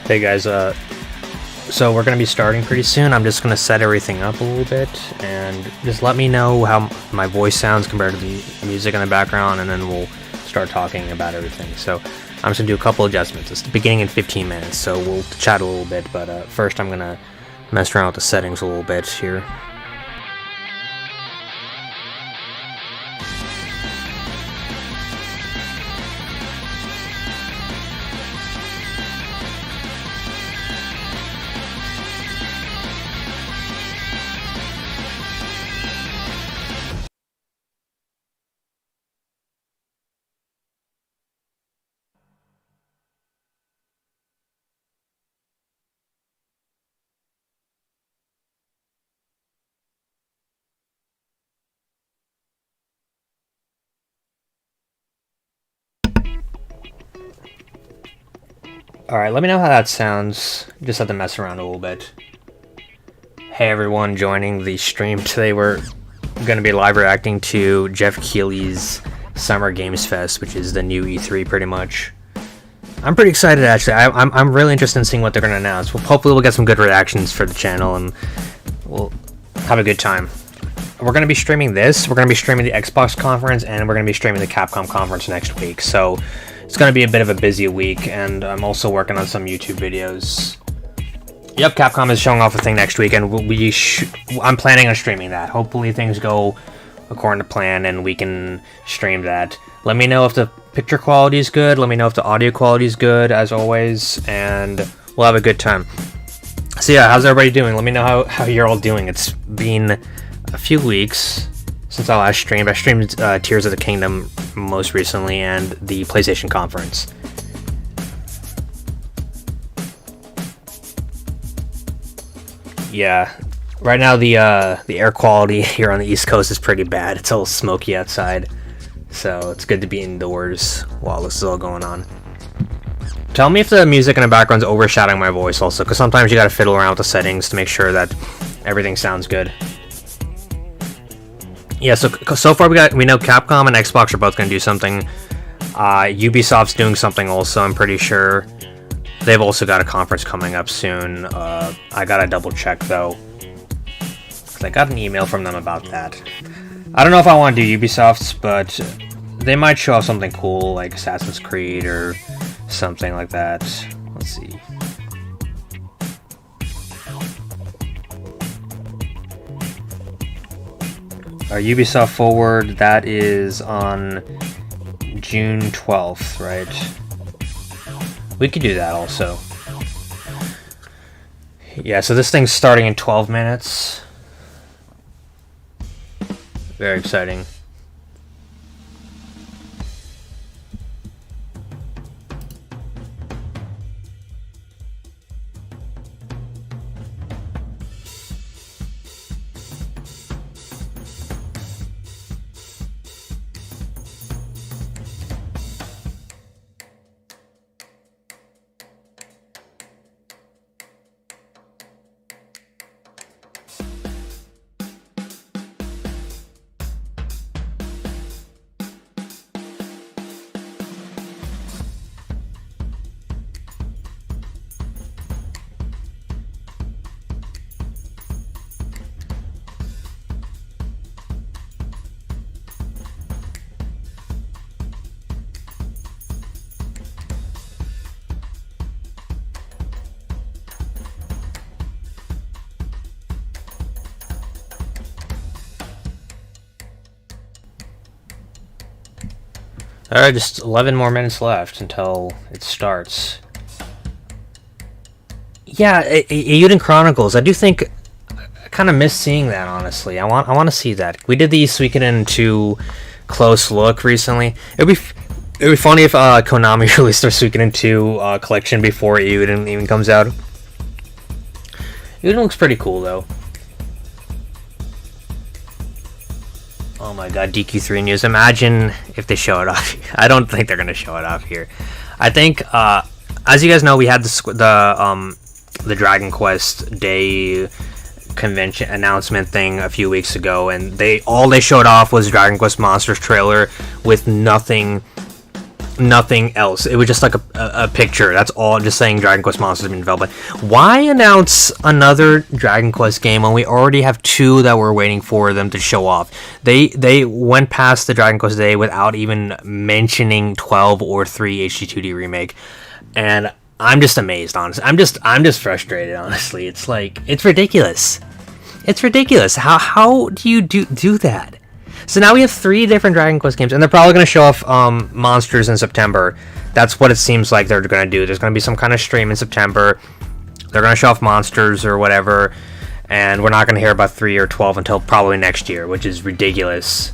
Hey guys, so we're gonna be starting pretty soon. I'm just gonna set everything up a little bit and just let me know how my voice sounds compared to the music in the background, and then we'll start talking about everything. So I'm just gonna do a couple adjustments. It's beginning in 15 minutes, so we'll chat a little bit, but first I'm gonna mess around with the settings a little bit here. Alright, let me know how that sounds. Just have to mess around a little bit. Hey everyone joining the stream today. We're going to be live reacting to Jeff Keighley's Summer Games Fest, which is the new E3 pretty much. I'm pretty excited actually. I'm really interested in seeing what they're going to announce. Hopefully we'll get some good reactions for the channel and we'll have a good time. We're going to be streaming this, we're going to be streaming the Xbox conference, and we're going to be streaming the Capcom conference next week. So it's going to be a bit of a busy week, and I'm also working on some YouTube videos. Yep, Capcom is showing off a thing next week, and I'm planning on streaming that. Hopefully things go according to plan, and we can stream that. Let me know if the picture quality is good, let me know if the audio quality is good, as always, and we'll have a good time. So yeah, how's everybody doing? Let me know how you're all doing. It's been a few weeks since I last streamed. I streamed Tears of the Kingdom most recently, and the PlayStation conference. Yeah, right now the air quality here on the East Coast is pretty bad. It's a little smoky outside, so it's good to be indoors while this is all going on. Tell me if the music in the background is overshadowing my voice also, because sometimes you gotta fiddle around with the settings to make sure that everything sounds good. Yeah, so far we know Capcom and Xbox are both gonna do something. Ubisoft's doing something also, I'm pretty sure. They've also got a conference coming up soon. I gotta double check though, because I got an email from them about that. I don't know if I want to do Ubisoft's, but they might show off something cool like Assassin's Creed or something like that. Let's see. Our Ubisoft Forward, that is on June 12th, right? We could do that also. Yeah, so this thing's starting in 12 minutes. Very exciting. Alright, just 11 more minutes left until it starts. Yeah, Eiyuden Chronicles. I do think I kind of miss seeing that, honestly. I want to see that. We did the Suikoden 2 close look recently. It'd be funny if Konami released their Suikoden 2 collection before Eiyuden even comes out. Eiyuden looks pretty cool though. Oh my god, DQ3 news. Imagine if they show it off. I don't think they're gonna show it off here. I think, as you guys know, we had the Dragon Quest Day convention announcement thing a few weeks ago, and all they showed off was Dragon Quest Monsters trailer with nothing nothing else. It was just like a picture. That's all, just saying Dragon Quest Monsters have been developed. Why announce another Dragon Quest game when we already have 2 that we're waiting for them to show off? They went past the Dragon Quest Day without even mentioning 12 or 3 HD2D remake, and I'm just amazed, honestly. I'm just frustrated, honestly. It's like, it's ridiculous. It's ridiculous. How do you do that? So now we have 3 different Dragon Quest games, and they're probably going to show off Monsters in September. That's what it seems like they're going to do. There's going to be some kind of stream in September. They're going to show off Monsters or whatever, and we're not going to hear about 3 or 12 until probably next year, which is ridiculous.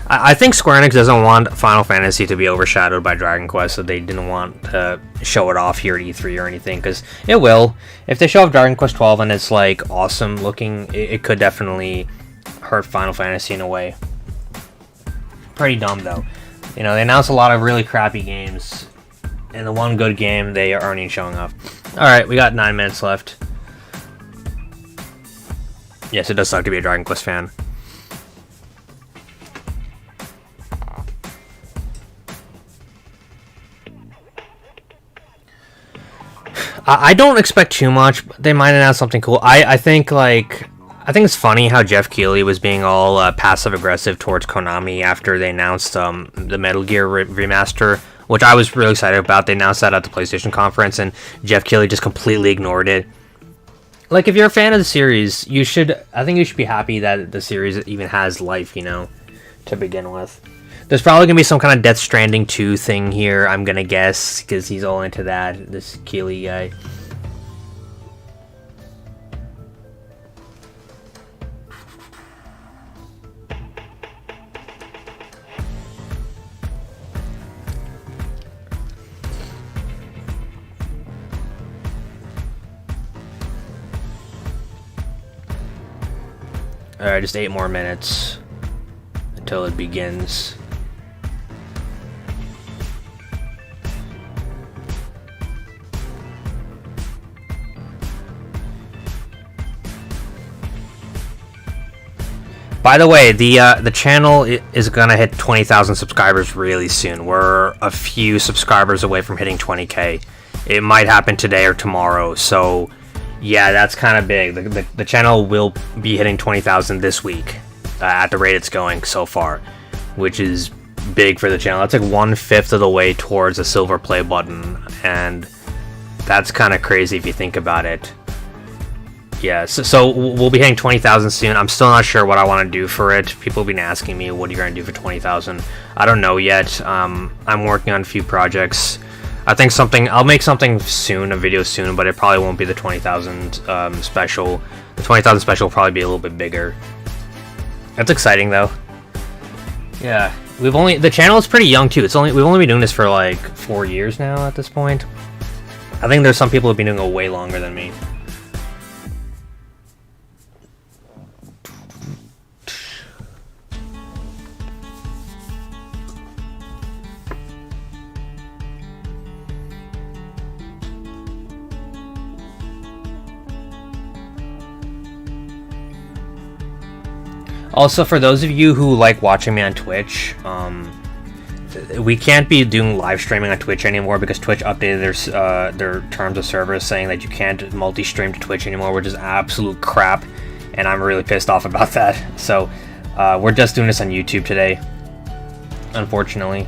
I think Square Enix doesn't want Final Fantasy to be overshadowed by Dragon Quest, so they didn't want to show it off here at E3 or anything, because it will. If they show off Dragon Quest 12 and it's like awesome looking, it could definitely hurt Final Fantasy in a way. Pretty dumb though. You know, they announced a lot of really crappy games, and the one good game they aren't even showing off. Alright, we got 9 minutes left. Yes, it does suck to be a Dragon Quest fan. I don't expect too much, but they might announce something cool. I think it's funny how Jeff Keighley was being all passive-aggressive towards Konami after they announced the Metal Gear remaster, which I was really excited about. They announced that at the PlayStation conference, and Jeff Keighley just completely ignored it. Like, if you're a fan of the series, I think you should be happy that the series even has life, you know, to begin with. There's probably going to be some kind of Death Stranding 2 thing here, I'm going to guess, because he's all into that, this Keighley guy. Alright, just 8 more minutes until it begins. By the way, the channel is gonna hit 20,000 subscribers really soon. We're a few subscribers away from hitting 20k. It might happen today or tomorrow, so yeah, that's kind of big. The channel will be hitting 20,000 this week at the rate it's going so far, which is big for the channel. That's like 1/5 of the way towards a silver play button, and that's kind of crazy if you think about it. Yeah, so we'll be hitting 20,000 soon. I'm still not sure what I want to do for it. People have been asking me, what are you going to do for 20,000? I don't know yet. I'm working on a few projects. I think I'll make something soon, a video soon, but it probably won't be the 20,000 special. The 20,000 special will probably be a little bit bigger. That's exciting though. Yeah, the channel is pretty young too. We've only been doing this for like 4 years now at this point. I think there's some people who've been doing it way longer than me. Also, for those of you who like watching me on Twitch, we can't be doing live streaming on Twitch anymore because Twitch updated their terms of service saying that you can't multi-stream to Twitch anymore, which is absolute crap, and I'm really pissed off about that. So we're just doing this on YouTube today, unfortunately.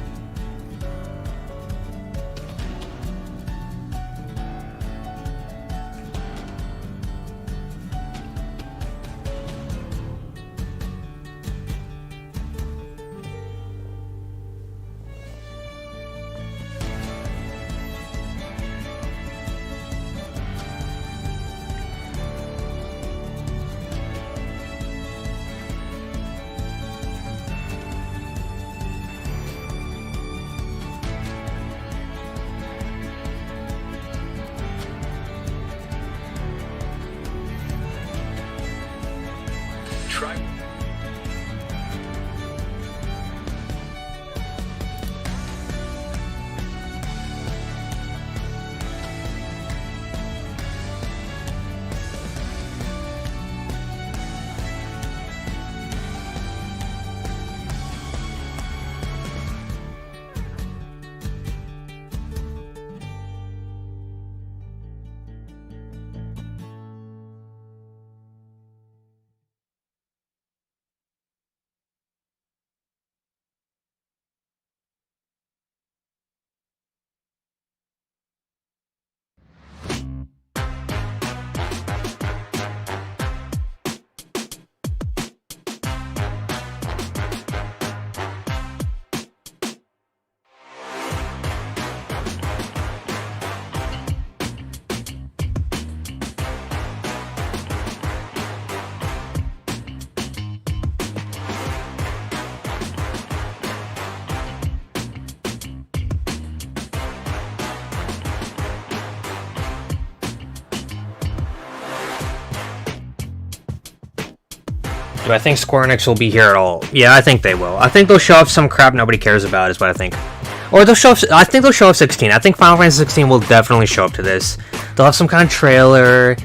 Do I think Square Enix will be here at all? Yeah, I think they will. I think they'll show off some crap nobody cares about, is what I think. Or they'll show off, I think they'll show off 16. I think Final Fantasy 16 will definitely show up to this. They'll have some kind of trailer,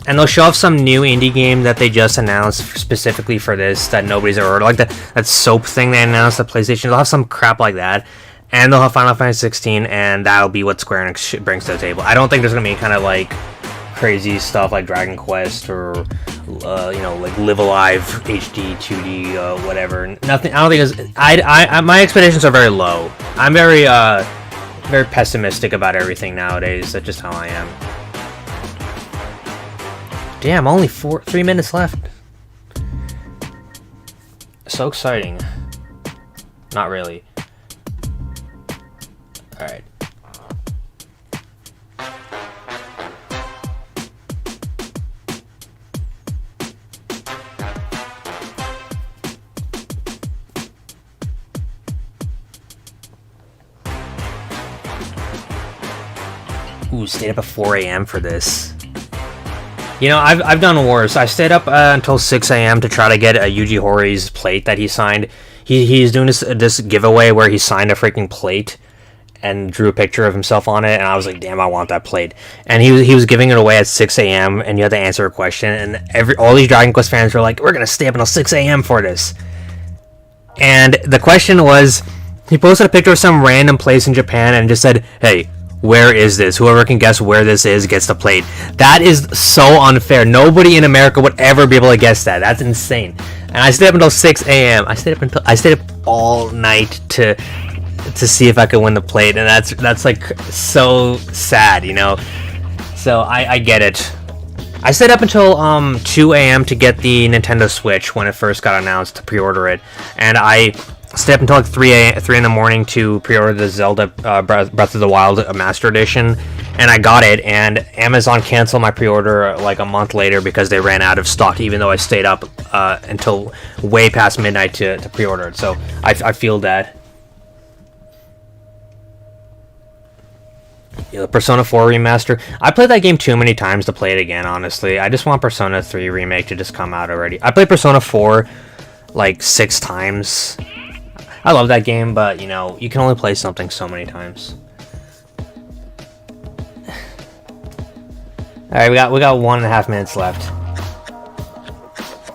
and they'll show off some new indie game that they just announced specifically for this that nobody's ever heard of. Like that soap thing they announced at PlayStation. They'll have some crap like that. And they'll have Final Fantasy 16, and that'll be what Square Enix brings to the table. I don't think there's going to be kind of like crazy stuff like Dragon Quest or you know, like Live Alive HD 2D whatever. Nothing. I don't think it's. My expectations are very low. I'm very very pessimistic about everything nowadays. That's just how I am. Damn, only 3 minutes left. So exciting. Not really. All right. Ooh, stayed up at 4 a.m. for this. You know, I've done worse. I stayed up until 6 a.m. to try to get a Yuji Hoari's plate that he signed. He's doing this giveaway where he signed a freaking plate and drew a picture of himself on it, and I was like, damn, I want that plate. And he was giving it away at 6 a.m. and you had to answer a question, and all these Dragon Quest fans were like, we're gonna stay up until 6 a.m. for this. And the question was, he posted a picture of some random place in Japan and just said, hey, where is this? Whoever can guess where this is gets the plate. That is so unfair. Nobody in America would ever be able to guess that. That's insane. And I stayed up until 6 a.m. I stayed up all night to see if I could win the plate, and that's like so sad, you know. So I get it. I stayed up until 2 a.m. to get the Nintendo Switch when it first got announced to pre-order it, and I stayed up until like 3 in the morning to pre-order the Zelda Breath of the Wild Master Edition, and I got it, and Amazon canceled my pre-order like a month later because they ran out of stock, even though I stayed up until way past midnight to pre-order it. So I feel that. Yeah, the Persona 4 remaster. I played that game too many times to play it again, honestly. I just want Persona 3 remake to just come out already. I played Persona 4 like 6 times. I love that game, but you know, you can only play something so many times. Alright, we got 1.5 minutes left.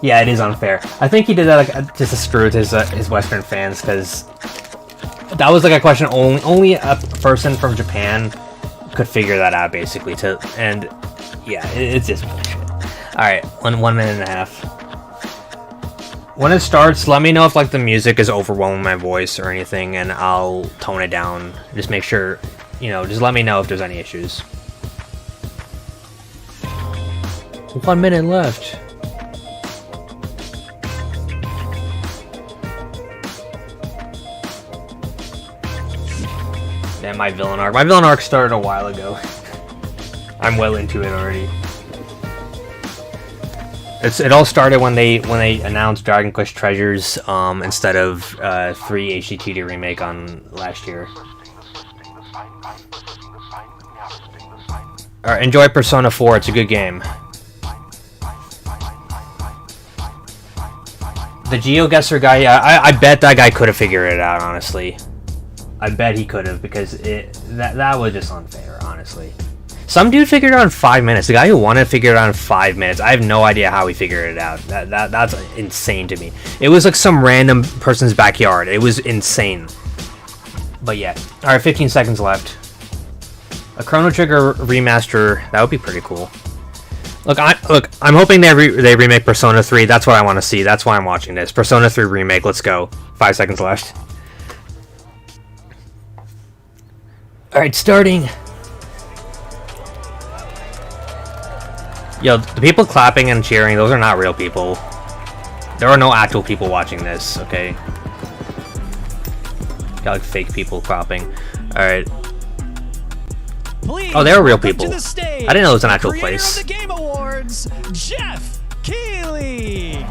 Yeah, it is unfair. I think he did that like just to screw with his Western fans, because that was like a question only a person from Japan could figure that out, basically. And yeah, it's just bullshit. Alright, 1 minute and a half. When it starts, let me know if like the music is overwhelming my voice or anything, and I'll tone it down. Just make sure, you know, just let me know if there's any issues. 1 minute left. Damn, my villain arc. My villain arc started a while ago. I'm well into it already. It all started when they announced Dragon Quest Treasures instead of 3 HDTD remake on last year. Alright, enjoy Persona 4. It's a good game. The GeoGuessr guy, I bet that guy could have figured it out, honestly. I bet he could have, because that was just unfair, honestly. Some dude figured it out in 5 minutes. The guy who won it figured it out in 5 minutes. I have no idea how he figured it out. That's insane to me. It was like some random person's backyard. It was insane. But yeah. Alright, 15 seconds left. A Chrono Trigger remaster, that would be pretty cool. Look, I'm hoping they remake Persona 3. That's what I want to see. That's why I'm watching this. Persona 3 remake. Let's go. 5 seconds left. Alright, starting. Yo, the people clapping and cheering, those are not real people. There are no actual people watching this, okay? Got like fake people clapping. Alright. Oh, they were real people. I didn't know it was an actual place. Of the Game Awards, Jeff Keighley.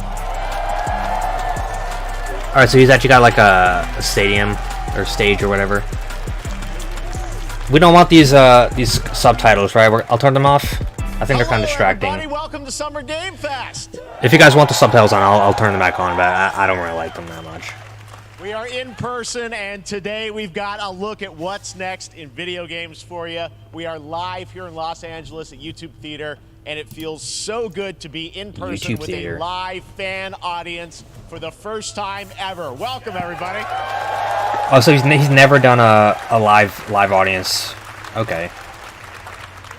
Alright, so he's actually got like a stadium or stage or whatever. We don't want these subtitles, right? I'll turn them off. I think they're kind of distracting. Everybody, welcome to Summer Game Fest. If you guys want the subtitles on, I'll turn them back on, but I don't really like them that much. We are in person, and today we've got a look at what's next in video games for you. We are live here in Los Angeles at YouTube Theater, and it feels so good to be in person with a live fan audience for the first time ever. Welcome, everybody. Oh, so he's never done a live audience. Okay.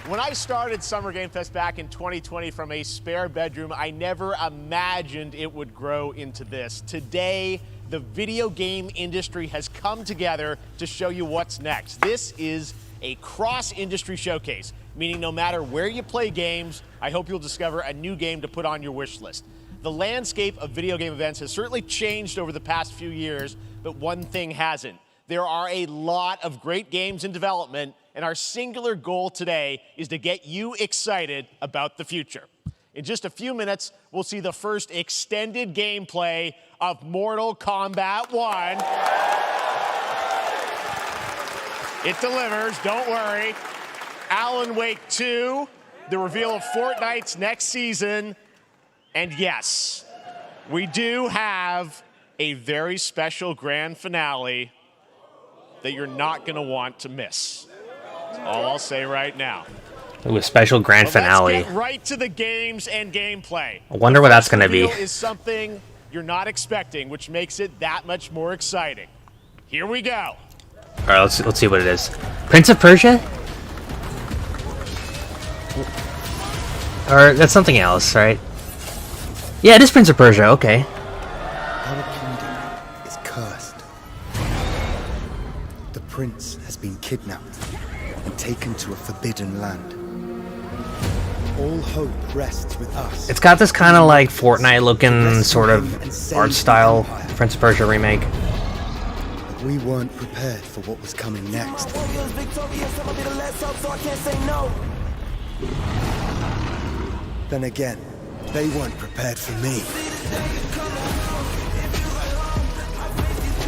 When I started Summer Game Fest back in 2020 from a spare bedroom, I never imagined it would grow into this. Today, the video game industry has come together to show you what's next. This is a cross-industry showcase, meaning no matter where you play games, I hope you'll discover a new game to put on your wish list. The landscape of video game events has certainly changed over the past few years, but one thing hasn't. There are a lot of great games in development, and our singular goal today is to get you excited about the future. In just a few minutes, we'll see the first extended gameplay of Mortal Kombat 1. It delivers, don't worry. Alan Wake 2, the reveal of Fortnite's next season, and yes, we do have a very special grand finale that you're not going to want to miss. That's all I'll say right now. Ooh, a special grand finale. Let's get right to the games and gameplay. I wonder what that's going to be. Is something you're not expecting, which makes it that much more exciting. Here we go. All right, let's see what it is. Prince of Persia? Or that's something else, right? Yeah, it is Prince of Persia. Okay. Our kingdom is cursed. The prince has been kidnapped and taken to a forbidden land. All hope rests with us. It's got this kind of like Fortnite-looking sort of art style Prince of Persia remake. But we weren't prepared for what was coming next. Then again, they weren't prepared for me.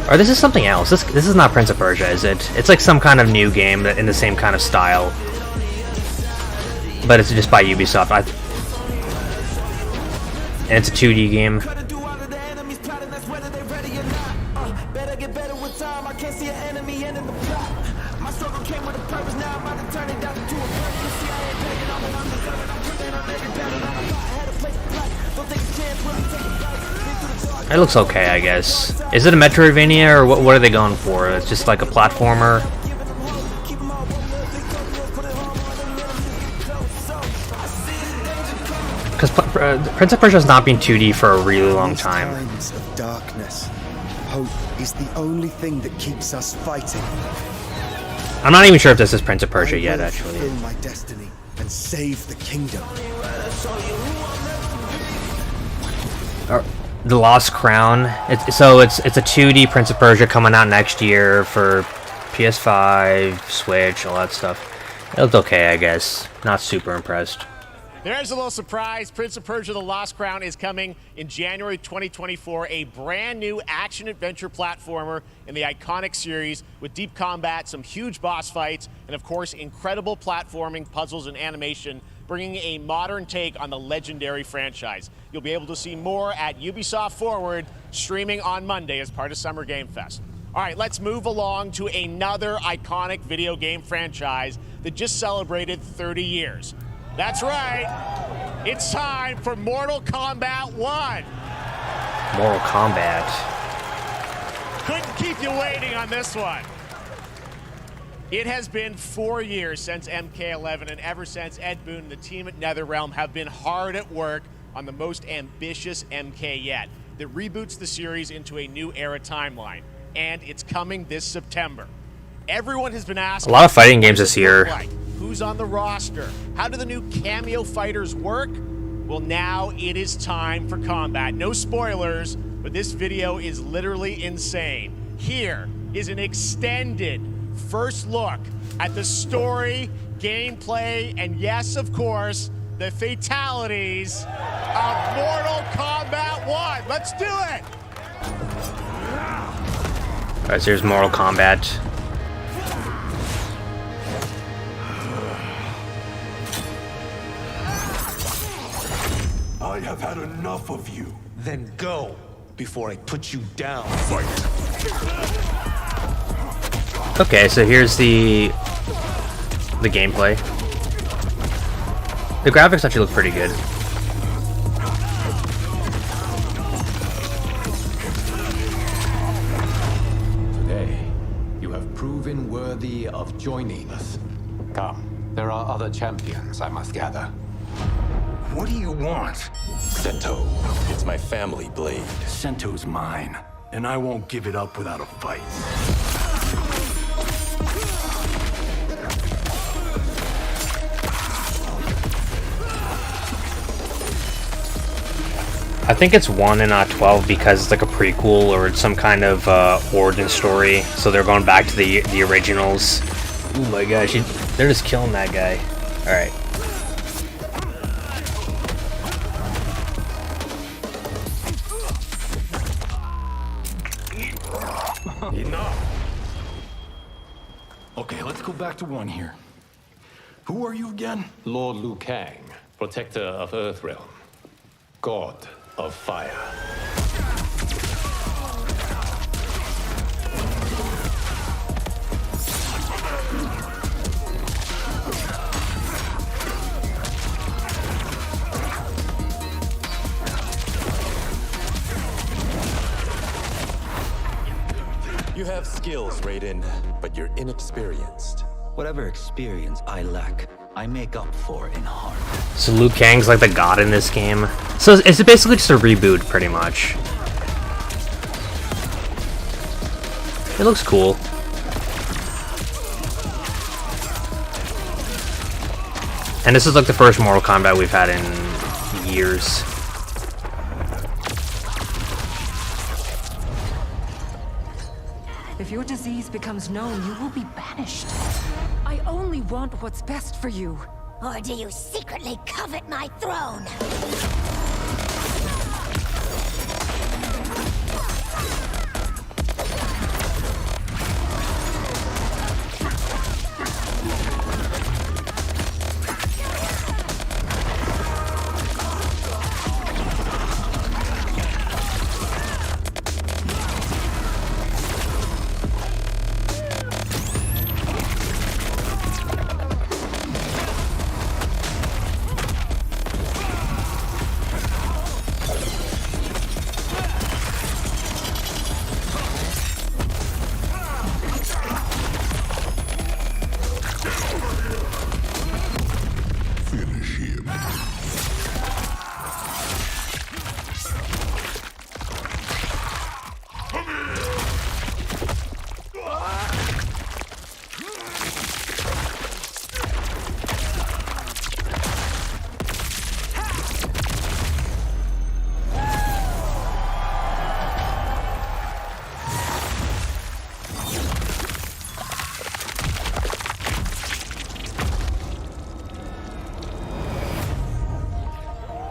Or this is something else. This is not Prince of Persia, is it? It's like some kind of new game in the same kind of style. But it's just by Ubisoft. And it's a 2D game. It looks okay, I guess. Is it a Metroidvania, or what are they going for? It's just like a platformer? Because Prince of Persia has not been 2D for a really long time. Times of darkness, hope is the only thing that keeps us fighting. I'm not even sure if this is Prince of Persia yet, actually. Fulfill my destiny and save the kingdom. The Lost Crown. It's a 2D Prince of Persia coming out next year for PS5, Switch, all that stuff. It looked okay, I guess. Not super impressed. There's a little surprise. Prince of Persia: The Lost Crown is coming in January 2024. A brand new action-adventure platformer in the iconic series with deep combat, some huge boss fights, and of course, incredible platforming, puzzles, and animation, bringing a modern take on the legendary franchise. You'll be able to see more at Ubisoft Forward, streaming on Monday as part of Summer Game Fest. All right, let's move along to another iconic video game franchise that just celebrated 30 years. That's right, it's time for Mortal Kombat 1. Mortal Kombat. Couldn't keep you waiting on this one. It has been 4 years since MK11, and ever since, Ed Boon and the team at NetherRealm have been hard at work on the most ambitious MK yet that reboots the series into a new era timeline, and it's coming this September. Everyone has been asking, a lot of fighting games this year. Who's on the roster? How do the new cameo fighters work? Well, now it is time for combat. No spoilers, but this video is literally insane. Here is an extended first look at the story, gameplay, and yes, of course, the fatalities of Mortal Kombat 1. Let's do it! Alright, so here's Mortal Kombat. I have had enough of you. Then go, before I put you down. Fight! Okay, so here's the gameplay. The graphics actually look pretty good. Today, you have proven worthy of joining us. Come, there are other champions I must gather. What do you want? Sento. It's my family blade. Sento's mine, and I won't give it up without a fight. I think it's 1 and not 12 because it's like a prequel or it's some kind of origin story. So they're going back to the originals. Oh my gosh, they're just killing that guy. All right. Enough! Okay, let's go back to 1 here. Who are you again? Lord Liu Kang, protector of Earthrealm, god of fire. You have skills, Raiden, but you're inexperienced. Whatever experience I lack, I make up for in heart. So Liu Kang's like the god in this game. So it's basically just a reboot, pretty much. It looks cool. And this is like the first Mortal Kombat we've had in years. If your disease becomes known, you will be banished. I only want what's best for you. Or do you secretly covet my throne?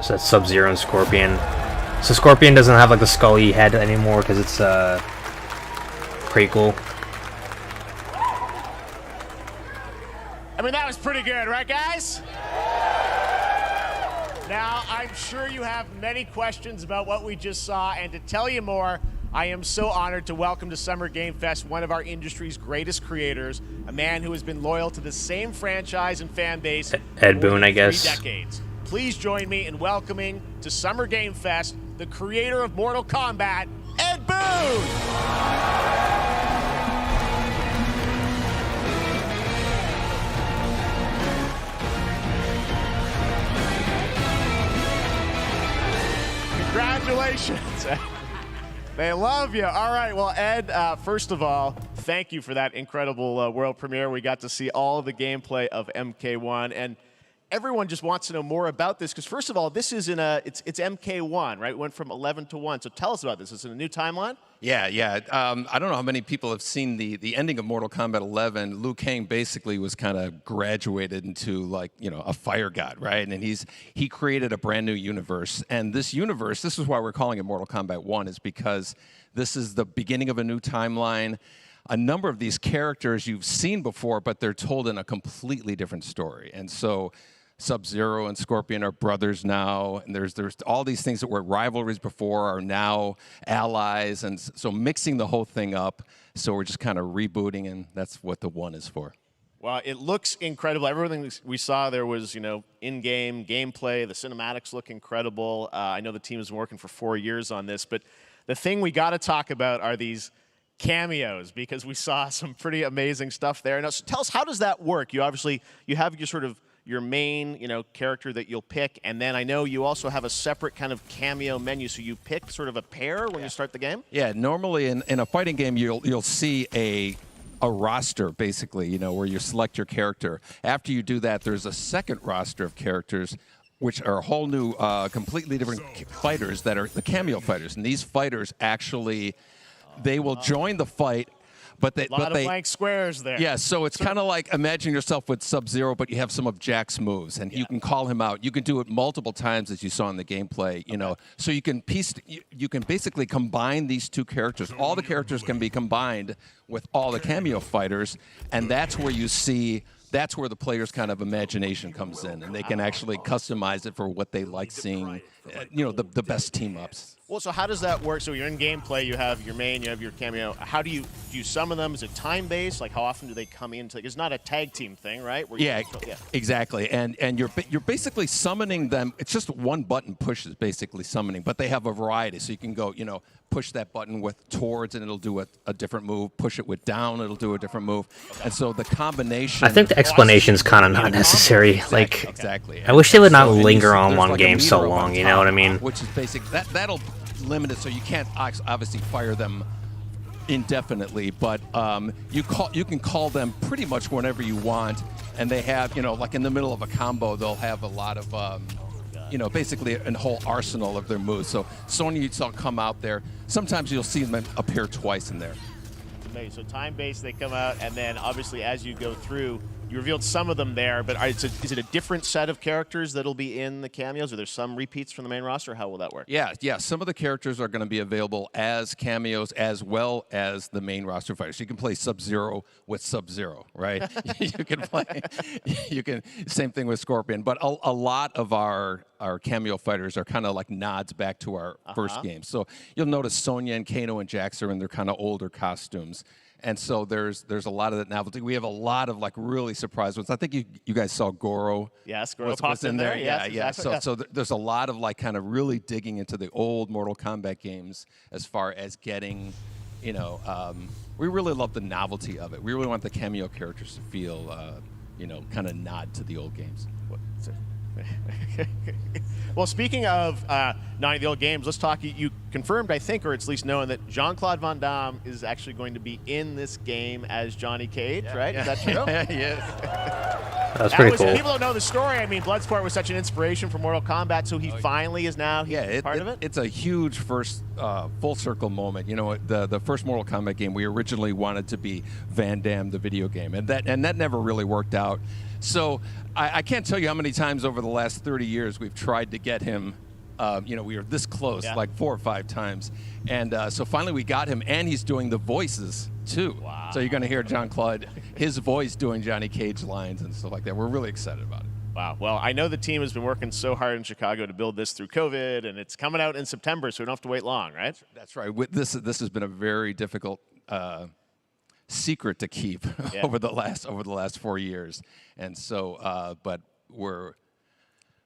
So that's Sub-Zero and Scorpion. So Scorpion doesn't have like the scully head anymore because it's a prequel. I mean, that was pretty good, right, guys? Now, I'm sure you have many questions about what we just saw, and to tell you more, I am so honored to welcome to Summer Game Fest one of our industry's greatest creators, a man who has been loyal to the same franchise and fan base Ed Boon, I guess. 3 decades. Please join me in welcoming to Summer Game Fest the creator of Mortal Kombat, Ed Boon! Congratulations. They love you. All right, well, Ed, first of all, thank you for that incredible world premiere. We got to see all of the gameplay of MK1, and everyone just wants to know more about this, because first of all, this is it's MK1, right? It went from 11 to 1, so tell us about this. Is it a new timeline? Yeah. I don't know how many people have seen the ending of Mortal Kombat 11. Liu Kang basically was kind of graduated into, like, you know, a fire god, right? And he created a brand new universe. And this universe, this is why we're calling it Mortal Kombat 1, is because this is the beginning of a new timeline. A number of these characters you've seen before, but they're told in a completely different story. And so Sub-Zero and Scorpion are brothers now, and there's all these things that were rivalries before are now allies, and so mixing the whole thing up. So we're just kind of rebooting, and that's what the 1 is for. Well, it looks incredible. Everything we saw there was, in-game gameplay. The cinematics look incredible. I know the team has been working for 4 years on this, but the thing we got to talk about are these cameos, because we saw some pretty amazing stuff there. Now, so tell us, how does that work? You have your main, character that you'll pick, and then I know you also have a separate kind of cameo menu, so you pick sort of a pair when you start the game? Yeah, normally in a fighting game, you'll see a roster, basically, where you select your character. After you do that, there's a second roster of characters, which are a whole new, completely different fighters that are the cameo fighters. And these fighters actually, they will join the fight, but they... A lot of blank squares there. Yeah, so it's kind of like, imagine yourself with Sub-Zero, but you have some of Jack's moves, and you can call him out. You can do it multiple times, as you saw in the gameplay, So you can basically combine these two characters. All the characters can be combined with all the cameo fighters, and that's where you see... That's where the player's kind of imagination comes in, and they can actually customize it for what they like seeing, the best team-ups. Well, so how does that work? So you're in gameplay, you have your main, you have your cameo. How do you summon them? Is it time-based? Like, how often do they come in? It's not a tag team thing, right? Exactly. And you're basically summoning them. It's just one button push is basically summoning, but they have a variety. So you can go, push that button with towards, and it'll do a different move. Push it with down, it'll do a different move. And so the combination... I think the explanation's kind of not necessary. Exactly. I wish they would not linger on one game so long, you know what I mean? Which is basic. That'll limit it, so you can't obviously fire them indefinitely, but you can call them pretty much whenever you want, and they have, like in the middle of a combo, they'll have a lot of, basically a whole arsenal of their moves. So Sonya, you saw come out there. Sometimes you'll see them appear twice in there. So time-based, they come out, and then obviously as you go through, you revealed some of them there, but is it a different set of characters that'll be in the cameos? Are there some repeats from the main roster? How will that work? Yeah. Some of the characters are going to be available as cameos as well as the main roster fighters. You can play Sub-Zero with Sub-Zero, right? Same thing with Scorpion. But a lot of our cameo fighters are kind of like nods back to our first game. So you'll notice Sonya and Kano and Jax are in their kind of older costumes. And so there's a lot of that novelty. We have a lot of really surprise ones. I think you guys saw Goro. Yes, Goro popped in there. Yeah. Exactly. So there's a lot of kind of really digging into the old Mortal Kombat games as far as getting, we really love the novelty of it. We really want the cameo characters to feel, kind of nod to the old games. Well, speaking of not the old games, let's talk. You confirmed, I think, or at least known, that Jean-Claude Van Damme is actually going to be in this game as Johnny Cage, right? Is that true? Yes. That's pretty cool. People don't know the story. I mean, Bloodsport was such an inspiration for Mortal Kombat, so he finally is now part of it? It's a huge first full circle moment. The first Mortal Kombat game, we originally wanted to be Van Damme, the video game, and that never really worked out. So I can't tell you how many times over the last 30 years we've tried to get him. We were this close, like 4 or 5 times. And so finally we got him, and he's doing the voices, too. Wow. So you're going to hear Jean-Claude, his voice doing Johnny Cage lines and stuff like that. We're really excited about it. Wow. Well, I know the team has been working so hard in Chicago to build this through COVID, and it's coming out in September, so we don't have to wait long, right? That's right. This has been a very difficult secret to keep over the last 4 years, and so but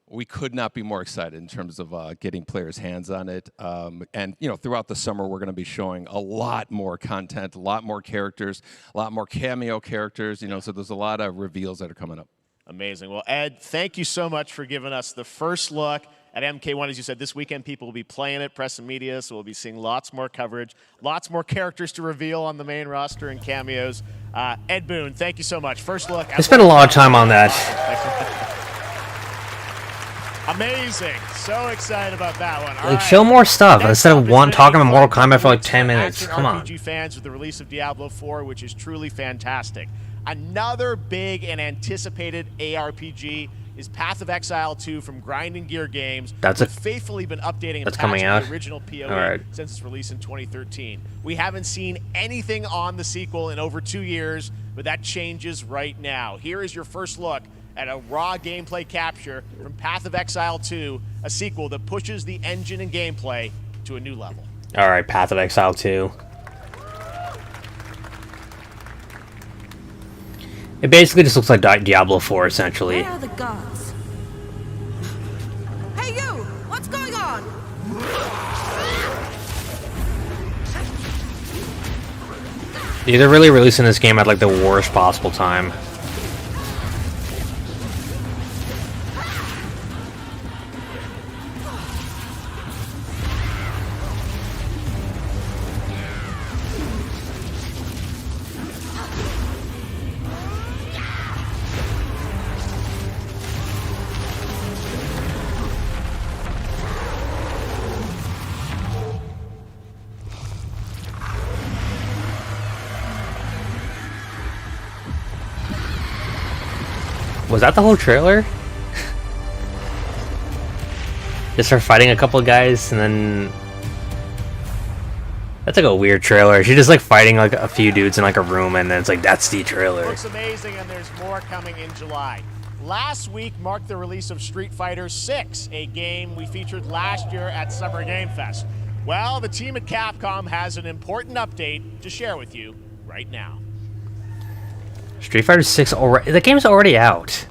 we could not be more excited in terms of getting players' hands on it. And throughout the summer we're going to be showing a lot more content, a lot more characters, a lot more cameo characters. So there's a lot of reveals that are coming up. Amazing. Well, Ed, thank you so much for giving us the first look at MK1. As you said, this weekend people will be playing it, press and media, so we'll be seeing lots more coverage, lots more characters to reveal on the main roster and cameos. Ed Boon, thank you so much. First look. I spent a lot of time on that. Amazing. So excited about that one. All right. Show more stuff instead of talking about Mortal Kombat for 10 minutes. Action Come on. RPG fans with the release of Diablo 4, which is truly fantastic. Another big and anticipated ARPG is Path of Exile 2 from Grinding Gear Games. That's faithfully been updating and coming patching out. the original PoE since its release in 2013. We haven't seen anything on the sequel in over 2 years, but that changes right now. Here is your first look at a raw gameplay capture from Path of Exile 2, a sequel that pushes the engine and gameplay to a new level. All right, Path of Exile 2. It basically just looks like Diablo 4, essentially. Where are the gods? Hey you! What's going on? They're really releasing this game at like the worst possible time. Was that the whole trailer? Just her fighting a couple of guys and then... That's like a weird trailer. She's just like fighting like a few dudes in like a room and then it's like, that's the trailer. Looks amazing, and there's more coming in July. Last week marked the release of Street Fighter 6, a game we featured last year at Summer Game Fest. Well, the team at Capcom has an important update to share with you right now. Street Fighter 6 already... The game's already out.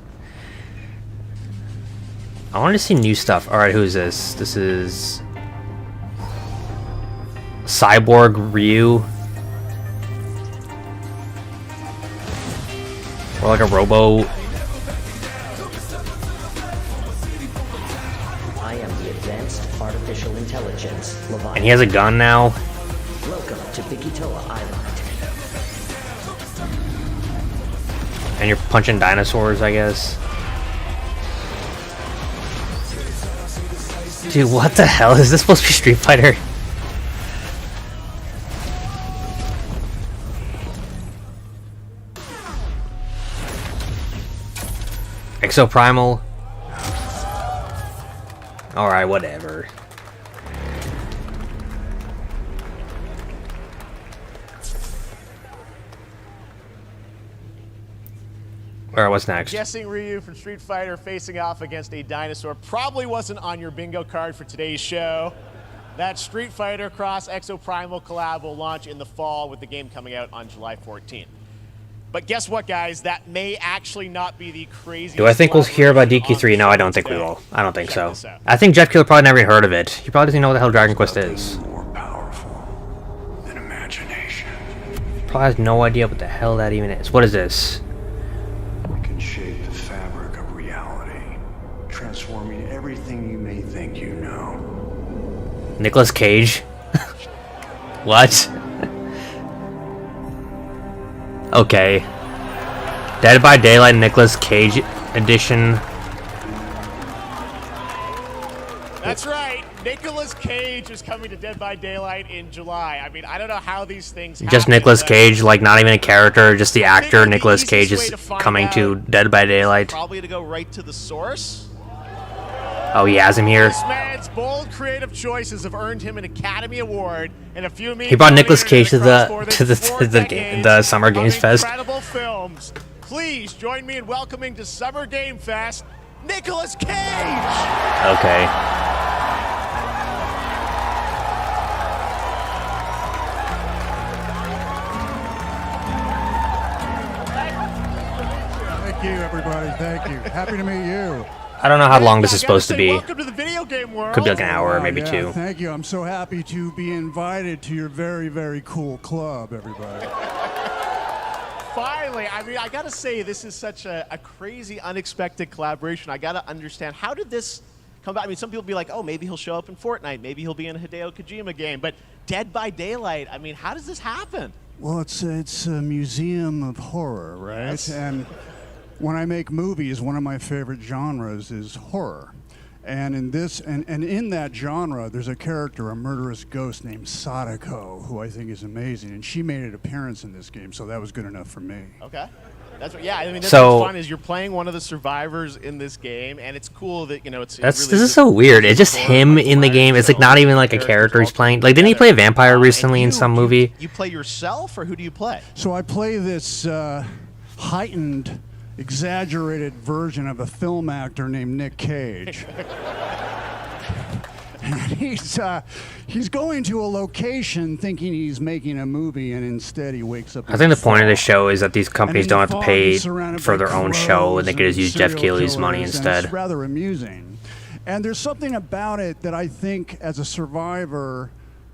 I want to see new stuff. Alright, who's this? This is... Cyborg Ryu. Or like a robo... I am the Advanced Artificial Intelligence, Leviathan. And he has a gun now. Welcome to Bikitoa Island. And you're punching dinosaurs, I guess. Dude, what the hell? Is this supposed to be Street Fighter? Exoprimal. Alright, whatever. Alright, what's next? Guessing Ryu from Street Fighter facing off against a dinosaur probably wasn't on your bingo card for today's show. That Street Fighter Cross Exoprimal collab will launch in the fall with the game coming out on July 14th. But guess what, guys? That may actually not be the craziest. Do I think we'll hear about DQ3? No, I don't think we will. I don't think so. I think Jeff Keighley probably never even heard of it. He probably doesn't even know what the hell Dragon Quest is. More powerful than imagination. Probably has no idea what the hell that even is. What is this? We can shape the fabric of reality, transforming everything you may think you know. Nicolas Cage? What? Okay. Dead by Daylight Nicolas Cage edition. That's right. Nicolas Cage is coming to Dead by Daylight in July. I mean, I don't know how these things happen. Just Nicolas Cage, like not even a character, just the actor Nicolas Cage is coming to Dead by Daylight. Probably to go right to the source. Oh, he has him here. This man's bold creative choices have earned him an Academy Award and a few. He brought Nicolas Cage to the Summer Games Fest. Incredible films. Please join me in welcoming to Summer Game Fest, Nicolas Cage. Okay. Thank you, everybody. Thank you. Happy to meet you. I don't know how long this is supposed to be. Welcome to the video game world. Could be like an hour or maybe two. Thank you. I'm so happy to be invited to your very, very cool club, everybody. Finally, I mean, I gotta say, this is such a crazy, unexpected collaboration. I gotta understand, how did this come about? I mean, some people be like, oh, maybe he'll show up in Fortnite, maybe he'll be in a Hideo Kojima game, but Dead by Daylight, I mean, how does this happen? Well, it's a museum of horror, right? Yes. And when I make movies, one of my favorite genres is horror. And in this, and in that genre, there's a character, a murderous ghost named Sadako, who I think is amazing. And she made an appearance in this game, so that was good enough for me. Okay. That's what, yeah, I mean, that's So- what's fun is you're playing one of the survivors in this game, and it's cool that, you know, it's This really is so weird. It's just him in the game. It's like not even like a character he's playing. Like, didn't he play a vampire recently in some movie? You play yourself, or who do you play? So I play this heightened exaggerated version of a film actor named Nick Cage. And he's going to a location thinking he's making a movie, and instead he wakes up. I think the point of the show is that these companies don't have to pay for their own show, and they could just use Jeff Keighley's money instead. It's rather amusing. And there's something about it that I think, as a survivor,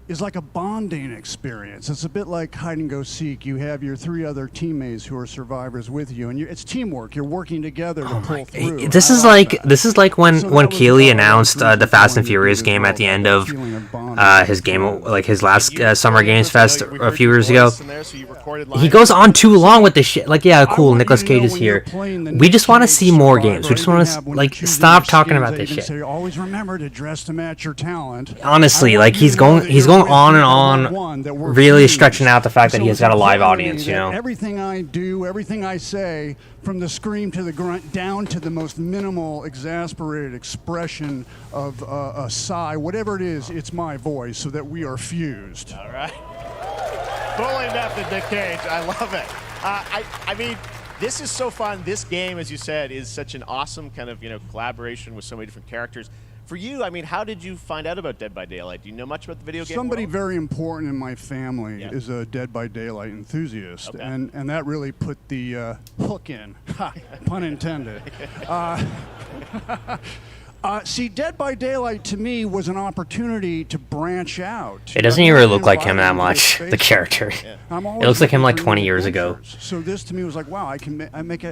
is like a bonding experience. It's a bit like hide and go seek. You have your 3 other teammates who are survivors with you, and it's teamwork. You're working together to pull through. This is like when Keighley announced the Fast and Furious game at the end of his game, like his last Summer Games Fest a few years ago. He goes on too long with this shit. Like, yeah, cool, Nicolas Cage is here. We just want to see more games. We just want to like stop talking about this shit. Always remember to dress to match your talent. Honestly, like he's going on and on, really stretching out the fact that he has got a live audience, you know. Everything I do, everything I say, from the scream to the grunt, down to the most minimal, exasperated expression of a sigh, whatever it is, it's my voice, so that we are fused. All right. Fully method, Nick Cage. I love it. I mean, this is so fun. This game, as you said, is such an awesome kind of, collaboration with so many different characters. For you, I mean, how did you find out about Dead by Daylight? Do you know much about the video game Somebody world? very important in my family is a Dead by Daylight enthusiast, and that really put the hook in, pun intended. See, Dead by Daylight to me was an opportunity to branch out. It doesn't even look like him that much, the character. It looks like him like 20 years ago. So this to me was like, wow, I can make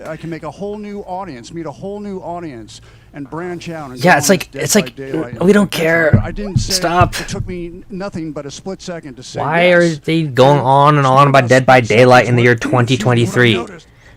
a whole new audience, meet a whole new audience, and branch out. And yeah, it's like we don't care. I didn't say, stop. It took me nothing but a split second to say. Why are they going on and on about Dead by Daylight in the year 2023?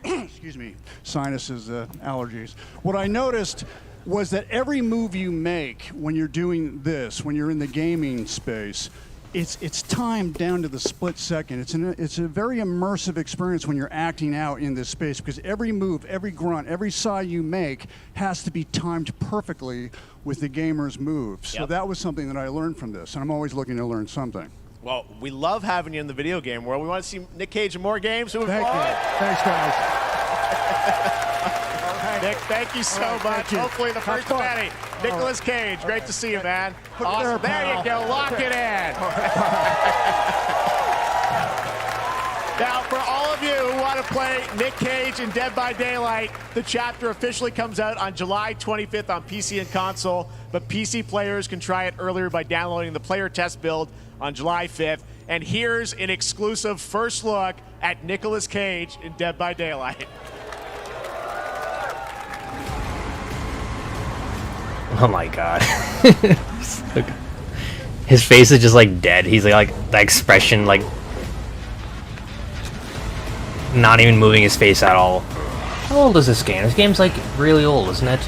Excuse me, sinuses, allergies. What I noticed was that every move you make when you're doing this, when you're in the gaming space, it's timed down to the split second. It's a very immersive experience when you're acting out in this space, because every move, every grunt, every sigh you make has to be timed perfectly with the gamer's moves. So that was something that I learned from this, and I'm always looking to learn something. Well, we love having you in the video game world. We want to see Nick Cage in more games. Thank you. Thanks, guys. Nick, thank you so much. Hopefully the first of many. Nicolas Cage, great to see you, man. Awesome. There you go. Lock it in. Now, for all of you who want to play Nick Cage in Dead by Daylight, the chapter officially comes out on July 25th on PC and console, but PC players can try it earlier by downloading the player test build on July 5th. And here's an exclusive first look at Nicolas Cage in Dead by Daylight. Oh my god. His face is just like dead. He's like that expression, like not even moving his face at all. How old is this game? This game's like really old, isn't it?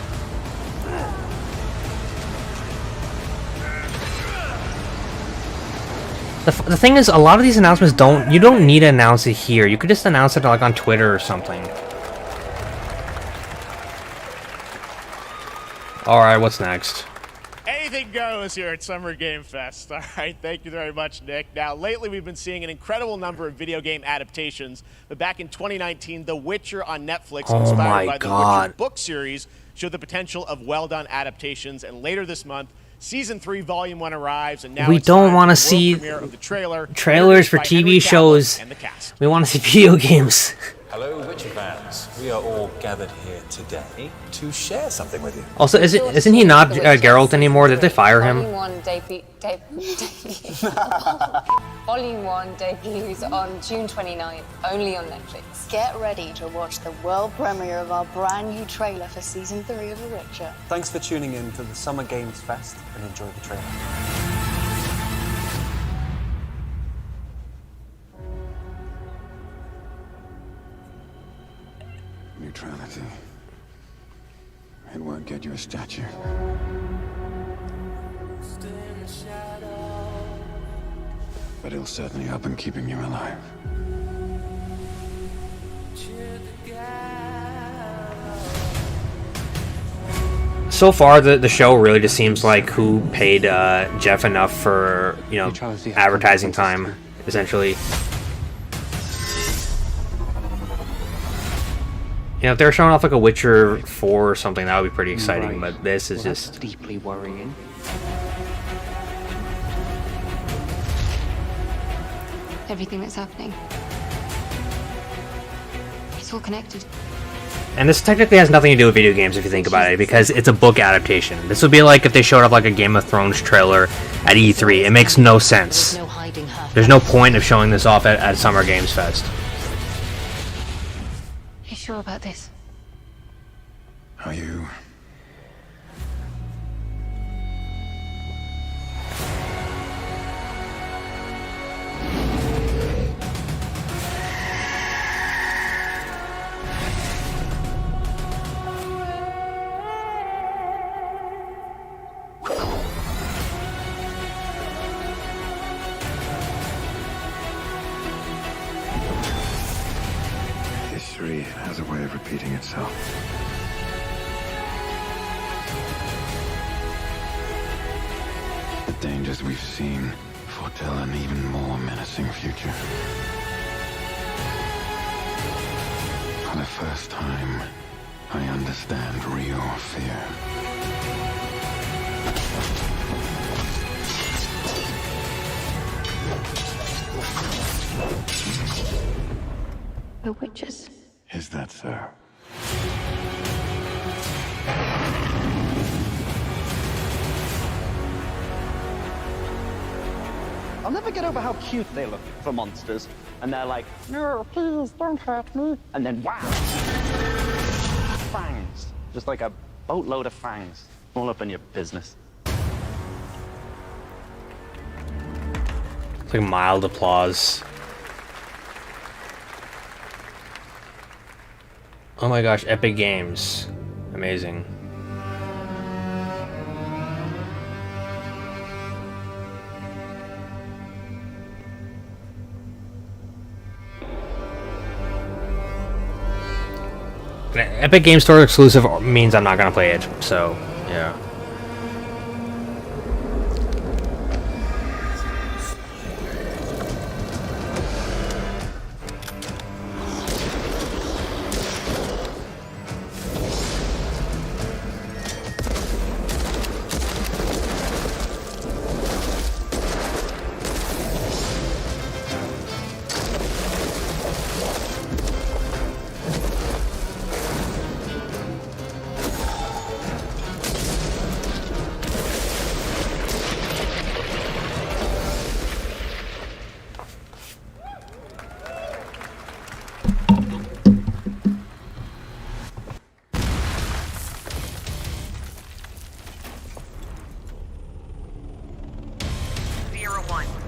The thing is, a lot of these announcements you don't need to announce it here. You could just announce it like on Twitter or something. Alright, what's next? Anything goes here at Summer Game Fest. All right, thank you very much, Nick. Now, lately we've been seeing an incredible number of video game adaptations, but back in 2019, The Witcher on Netflix, inspired by the Witcher book series, showed the potential of well-done adaptations, and later this month, Season 3, Volume 1 arrives, and now we don't want to see trailers for TV shows. We want to see video games. Hello, Witcher fans. We are all gathered here today to share something with you. Also, isn't he not Geralt anymore? Did they fire him? Volume 1 debuts on June 29th, only on Netflix. Get ready to watch the world premiere of our brand new trailer for Season 3 of The Witcher. Thanks for tuning in to the Summer Games Fest, and enjoy the trailer. Neutrality. It won't get you a statue. But it'll certainly help in keeping you alive. So far, the show really just seems like who paid Jeff enough for, advertising time, essentially. You know, if they were showing off like a Witcher 4 or something, that would be pretty exciting. Right. But this is Well, just that's deeply worrying. Everything that's happening. It's all connected. And this technically has nothing to do with video games if you think about it, because it's a book adaptation. This would be like if they showed up like a Game of Thrones trailer at E3. It makes no sense. There's no point of showing this off at Summer Games Fest. You sure about this? Are you? History has a way of repeating itself. The dangers we've seen foretell an even more menacing future. For the first time, I understand real fear. The witches. Is that so? I'll never get over how cute they look for monsters. And they're like, no, please, don't hurt me. And then, wow! Fangs. Just like a boatload of fangs. All up in your business. It's like mild applause. Oh my gosh, Epic Games. Amazing. Epic Game Store exclusive means I'm not gonna play it, so yeah.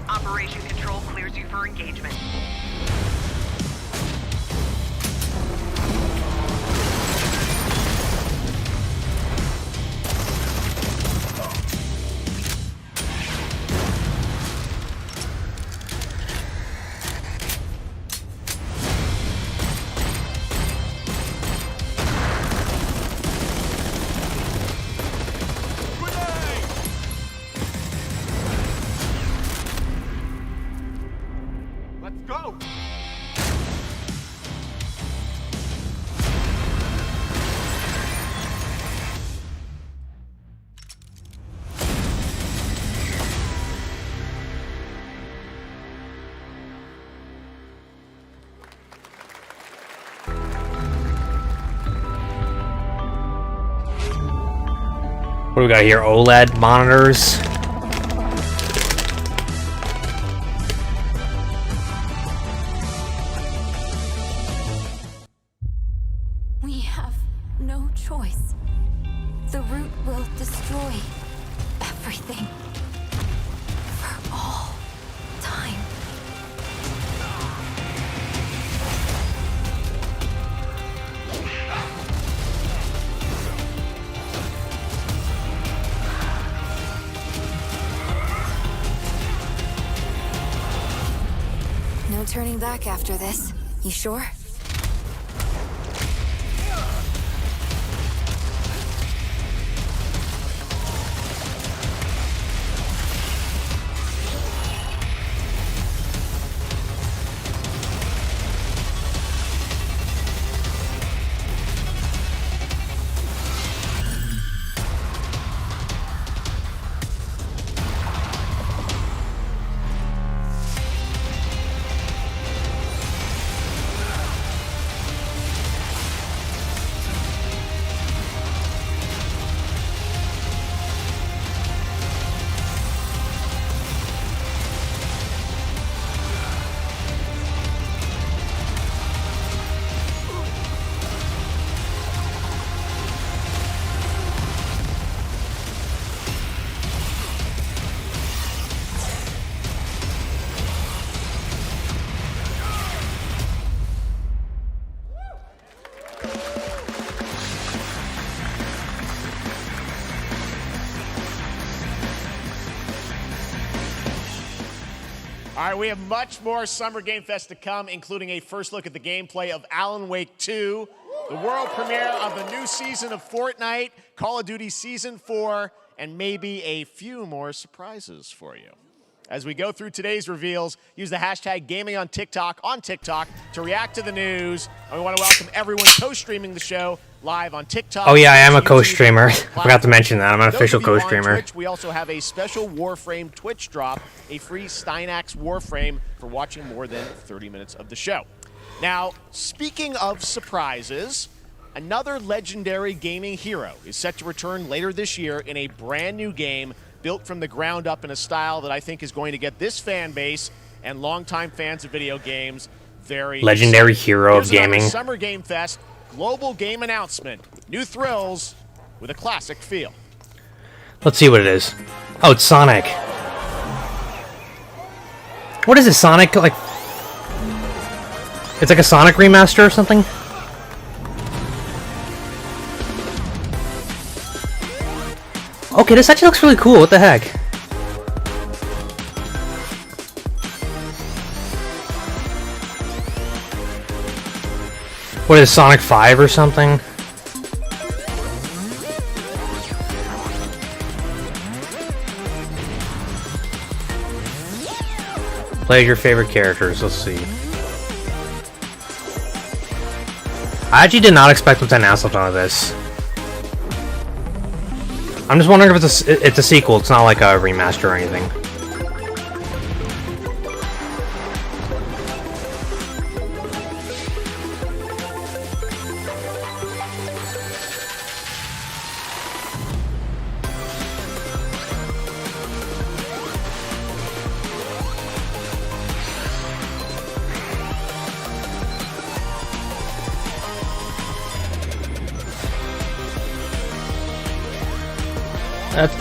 Operation Control clears you for engagement. What do we got here? OLED monitors. We have no choice. The root will destroy everything. For all time. No turning back after this. You sure? All right, we have much more Summer Game Fest to come, including a first look at the gameplay of Alan Wake 2, the world premiere of the new season of Fortnite, Call of Duty Season 4, and maybe a few more surprises for you. As we go through today's reveals, use the hashtag gaming on TikTok to react to the news. And we want to welcome everyone co-streaming the show live on TikTok. Oh yeah, I am a co-streamer. I forgot to mention that. I'm an official co-streamer. We also have a special Warframe Twitch drop, a free Steinax Warframe for watching more than 30 minutes of the show. Now, speaking of surprises, another legendary gaming hero is set to return later this year in a brand new game built from the ground up in a style that I think is going to get this fan base and longtime fans of video games very legendary excited. hero of gaming. Summer Game Fest global game announcement. New thrills with a classic feel. Let's see what it is. Oh, it's Sonic. What is this, Sonic? Like, it's like a Sonic remaster or something? Okay, this actually looks really cool. What the heck? What is Sonic 5 or something? Play your favorite characters. Let's see. I actually did not expect them to announce something like this. I'm just wondering if it's a sequel. It's not like a remaster or anything.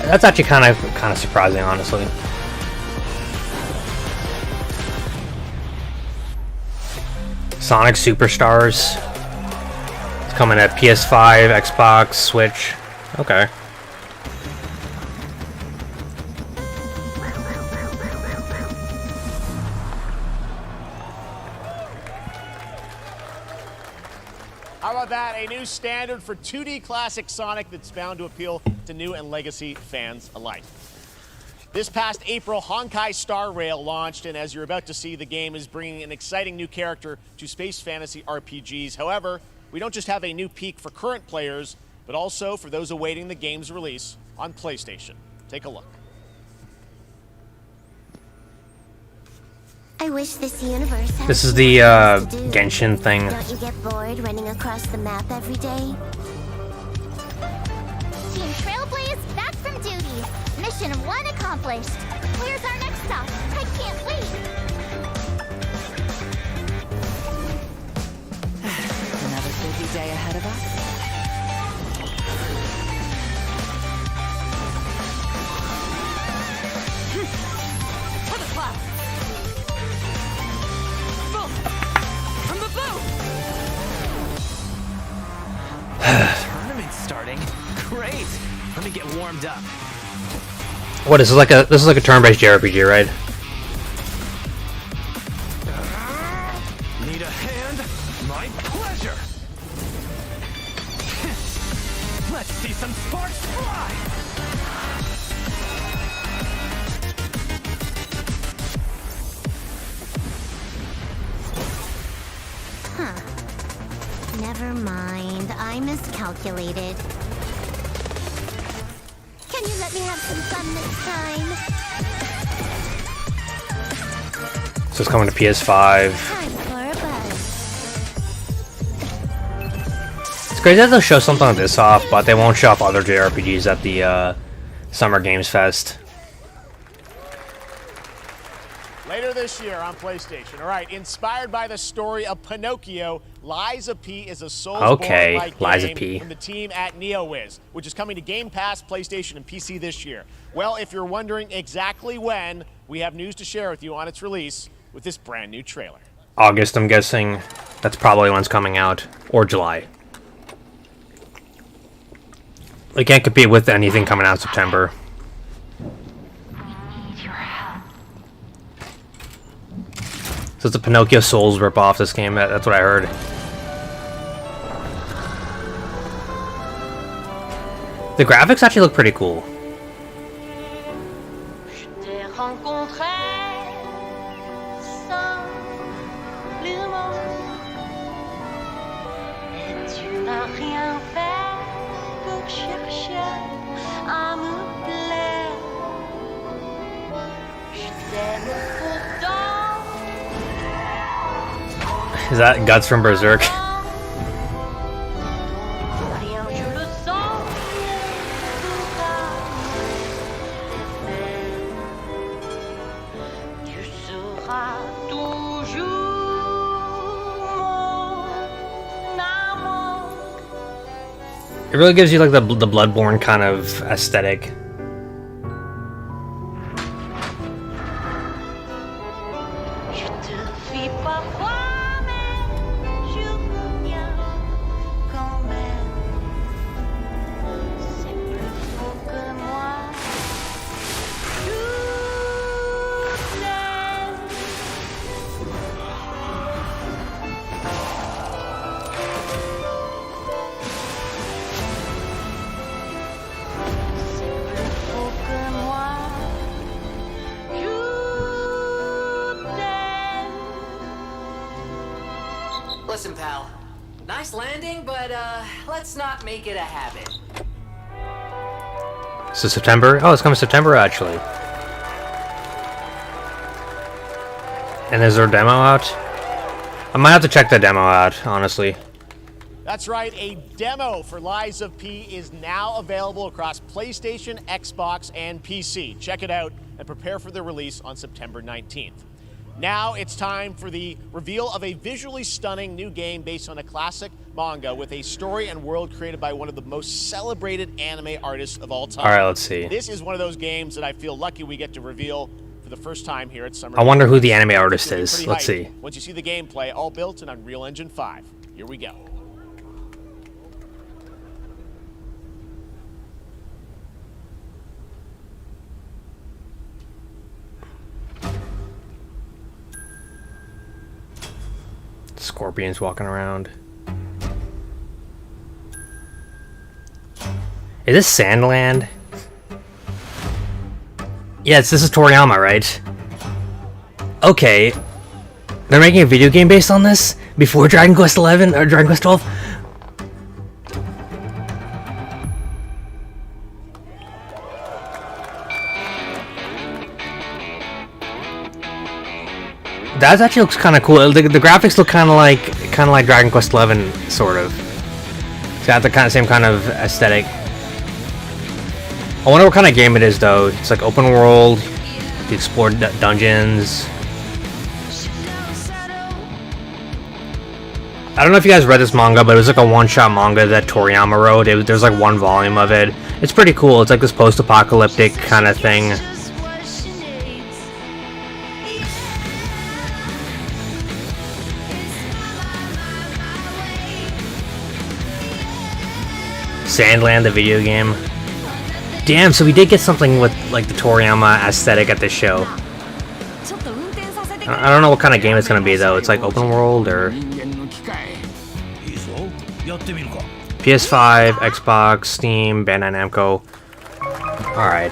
That's actually kind of surprising, honestly. Sonic Superstars. It's coming at PS5, Xbox, Switch. Okay. How about that? A new standard for 2D classic Sonic that's bound to appeal to new and legacy fans alike. This past April, Honkai Star Rail launched, and as you're about to see, the game is bringing an exciting new character to space fantasy RPGs. However, we don't just have a new peak for current players, but also for those awaiting the game's release on PlayStation. Take a look. I wish this universe had This is the Genshin thing. Don't you get bored running across the map every day? Team Trailblaze back from duty. Mission 1 accomplished. Where's our next stop? I can't wait. Another busy day ahead of us. For the clouds. From the boat. Tournament's starting. Great. Let me get warmed up. What is this this is like a turn-based JRPG, right? Need a hand? My pleasure. Let's see some sparks fly. Huh. Never mind. I miscalculated. Can you let me have some fun this time? So it's coming to PS5. Time for a buzz. It's crazy that they'll show something like this off, but they won't show off other JRPGs at the Summer Games Fest. Later this year on PlayStation. All right, inspired by the story of Pinocchio, Lies of P is a Soulsborne-like game from the team at NeoWiz, which is coming to Game Pass, PlayStation, and PC this year. Well, if you're wondering exactly when, we have news to share with you on its release with this brand new trailer. August, I'm guessing. That's probably when it's coming out. Or July. They can't compete with anything coming out in September. So it's a Pinocchio Souls ripoff, this game. That's what I heard. The graphics actually look pretty cool. Is that Guts from Berserk? It really gives you like the Bloodborne kind of aesthetic. Listen, pal. Nice landing, but let's not make it a habit. So September? Oh, it's coming September actually. And is there a demo out? I might have to check the demo out, honestly. That's right, a demo for Lies of P is now available across PlayStation, Xbox, and PC. Check it out and prepare for the release on September 19th. Now it's time for the reveal of a visually stunning new game based on a classic manga with a story and world created by one of the most celebrated anime artists of all time. All right, let's see. This is one of those games that I feel lucky we get to reveal for the first time here at Summer I wonder Game who the Fest. anime artist It's gonna be is. pretty Let's hype see. once you see the gameplay, all built in Unreal Engine 5. Here we go. Scorpions walking around. Is this Sandland? Yes, this is Toriyama, right? Okay. They're making a video game based on this? Before Dragon Quest 11 or Dragon Quest 12? That actually looks kind of cool. The graphics look kind of like Dragon Quest 11, sort of. It's got the same kind of aesthetic. I wonder what kind of game it is, though. It's like open world. You explore dungeons. I don't know if you guys read this manga, but it was like a one-shot manga that Toriyama wrote. There's like one volume of it. It's pretty cool. It's like this post-apocalyptic kind of thing. Sandland, the video game. Damn, so we did get something with like the Toriyama aesthetic at this show. I don't know what kind of game it's gonna be though. It's like open world or PS5, Xbox, Steam, Bandai Namco. All right.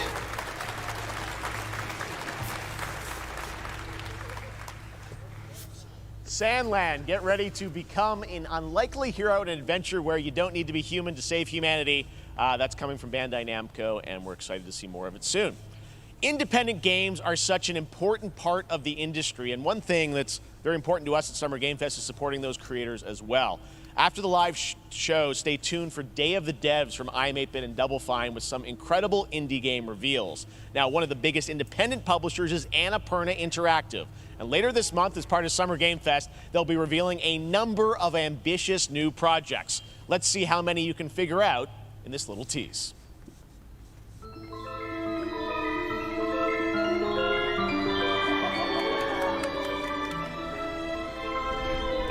Sandland, get ready to become an unlikely hero in an adventure where you don't need to be human to save humanity. That's coming from Bandai Namco, and we're excited to see more of it soon. Independent games are such an important part of the industry, and one thing that's very important to us at Summer Game Fest is supporting those creators as well. After the live show, stay tuned for Day of the Devs from iam8bit and Double Fine with some incredible indie game reveals. Now, one of the biggest independent publishers is Annapurna Interactive. And later this month, as part of Summer Game Fest, they'll be revealing a number of ambitious new projects. Let's see how many you can figure out in this little tease.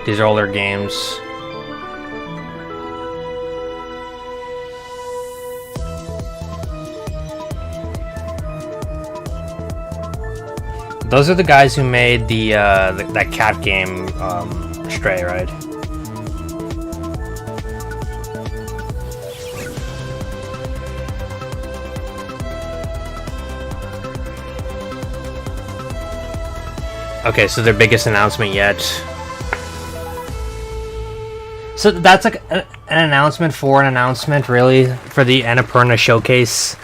These are all their games. Those are the guys who made that cat game, Stray, right? Okay, so their biggest announcement yet. So that's like an announcement for an announcement, really, for the Annapurna showcase.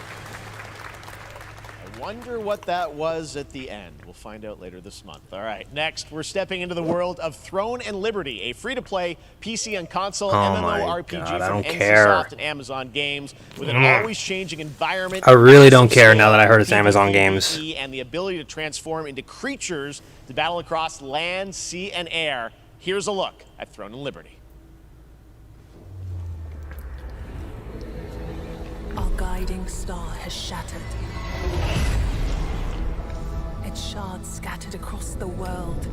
I wonder what that was at the end. We'll find out later this month. All right, next we're stepping into the world of Throne and Liberty, a free-to-play PC and console MMORPG from NCSoft and Amazon Games with an always changing environment. I really don't care now that I heard it's Amazon Games. And the ability to transform into creatures to battle across land, sea, and air. Here's a look at Throne and Liberty. Our guiding star has shattered. Its shards scattered across the world.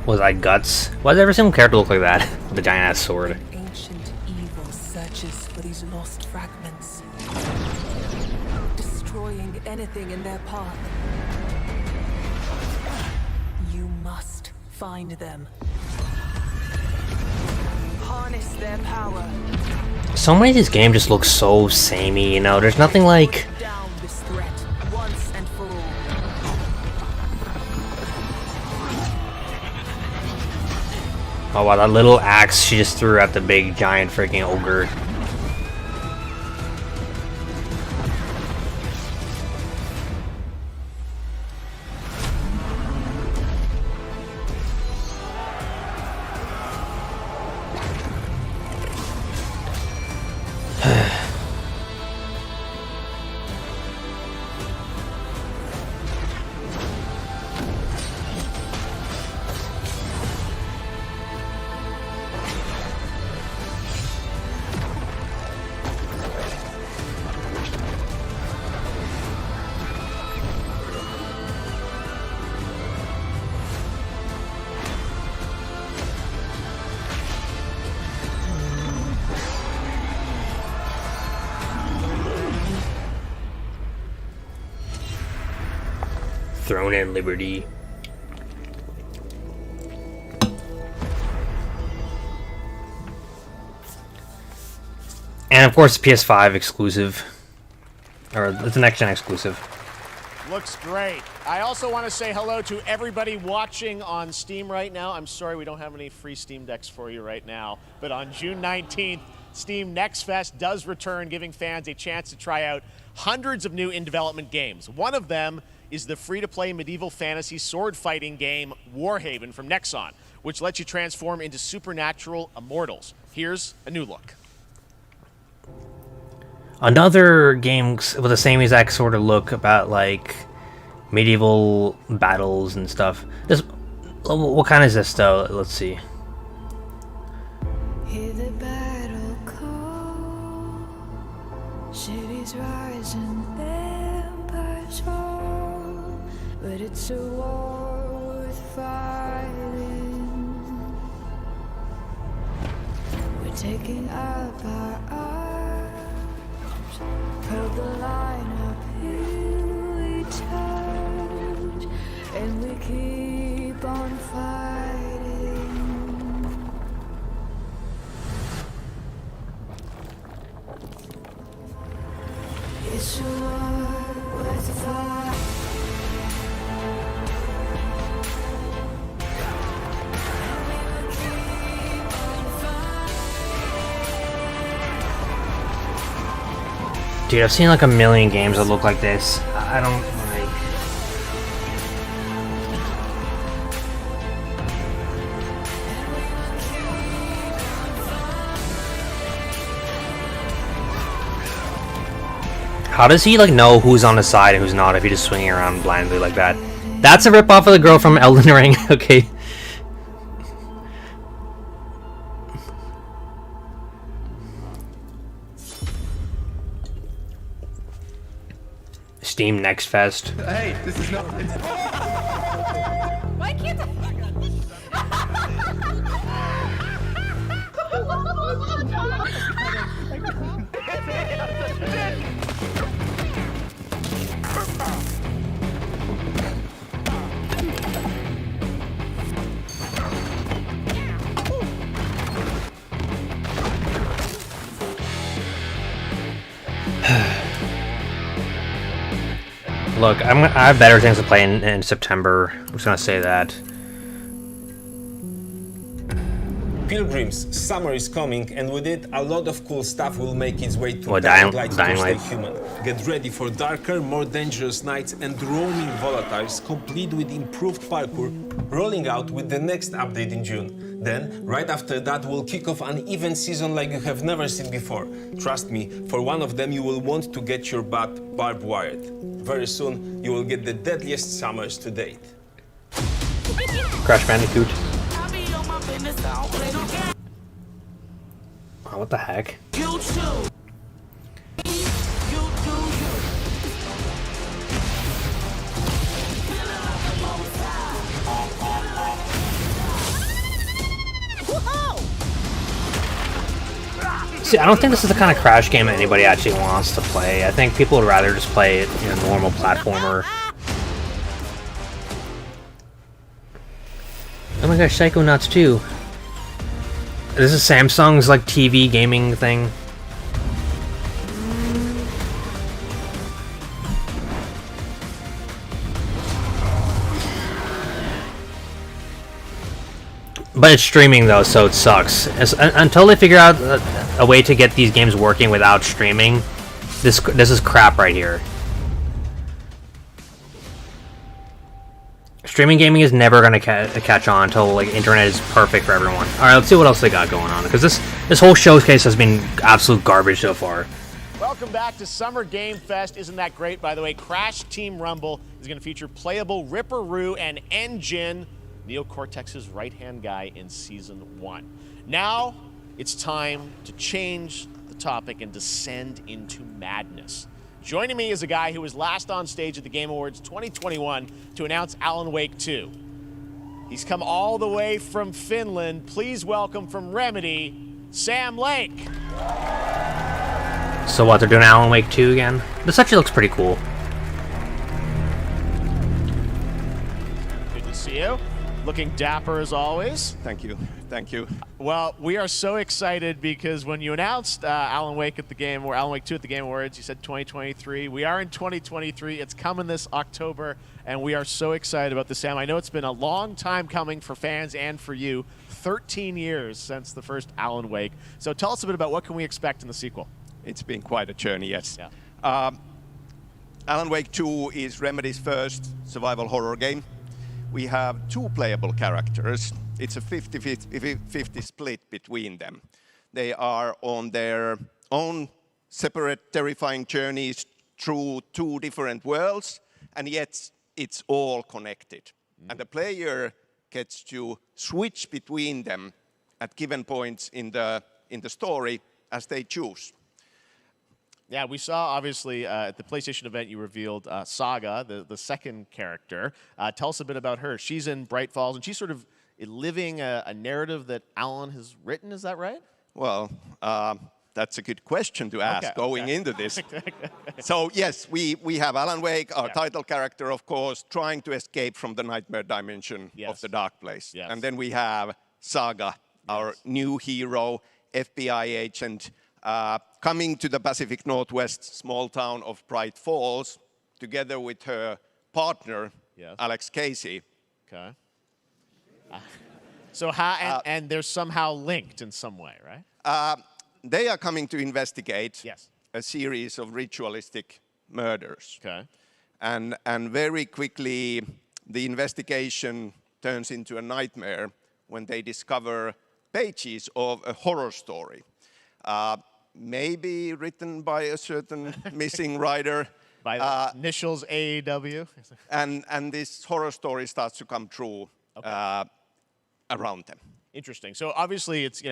Was I Guts? Why does every single character look like that? With a giant ass sword. Ancient evil searches for these lost fragments, destroying anything in their path. You must find them. Harness their power. So many of these games just look so samey, you know? There's nothing like... Down this threat once and for all. Oh wow, that little axe she just threw at the big giant freaking ogre. Throne and Liberty. And of course, PS5 exclusive. Or it's an next-gen exclusive. Looks great. I also want to say hello to everybody watching on Steam right now. I'm sorry we don't have any free Steam Decks for you right now, but on June 19th, Steam Next Fest does return, giving fans a chance to try out hundreds of new in-development games. One of them is the free-to-play medieval fantasy sword-fighting game Warhaven from Nexon, which lets you transform into supernatural immortals. Here's a new look. Another game with the same exact sort of look about like medieval battles and stuff. This, what kind is this though? Let's see. Hear the battle call, cities rise and empires fall, but it's a war worth fighting. We're taking up our arms, held the line up, here we touch, and we keep on fighting. It's a war worth fighting. Dude, I've seen like a million games that look like this. I don't like... How does he like know who's on his side and who's not if he's just swinging around blindly like that? That's a ripoff of the girl from Elden Ring, okay. Steam Next Fest. Hey, this is not. Why can't Look, I have better things to play in September. I'm just gonna say that. Pilgrims, summer is coming, and with it, a lot of cool stuff will make its way to Dying Light to Light. stay human. Get ready for darker, more dangerous nights and roaming volatiles, complete with improved parkour, rolling out with the next update in June. Then, right after that, we'll kick off an event season like you have never seen before. Trust me, for one of them, you will want to get your butt barbed wired. Very soon, you will get the deadliest summers to date. Crash Bandicoot. Oh, what the heck? See, I don't think this is the kind of Crash game anybody actually wants to play. I think people would rather just play it in a normal platformer. Oh my gosh, Psychonauts 2. This is Samsung's like TV gaming thing. But it's streaming though, so it sucks. Until they figure out a way to get these games working without streaming, this is crap right here. Streaming gaming is never gonna catch on until like internet is perfect for everyone. All right, let's see what else they got going on, because this whole showcase has been absolute garbage so far. Welcome back to Summer Game Fest. Isn't that great? By the way, Crash Team Rumble is going to feature playable Ripperoo and Engine, Neo Cortex's right-hand guy in Season 1. Now, it's time to change the topic and descend into madness. Joining me is a guy who was last on stage at the Game Awards 2021 to announce Alan Wake 2. He's come all the way from Finland. Please welcome from Remedy, Sam Lake. So what, they're doing Alan Wake 2 again? This actually looks pretty cool. Good to see you. Looking dapper as always. Thank you. Thank you. Well, we are so excited because when you announced Alan Wake 2 at the Game Awards, you said 2023. We are in 2023. It's coming this October, and we are so excited about this, Sam. I know it's been a long time coming for fans and for you. 13 years since the first Alan Wake. So tell us a bit about what can we expect in the sequel. It's been quite a journey, yes. Yeah. Alan Wake 2 is Remedy's first survival horror game. We have two playable characters. It's a 50-50 split between them. They are on their own separate terrifying journeys through two different worlds, and yet it's all connected. And the player gets to switch between them at given points in the story as they choose. Yeah, we saw, obviously, at the PlayStation event, you revealed Saga, the second character. Tell us a bit about her. She's in Bright Falls, and she's sort of living a narrative that Alan has written. Is that right? Well, that's a good question to ask going into this. So, yes, we have Alan Wake, our title character, of course, trying to escape from the nightmare dimension of the dark place. Yes. And then we have Saga, our new hero, FBI agent, coming to the Pacific Northwest small town of Bright Falls, together with her partner, Alex Casey. Okay. So and they're somehow linked in some way, right? They are coming to investigate a series of ritualistic murders. Okay. And very quickly, the investigation turns into a nightmare when they discover pages of a horror story. Maybe written by a certain missing writer. By the initials AEW. And this horror story starts to come true around them. Interesting. So obviously, it's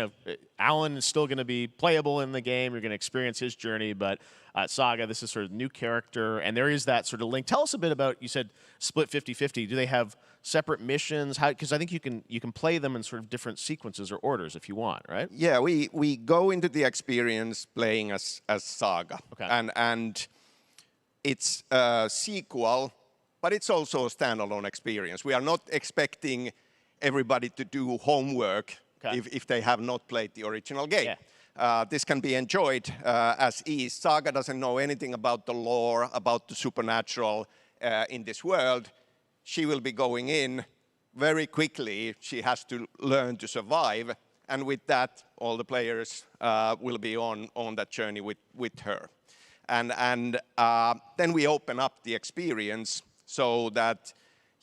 Alan is still going to be playable in the game. You're going to experience his journey, but Saga, this is sort of new character, and there is that sort of link. Tell us a bit about. You said split 50-50. Do they have separate missions? How? Because I think you can play them in sort of different sequences or orders if you want, right? Yeah, we go into the experience playing as Saga, and it's a sequel, but it's also a standalone experience. We are not expecting everybody to do homework if they have not played the original game. This can be enjoyed as is. Saga doesn't know anything about the lore, about the supernatural, in this world, she will be going in very quickly. She has to learn to survive. And with that, all the players will be on that journey with her. And then we open up the experience so that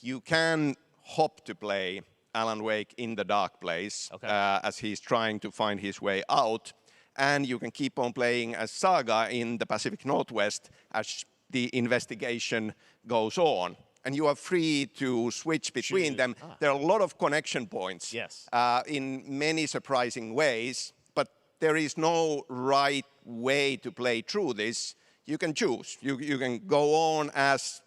you can hop to play Alan Wake in the dark place as he's trying to find his way out. And you can keep on playing as Saga in the Pacific Northwest as the investigation goes on. And you are free to switch between them. There are a lot of connection points in many surprising ways, but there is no right way to play through this. You can choose. You can go on as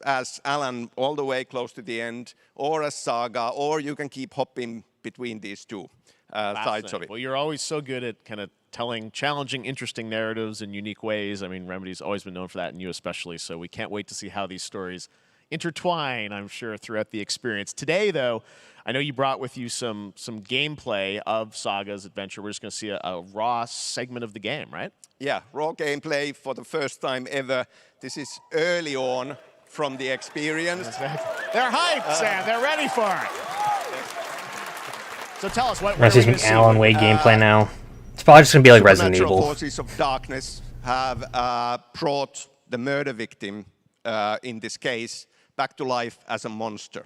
Alan all the way close to the end, or as Saga, or you can keep hopping between these two sides of it. Well, you're always so good at kind of telling challenging, interesting narratives in unique ways. I mean, Remedy's always been known for that, and you especially, so we can't wait to see how these stories intertwine, I'm sure, throughout the experience. Today, though, I know you brought with you some gameplay of Saga's adventure. We're just going to see a raw segment of the game, right? Yeah, raw gameplay for the first time ever. This is early on from the experience. They're hyped, Sam. They're ready for it. So tell us, what we're going to see some Alan Wake gameplay now. It's probably just going to be like Resident Evil. Forces of darkness have brought the murder victim, in this case, back to life as a monster.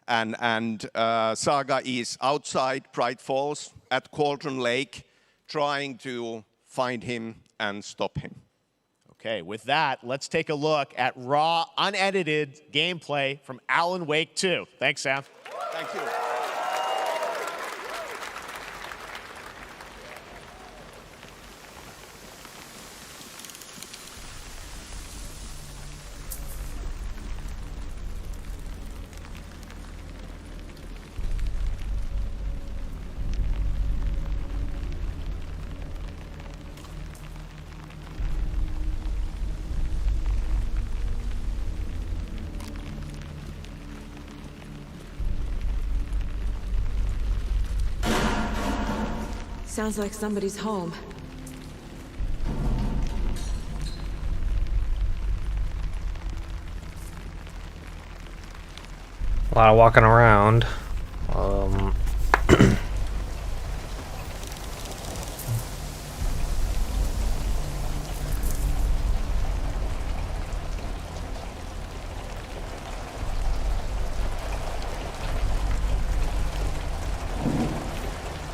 And Saga is outside Pride Falls at Cauldron Lake, trying to find him and stop him. Okay, with that, let's take a look at raw, unedited gameplay from Alan Wake 2. Thanks, Sam. Thank you. Sounds like somebody's home. A lot of walking around.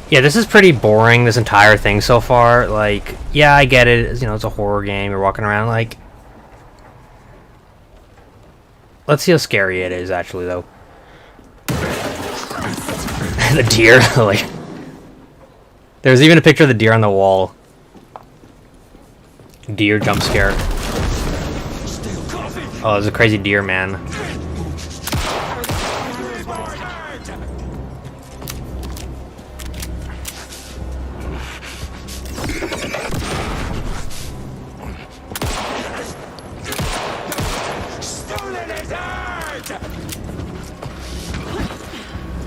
Yeah, this is pretty boring, this entire thing so far. Like, yeah, I get it. You know, it's a horror game. You're walking around, like... Let's see how scary it is, actually, though. The deer, like... There's even a picture of the deer on the wall. Deer jump scare. Oh, there's a crazy deer, man.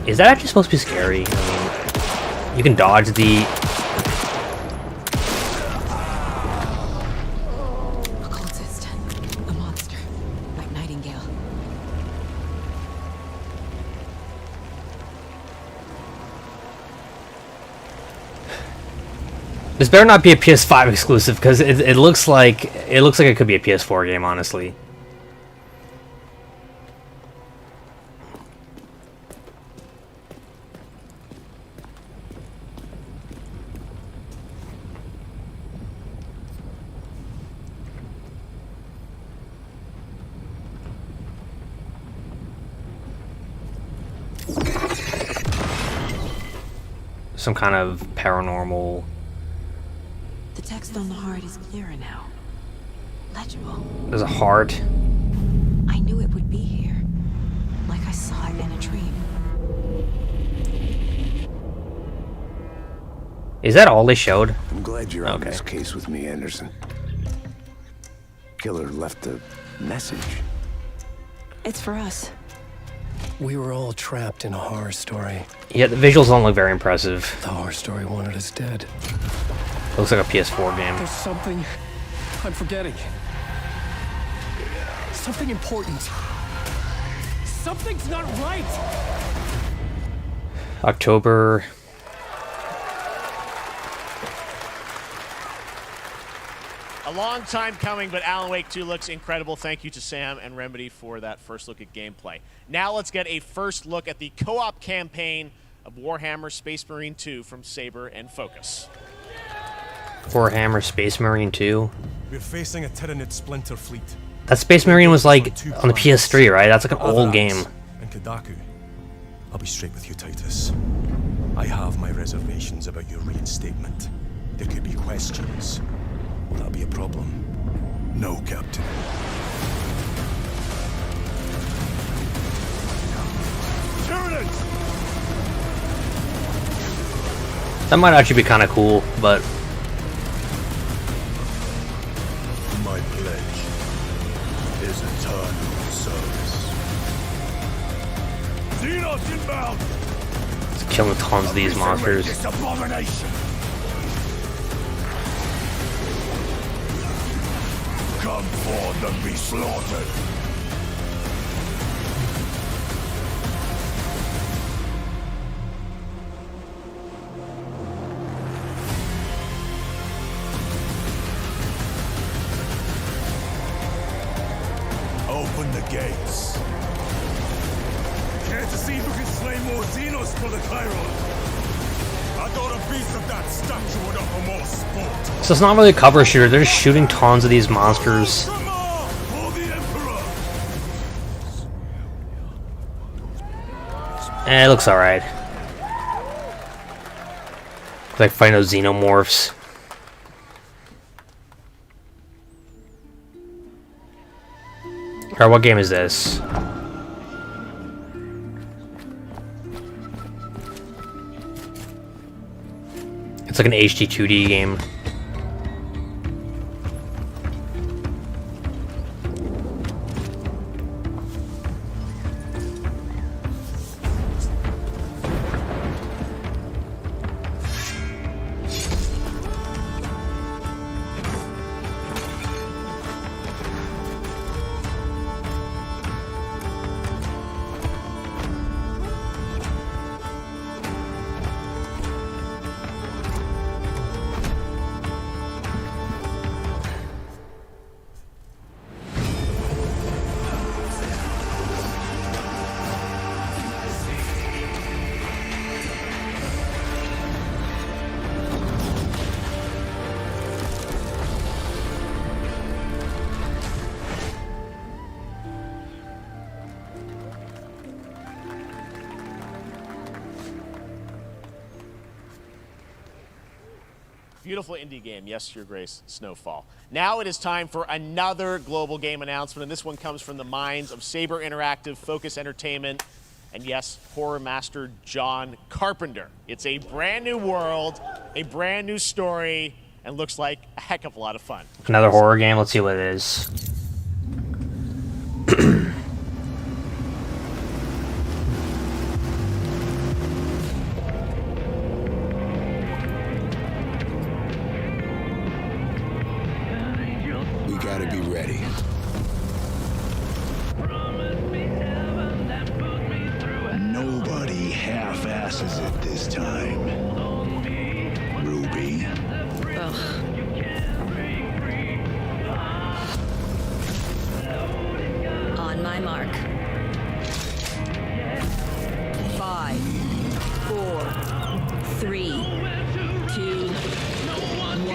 Is that actually supposed to be scary? I mean, you can dodge the... Occultist. A monster. Like Nightingale. This better not be a PS5 exclusive, because it looks like it could be a PS4 game, honestly. Some kind of paranormal... The text on the heart is clearer now. Legible. There's a heart. I knew it would be here. Like I saw it in a dream. Is that all they showed? I'm glad you're on this case with me, Anderson. Killer left a message. It's for us. We were all trapped in a horror story. Yeah, the visuals don't look very impressive. The horror story wanted us dead. Looks like a PS4 game. There's something I'm forgetting. Something important. Something's not right. October. A long time coming, but Alan Wake 2 looks incredible. Thank you to Sam and Remedy for that first look at gameplay. Now let's get a first look at the co-op campaign of Warhammer Space Marine 2 from Saber and Focus. Warhammer Space Marine 2. We're facing a Tyranid splinter fleet. That Space Marine was like on the PS3, right? That's like an old game. And Kadaku. I'll be straight with you, Titus. I have my reservations about your reinstatement. There could be questions. Will that be a problem? No, Captain. Tyranids! That might actually be kind of cool, but My pledge is eternal service. Xenos inbound! it's killing tons of these monsters. This abomination! Come forth and be slaughtered! Open the gates. Care to see if we can slay more Xenos for the Chiron? I thought a piece of that statue would offer more sport. So it's not really a cover shooter, they're just shooting tons of these monsters. It looks alright. Like fighting those xenomorphs. Alright, what game is this? It's like an HD 2D game. Beautiful indie game, yes, Your Grace, Snowfall. Now it is time for another global game announcement, and this one comes from the minds of Saber Interactive, Focus Entertainment, and yes, horror master John Carpenter. It's a brand new world, a brand new story, and looks like a heck of a lot of fun. Another horror game, let's see what it is. Gotta be ready. Nobody half-asses it this time. Ruby. On my mark. 5, 4, 3, 2, 1.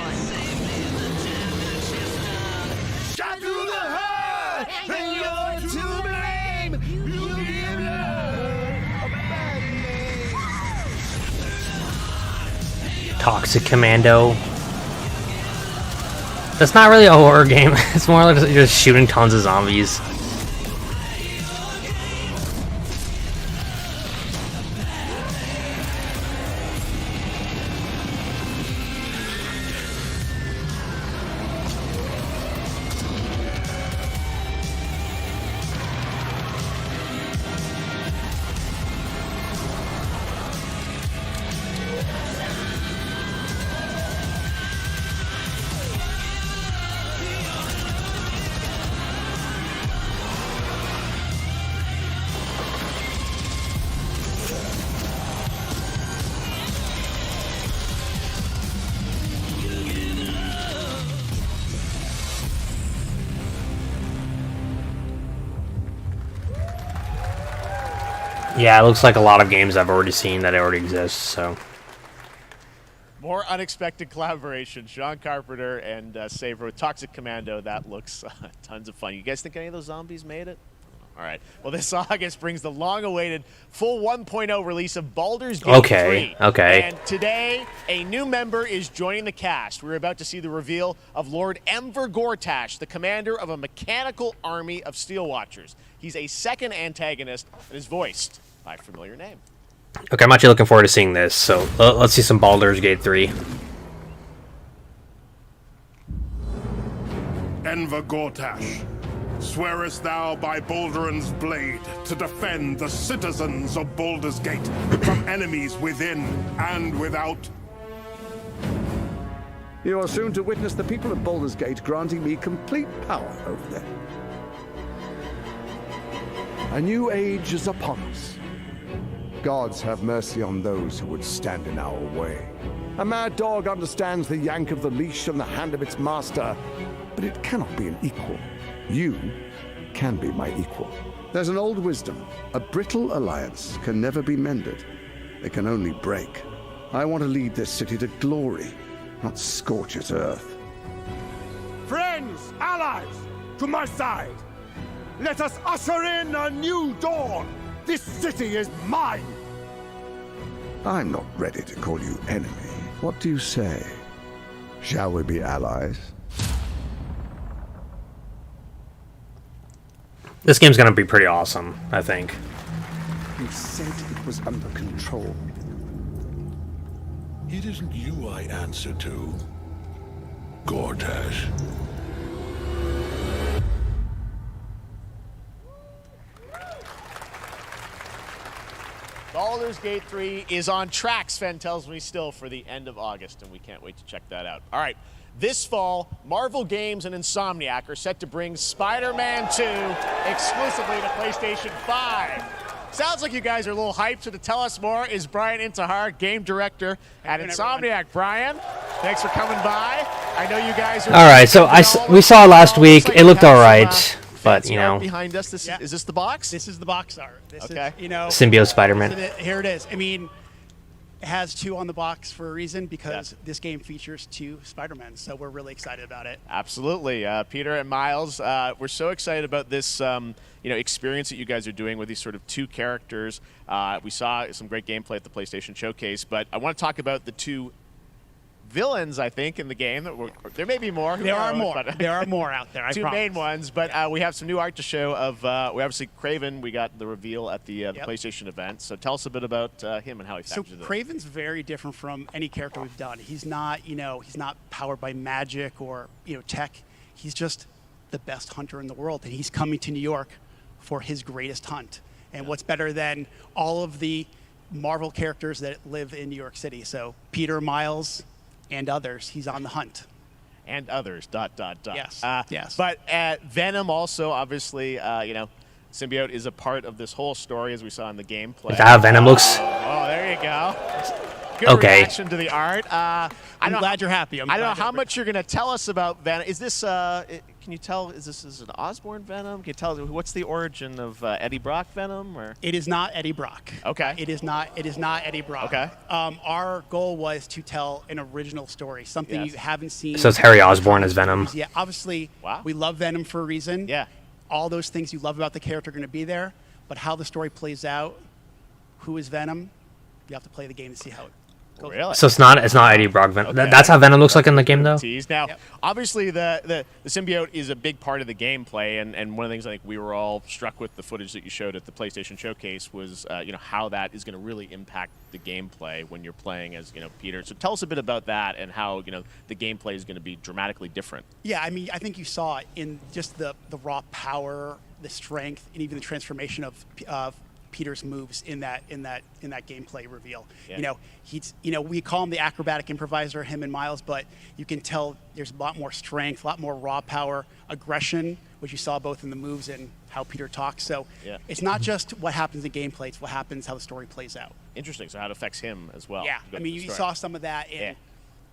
Shot through the heart, and you're to blame. You give Toxic Commando. That's not really a horror game. It's more like just shooting tons of zombies. Yeah, it looks like a lot of games I've already seen that already exist, so. More unexpected collaboration. Sean Carpenter and Saber with Toxic Commando. That looks tons of fun. You guys think any of those zombies made it? All right. Well, this August brings the long-awaited full 1.0 release of Baldur's Gate 3. Okay. And today, a new member is joining the cast. We're about to see the reveal of Lord Enver Gortash, the commander of a mechanical army of Steel Watchers. He's a second antagonist and is voiced by a familiar name. Okay, I'm actually looking forward to seeing this. So let's see some Baldur's Gate 3. Enver Gortash, swearest thou by Balduran's blade to defend the citizens of Baldur's Gate from enemies within and without? You are soon to witness the people of Baldur's Gate granting me complete power over them. A new age is upon us. Gods have mercy on those who would stand in our way. A mad dog understands the yank of the leash on the hand of its master, but it cannot be an equal. You can be my equal. There's an old wisdom. A brittle alliance can never be mended. It can only break. I want to lead this city to glory, not scorch its earth. Friends, allies, to my side. Let us usher in a new dawn. This city is mine. I'm not ready to call you enemy. What do you say? Shall we be allies? This game's gonna be pretty awesome, I think. You said it was under control. It isn't you I answer to, Gortash. Baldur's Gate 3 is on track, Sven tells me still, for the end of August, and we can't wait to check that out. All right, this fall, Marvel Games and Insomniac are set to bring Spider-Man 2 exclusively to PlayStation 5. Sounds like you guys are a little hyped, so to tell us more is Brian Intihar, game director at Insomniac. Brian, thanks for coming by. I know you guys are... All right, so we saw last week. It looked all right. But, you know, behind us, is this the box? This is the box art. This is, Symbiote Spider-Man. Here it is. I mean, it has 2 on the box for a reason, because this game features 2 Spider-Men, so we're really excited about it. Absolutely. Peter and Miles, we're so excited about this experience that you guys are doing with these sort of 2 characters. We saw some great gameplay at the PlayStation Showcase, but I want to talk about the 2 villains, I think, in the game. There may be more. There are more. There are more out there, I Two promise. main ones, but we have some new art to show of, we obviously, Kraven, we got the reveal at the PlayStation event. So tell us a bit about him and how he factors in. So Kraven's very different from any character we've done. He's not, he's not powered by magic or, tech. He's just the best hunter in the world, and he's coming to New York for his greatest hunt. And what's better than all of the Marvel characters that live in New York City? So Peter, Miles, and others, he's on the hunt. And others, ... Yes, yes. But Venom also, obviously, Symbiote is a part of this whole story, as we saw in the gameplay. Is that how Venom looks? Oh, there you go. Good reaction to the art. I'm glad you're happy. I don't know how much you're going to tell us about Venom. Is this, can you tell, is this an Osborn Venom? Can you tell, what's the origin of Eddie Brock Venom? Or? It is not Eddie Brock. Okay. It is not Eddie Brock. Okay. Our goal was to tell an original story, something you haven't seen. So it's Harry Osborn as Venom. Yeah, obviously, we love Venom for a reason. Yeah. All those things you love about the character are going to be there, but how the story plays out, who is Venom, you have to play the game to see how it goes. Really? So it's not Eddie Brock Venom. Okay. That's how Venom looks like in the game, though? Now, obviously, the symbiote is a big part of the gameplay, and one of the things I think we were all struck with the footage that you showed at the PlayStation Showcase was, how that is going to really impact the gameplay when you're playing as, Peter. So tell us a bit about that and how, the gameplay is going to be dramatically different. Yeah, I mean, I think you saw it in just the raw power, the strength, and even the transformation of Peter's moves in that gameplay reveal. Yeah. He's we call him the acrobatic improviser, him and Miles, but you can tell there's a lot more strength, a lot more raw power, aggression, which you saw both in the moves and how Peter talks. So it's not just what happens in gameplay, it's what happens, how the story plays out. Interesting. So how it affects him as well. Yeah, I mean, you saw some of that, and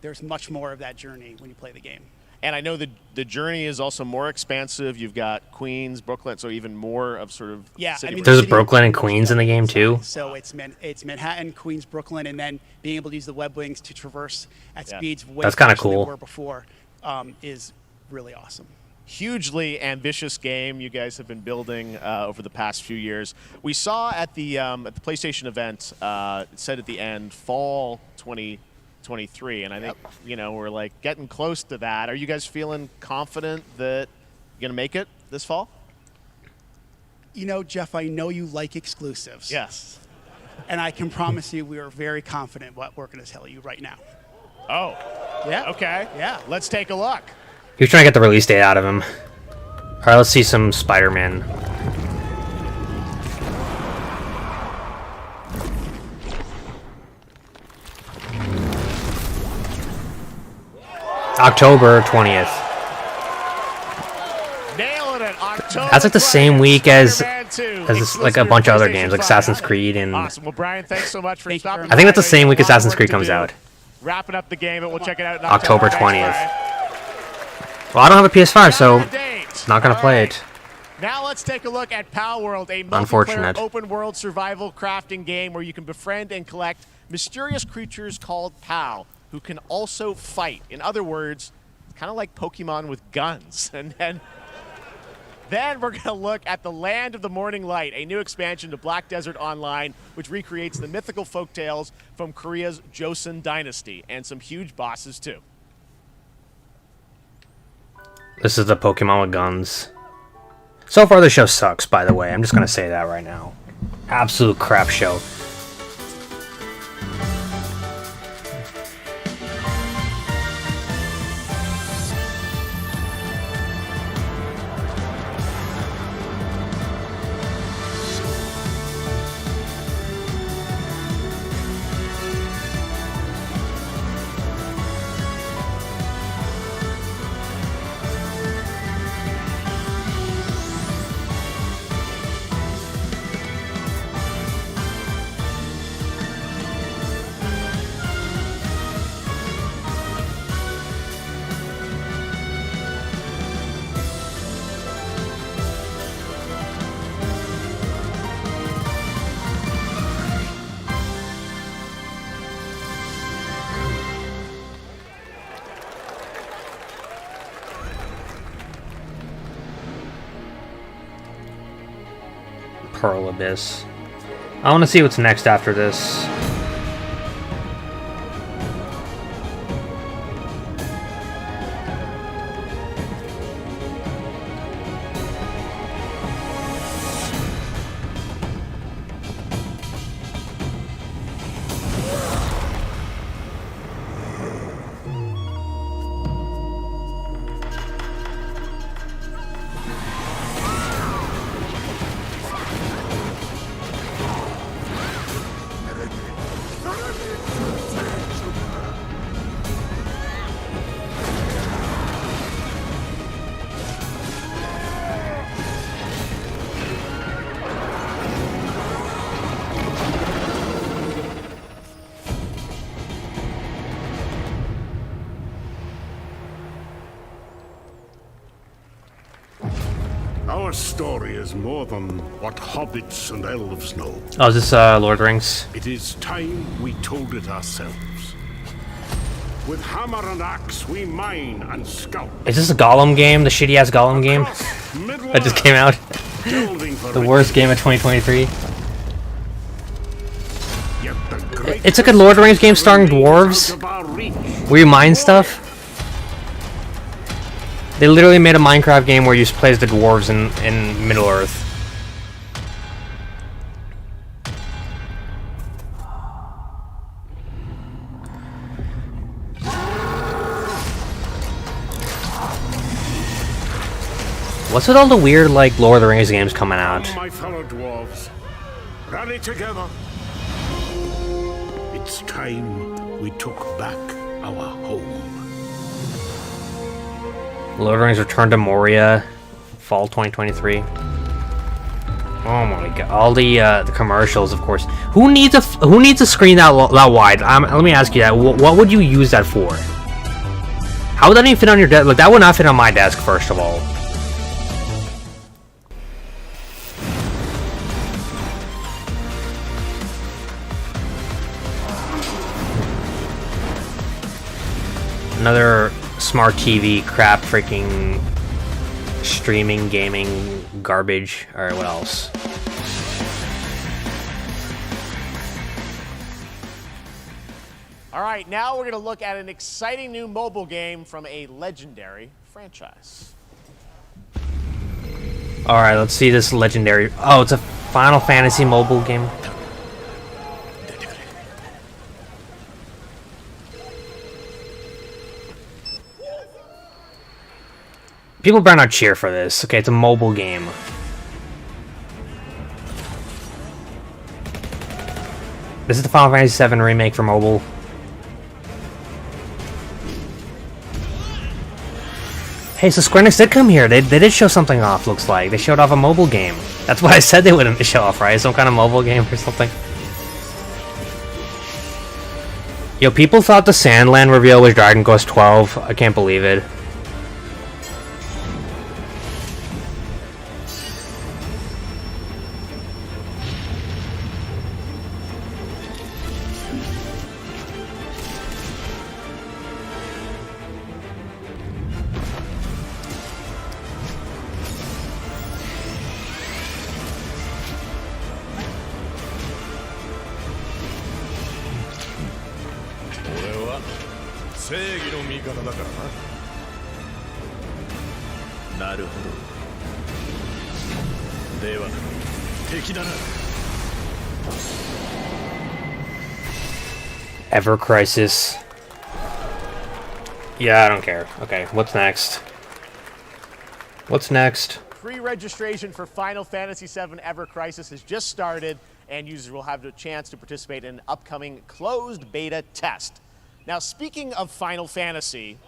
there's much more of that journey when you play the game. And I know the journey is also more expansive. You've got Queens, Brooklyn, so even more of sort of There's Brooklyn and Queens in the game too. So it's Manhattan, Queens, Brooklyn, and then being able to use the web wings to traverse at speeds way That's kinda faster than cool. they were before is really awesome. Hugely ambitious game you guys have been building over the past few years. We saw at the PlayStation event, it said at the end, fall 2023, and I think we're like getting close to that. Are you guys feeling confident that you're gonna make it this fall? You know, Jeff, I know you like exclusives. Yes. And I can promise you we are very confident what we're going to tell you right now. Oh. Yeah. Okay. Yeah. Let's take a look. He was trying to get the release date out of him. All right, let's see some Spider-Man. October 20th. Nailing it. October. That's like the same week as this, like a bunch of other games, like Assassin's Creed and. Awesome. Well, Brian, thanks so much for stopping. I think that's the same week Assassin's Creed comes out. Wrapping up the game, and we'll check it out in October Thanks, 20th. Brian. Well, I don't have a PS5, so not gonna play it. Now let's take a look at Pal World, a Unfortunate. multiplayer open-world survival crafting game where you can befriend and collect mysterious creatures called Pal, who can also fight. In other words, kind of like Pokemon with guns. And then we're going to look at the Land of the Morning Light, a new expansion to Black Desert Online, which recreates the mythical folktales from Korea's Joseon Dynasty, and some huge bosses too. This is the Pokemon with guns. So far, the show sucks, by the way. I'm just gonna say that right now. Absolute crap show. Pearl Abyss. I want to see what's next after this. Our story is more than what hobbits and elves know. Oh, is this Lord of the Rings? It is time we told it ourselves. With hammer and axe, we mine and scout. Is this a Gollum game? The shitty ass Gollum game that just came out? The worst game of 2023. It's like a Lord of the Rings game starring dwarves where you mine stuff. They literally made a Minecraft game where you play as the dwarves in Middle Earth. What's with all the weird, like, Lord of the Rings games coming out? My fellow dwarves, rally together. It's time we took back our home. Lord of the Rings Return to Moria, fall 2023. Oh my god! All the commercials, of course. Who needs a screen that wide? Let me ask you that. What would you use that for? How would that even fit on your desk? Like, that would not fit on my desk, first of all. Another smart TV crap, freaking streaming, gaming, garbage. Alright, what else? All right, now we're going to look at an exciting new mobile game from a legendary franchise. Alright, let's see this legendary... Oh, it's a Final Fantasy mobile game. People better not cheer for this. Okay, it's a mobile game. This is the Final Fantasy VII remake for mobile. Hey, so Square Enix did come here. They did show something off, looks like. They showed off a mobile game. That's what I said they wouldn't show off, right? Some kind of mobile game or something. Yo, people thought the Sandland reveal was Dragon Quest 12. I can't believe it. Ever Crisis. Yeah, I don't care. Okay, what's next? What's next? Pre-registration for Final Fantasy VII Ever Crisis has just started, and users will have the chance to participate in an upcoming closed beta test. Now, speaking of Final Fantasy...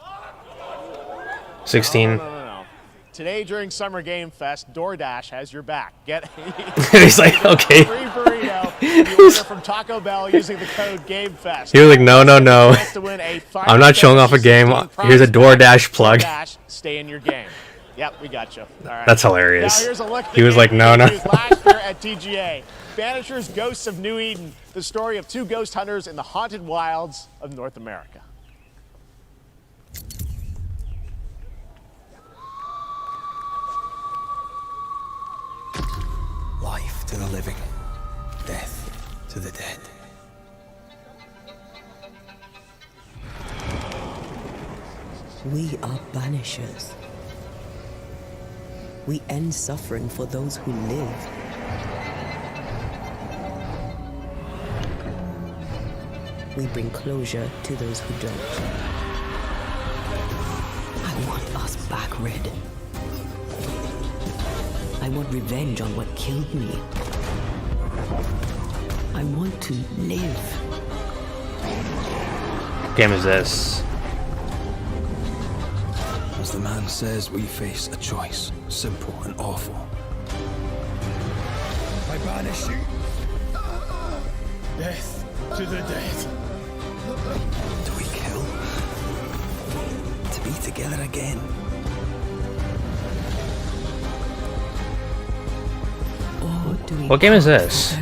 16. No. Today during Summer Game Fest, DoorDash has your back. Get He's like, okay. Free burrito you order from Taco Bell using the code GameFest. He was like, no. I'm not showing off a game. Here's a DoorDash plug. DoorDash, stay in your game. Yep, we got you. All right. That's hilarious. Now here's a look at He was like, no. Last year at TGA, Banishers Ghosts of New Eden, the story of two ghost hunters in the haunted wilds of North America. Life to the living, death to the dead. We are banishers. We end suffering for those who live. We bring closure to those who don't. I want us back, Red. I want revenge on what killed me. I want to live. What game is this? As the man says, we face a choice, simple and awful. I banish you. Death to the dead. Do we kill? To be together again? What game is this?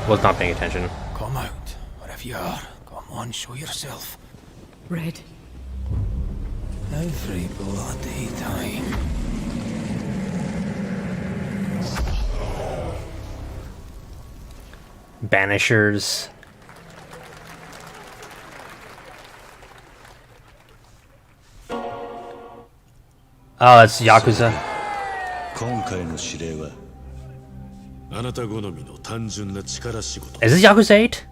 Was not paying attention. Come out, wherever you are. Come on, show yourself. Red. Every bloody time. Banishers. Oh, that's Yakuza. Is this Yakuza 8?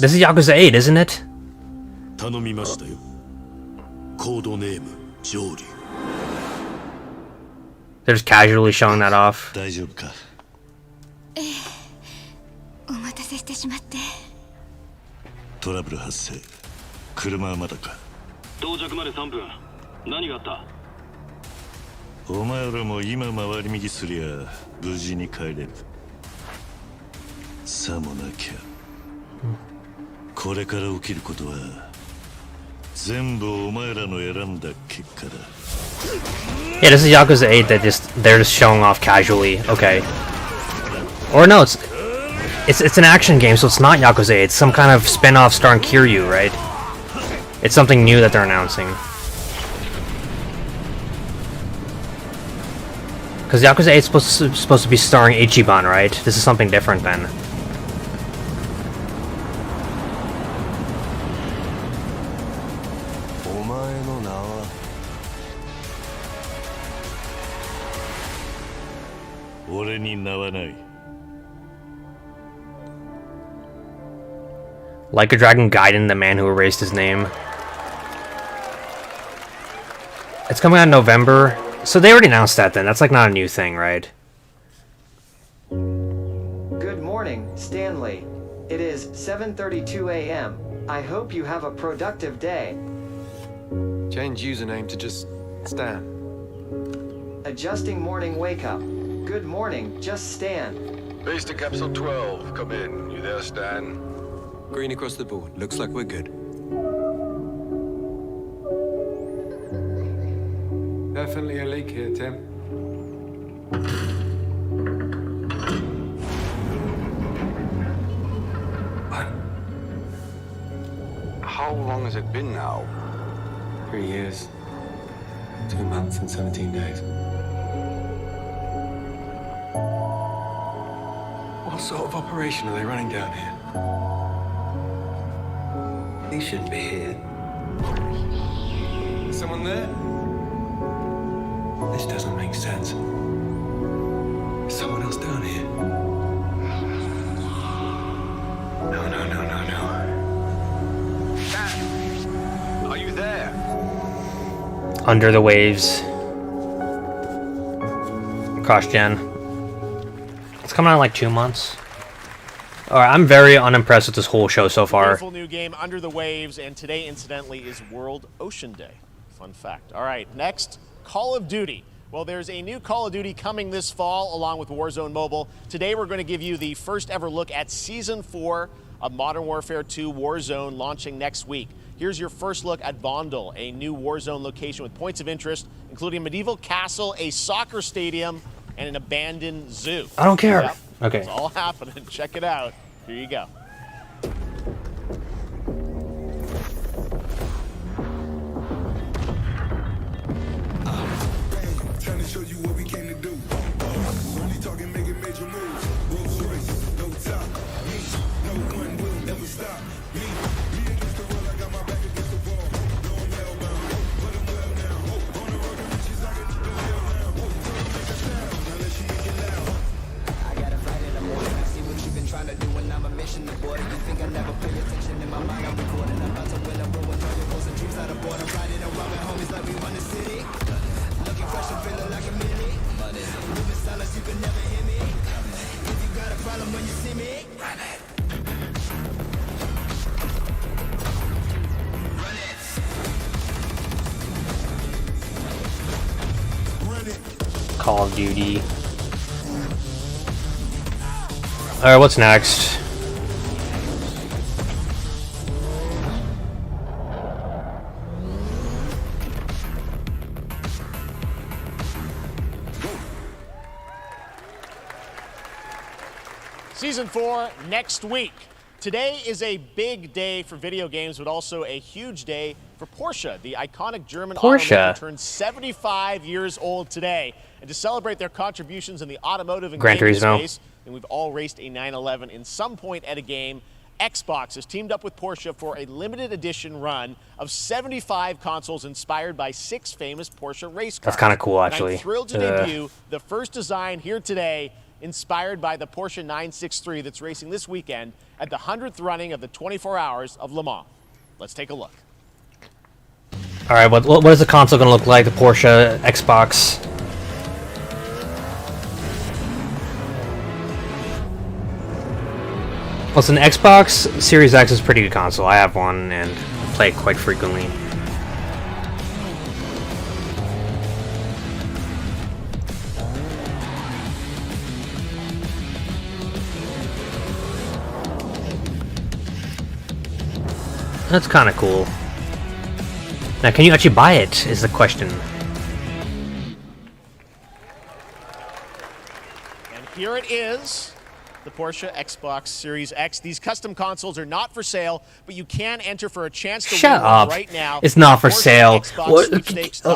This is Yakuza 8, isn't it? They're just casually showing that off. お待たせしてしまって。トラブル発生。車はまだか。到着まで3分。何があった？お前らも今回り右すりゃ無事に帰れる。さもなきゃ。これから起きることは全部お前らの選んだ結果だ。 Yeah, this is Yakuza 8 that they're just showing off casually. Okay. Or no, it's an action game, so it's not Yakuza 8. It's some kind of spin-off starring Kiryu, right? It's something new that they're announcing. Because Yakuza 8 is supposed to be starring Ichiban, right? This is something different then. Like a Dragon Gaiden, the man who erased his name. It's coming out in November. So they already announced that then. That's like not a new thing, right? Good morning, Stanley. It is 7:32 a.m. I hope you have a productive day. Change username to just Stan. Adjusting morning wake up. Good morning, just Stan. Base to Capsule 12. Come in. You there, Stan? Green across the board. Looks like we're good. Definitely a leak here, Tim. How long has it been now? 3 years. 2 months and 17 days. What sort of operation are they running down here? He shouldn't be here. Is someone there? This doesn't make sense. Is someone else down here? No. Stan! Are you there? Under the Waves. Cross-gen. It's coming out in like 2 months. Alright, I'm very unimpressed with this whole show so far. Beautiful new game, Under the Waves, and today, incidentally, is World Ocean Day. Fun fact. Alright, next, Call of Duty. Well, there's a new Call of Duty coming this fall, along with Warzone Mobile. Today, we're going to give you the first ever look at Season 4 of Modern Warfare 2 Warzone, launching next week. Here's your first look at Vondel, a new Warzone location with points of interest, including a medieval castle, a soccer stadium, and an abandoned zoo. I don't care. Yep, okay. It's all happening. Check it out. Here you go. Trying to show you what we came to do. Only talking, making major moves. Rolls Royce, no top. Me, no one will never stop. Me against the world, I got my back against the wall. Going hellbound, but I'm well now. On the road to riches, I get the hell now. Make a sound, now let she make it loud. I gotta fight it, I'm on. I see what you've been trying to do, and I'm a mission, boy. You think I never pay attention? In my mind, I'm recording. I'm about to win a row and turn your goals and dreams out of board. I'm riding and robbing homies like we run the city. Looking fresh and feeling like a mini. Moving silence, you can never hear me. If you got a problem when you see me, run it. Call of Duty. Alright, what's next? Season 4 next week. Today is a big day for video games, but also a huge day for Porsche. The iconic German automaker turns 75 years old today. And to celebrate their contributions in the automotive and gaming space, and we've all raced a 911 in some point at a game, Xbox has teamed up with Porsche for a limited edition run of 75 consoles inspired by 6 famous Porsche race cars. That's kind of cool, actually. And I'm thrilled to debut the first design here today, inspired by the Porsche 963 that's racing this weekend at the 100th running of the 24 Hours of Le Mans. Let's take a look. All right, what is the console going to look like? The Porsche Xbox. Listen, Xbox Series X is a pretty good console. I have one and play it quite frequently. That's kind of cool. Now, can you actually buy it, is the question. And here it is. The Porsche Xbox Series X. These custom consoles are not for sale, but you can enter for a chance to Shut win one up. right now. It's not for sale.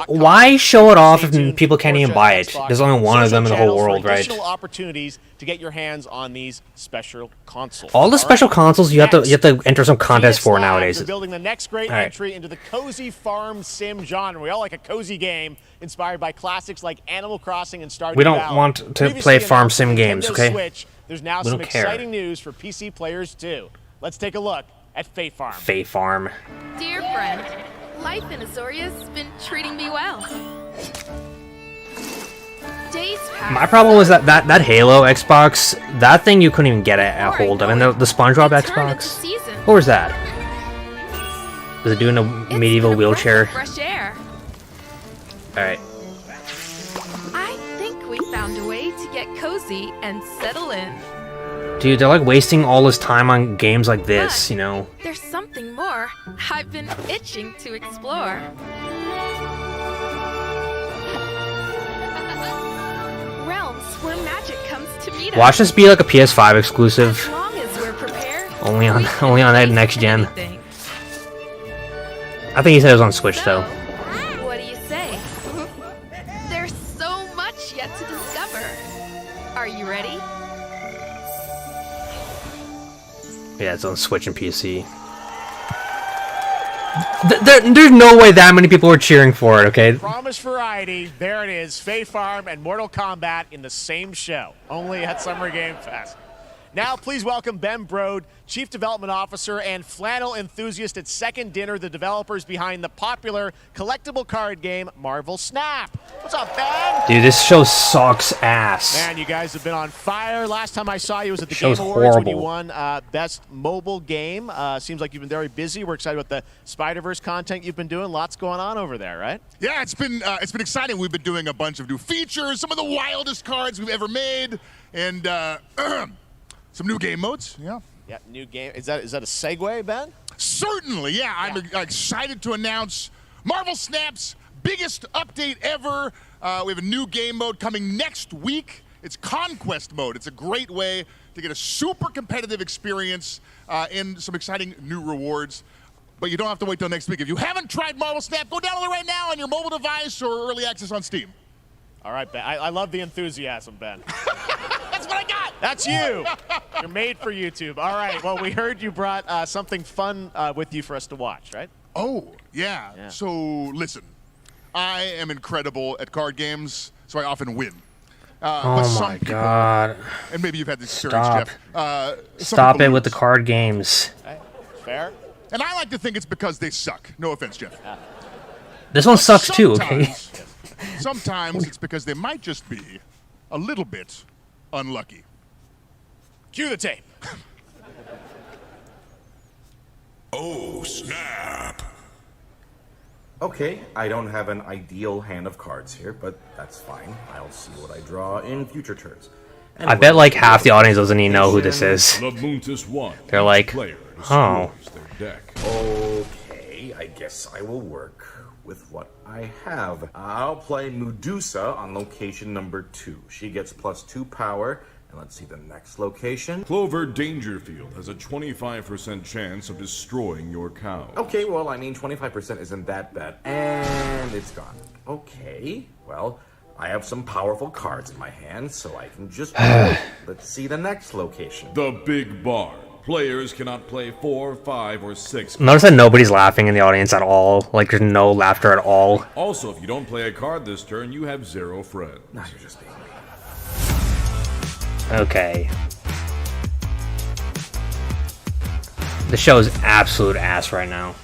Why show it off if people can't even buy it? There's only one of them in the whole world, right? Additional opportunities to get your hands on these special consoles. All the special consoles you have to enter some contest for nowadays. They're building the next great entry into the cozy farm sim genre. We all like a cozy game inspired by classics like Animal Crossing and Stardew Valley. We don't want to play farm sim games, okay? Switch, there's now some exciting news for PC players too. Let's take a look at Fae Farm. Fae Farm. Dear friend, life in Azoria's been treating me well. Days pass. My problem was that Halo Xbox, that thing you couldn't even get a hold of. And the SpongeBob Xbox, what was that? Was it doing a medieval wheelchair? Fresh air. Alright. I think we found a way to get cozy and settle in. Dude, they're like wasting all this time on games like this, you know? There's something more I've been itching to explore. Realms where magic comes to meet us. Watch this be like a PS5 exclusive. As long as we're prepared, Only on that next gen. I think he said it was on Switch though. What do you say? There's so much yet to discover. Are you ready? Yeah, it's on Switch and PC. There's no way that many people were cheering for it, okay? Promised variety. There it is. Fae Farm and Mortal Kombat in the same show. Only at Summer Game Fest. Now, please welcome Ben Brode, Chief Development Officer and flannel enthusiast at Second Dinner, the developers behind the popular collectible card game Marvel Snap. What's up, Ben? Dude, this show sucks ass. Man, you guys have been on fire. Last time I saw you was at the Show's Game Awards when you horrible. won Best Mobile Game. Seems like you've been very busy. We're excited about the Spider-Verse content you've been doing. Lots going on over there, right? Yeah, it's been exciting. We've been doing a bunch of new features, some of the wildest cards we've ever made, and some new game modes. Yeah. Yeah, new game. Is that a segue, Ben? Certainly, yeah. I'm excited to announce Marvel Snap's biggest update ever. We have a new game mode coming next week. It's Conquest mode. It's a great way to get a super competitive experience and some exciting new rewards. But you don't have to wait till next week. If you haven't tried Marvel Snap, go download it right now on your mobile device or early access on Steam. All right, Ben. I love the enthusiasm, Ben. That's what I got. That's you. You're made for YouTube. All right. Well, we heard you brought something fun with you for us to watch, right? Oh, yeah. So, listen. I am incredible at card games, so I often win. Oh my god. And maybe you've had this experience, Jeff. Stop it with the card games. Fair. And I like to think it's because they suck. No offense, Jeff. This one sucks too, okay? Sometimes it's because they might just be a little bit unlucky. Cue the tape. Oh, snap. Okay, I don't have an ideal hand of cards here, but that's fine. I'll see what I draw in future turns. I bet like half the audience doesn't even know who this is. They're like, oh. Okay, I guess I will work with what I have. I'll play Medusa on location number 2. She gets +2 power. And let's see the next location. Clover Dangerfield has a 25% chance of destroying your cow. Okay, well, I mean, 25% isn't that bad. And it's gone. Okay, well, I have some powerful cards in my hand, so I can just... Let's see the next location. The Big Barn. Players cannot play 4, 5, or 6. Notice that nobody's laughing in the audience at all. Like, there's no laughter at all. Also, if you don't play a card this turn, you have 0 friends. No, you're just being... Okay. The show is absolute ass right now.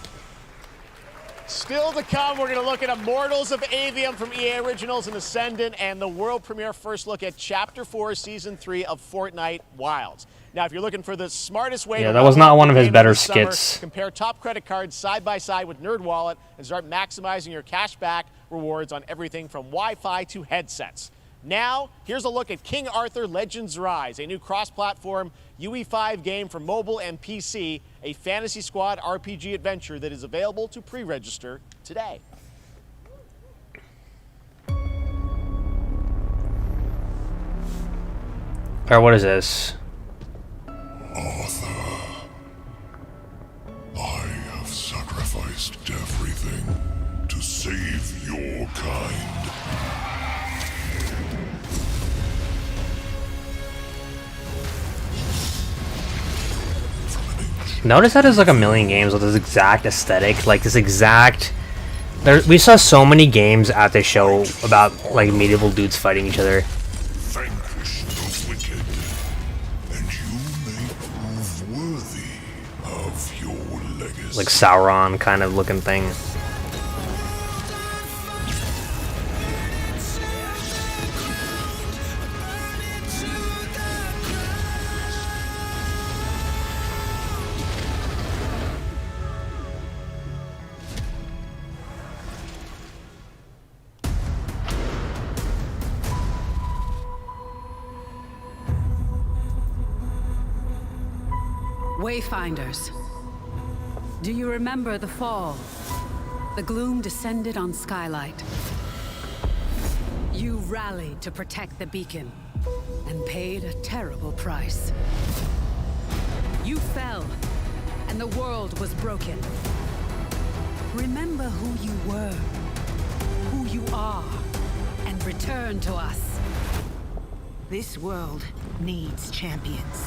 Still to come, we're going to look at Immortals of Avium from EA Originals and Ascendant and the world premiere first look at Chapter 4, Season 3 of Fortnite Wilds. Now, if you're looking for the smartest way to that was not one of his better summer, skits. compare top credit cards side by side with NerdWallet and start maximizing your cash back rewards on everything from Wi-Fi to headsets. Now, here's a look at King Arthur Legends Rise, a new cross-platform UE5 game for mobile and PC, a Fantasy Squad RPG adventure that is available to pre-register today. Alright, what is this? Arthur, I have sacrificed everything to save your kind. Notice how there's like a million games with this exact aesthetic, like this exact... we saw so many games at this show about like medieval dudes fighting each other. Vanquish the wicked, and you may prove worthy of your legacy. Like Sauron kind of looking thing. Wayfinders, do you remember the fall? The gloom descended on Skylight. You rallied to protect the beacon, and paid a terrible price. You fell, and the world was broken. Remember who you were, who you are, and return to us. This world needs champions.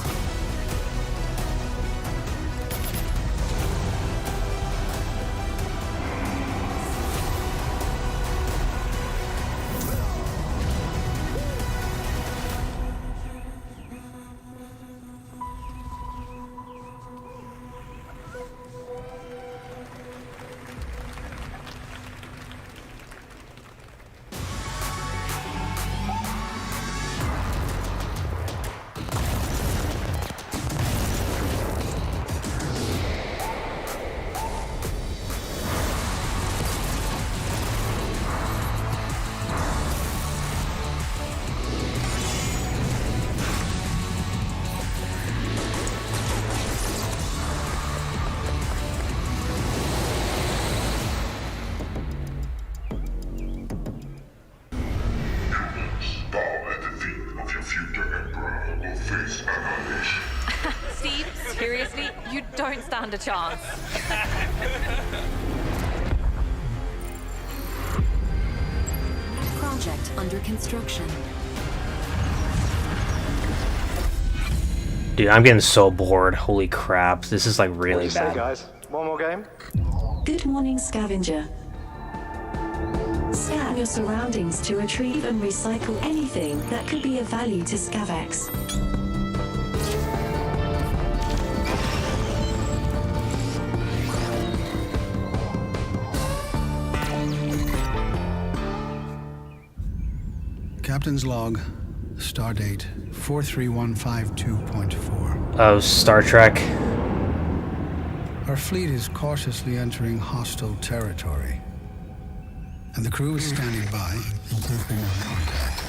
Steve, seriously, you don't stand a chance. Project under construction. Dude, I'm getting so bored. Holy crap. This is like really What do you bad. say, guys? One more game? Good morning, scavenger. Scan your surroundings to retrieve and recycle anything that could be of value to Scavax. Captain's log, stardate 43152.4. Oh, Star Trek. Our fleet is cautiously entering hostile territory, and the crew is standing by in case they want contact.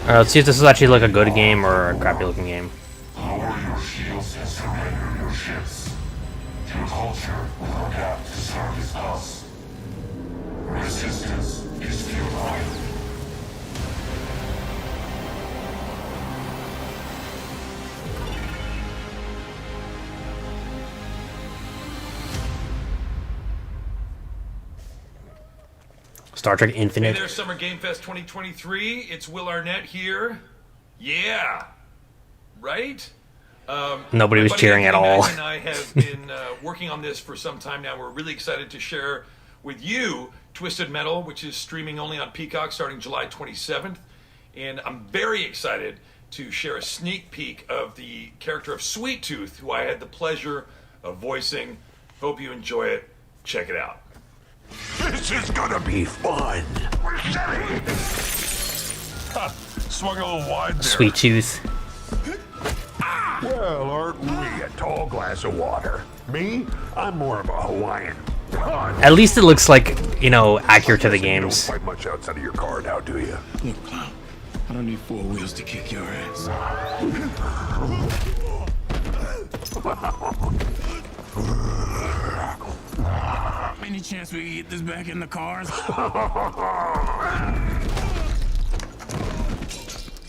Alright, let's see if this is actually like a good game or a crappy looking game. Lower your shields and surrender your ships. Your culture will adapt to service us. Resistance is futile. Star Trek Hey Infinite. there, Summer Game Fest 2023. It's Will Arnett here. Yeah. Right? Nobody was my buddy cheering at Anthony all. Madden and I have been working on this for some time now. We're really excited to share with you Twisted Metal, which is streaming only on Peacock starting July 27th. And I'm very excited to share a sneak peek of the character of Sweet Tooth, who I had the pleasure of voicing. Hope you enjoy it. Check it out. This is gonna be fun. We're setting. Swung a little wide there. Sweet Tooth. Well, aren't we a tall glass of water? Me? I'm more of a Hawaiian. At least it looks like, you know, accurate to the games. Don't fight much outside of your car now, do you? Look, clown, I don't need 4 wheels to kick your ass. Any chance we can get this back in the cars?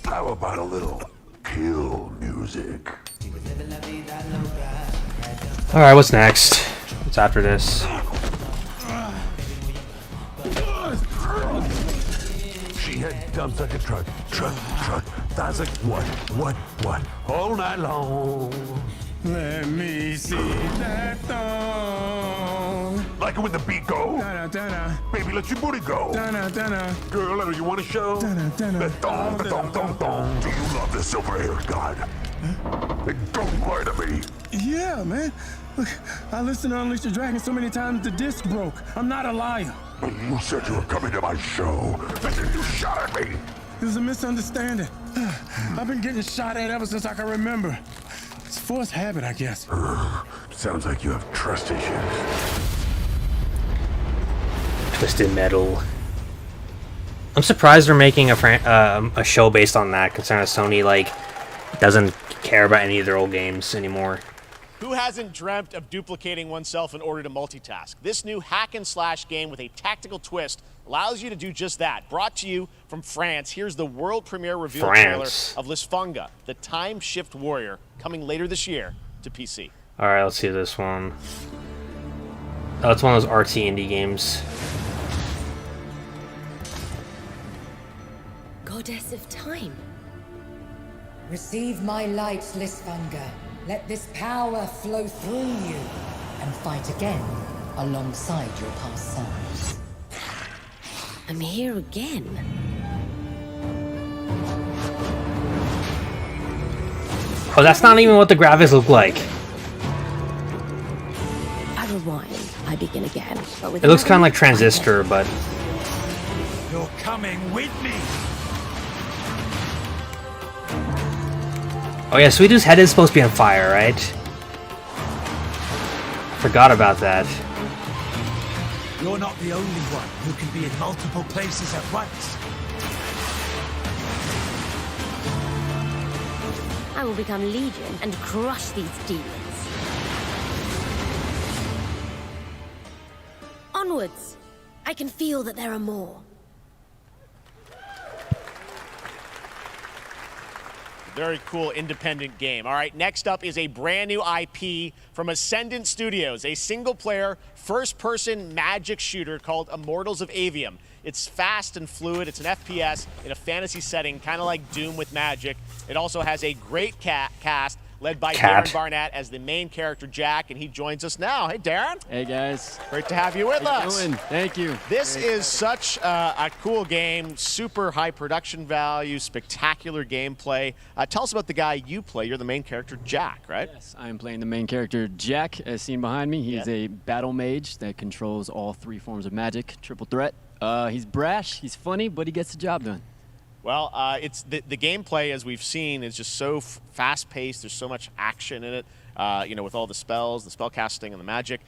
How about a little kill music? Alright, what's next? What's after this? She had dumps like a truck. That's like what? All night long. Let me see that thong. Like it when the beat go. Da-da-da-da. Baby, let your booty go. Da-da-da-da. Girl, I know you want to show. Da-da-da-da. The thong. Do you love the silver-haired god? Don't lie to me. Yeah, man. Look, I listened to Unleash the Dragon so many times the disc broke. I'm not a liar. But you said you were coming to my show. And then you shot at me. It was a misunderstanding. I've been getting shot at ever since I can remember. It's a forced habit, I guess. Sounds like you have trust issues. Twisted Metal. I'm surprised they're making a show based on that, considering Sony like doesn't care about any of their old games anymore. Who hasn't dreamt of duplicating oneself in order to multitask? This new hack and slash game with a tactical twist allows you to do just that. Brought to you from France, here's the world premiere reveal trailer of Lisfunga, the Time Shift Warrior, coming later this year to PC. Alright, let's see this one. Oh, it's one of those artsy indie games. Goddess of Time. Receive my light, Lisfunga. Let this power flow through you and fight again alongside your past selves. I'm here again. Oh, that's not even what the graphics look like. I rewind. I begin again. But with It looks kind of like Transistor, but... You're coming with me. Oh yeah, Sweetu's head is supposed to be on fire, right? Forgot about that. You're not the only one who can be in multiple places at once. I will become Legion and crush these demons. Onwards! I can feel that there are more. Very cool independent game. All right, next up is a brand new IP from Ascendant Studios, a single-player, first-person magic shooter called Immortals of Avium. It's fast and fluid. It's an FPS in a fantasy setting, kind of like Doom with magic. It also has a great cast led by Darren Barnett as the main character, Jack, and he joins us now. Hey, Darren. Hey, guys. Great to have you with us. Doing? Thank you. This is such a cool game, super high production value, spectacular gameplay. Tell us about the guy you play. You're the main character, Jack, right? Yes, I'm playing the main character, Jack, as seen behind me. He's a battle mage that controls all 3 forms of magic, triple threat. He's brash, he's funny, but he gets the job done. Well, it's the gameplay, as we've seen, is just so fast-paced. There's so much action in it, you know, with all the spells, the spell casting, and the magic.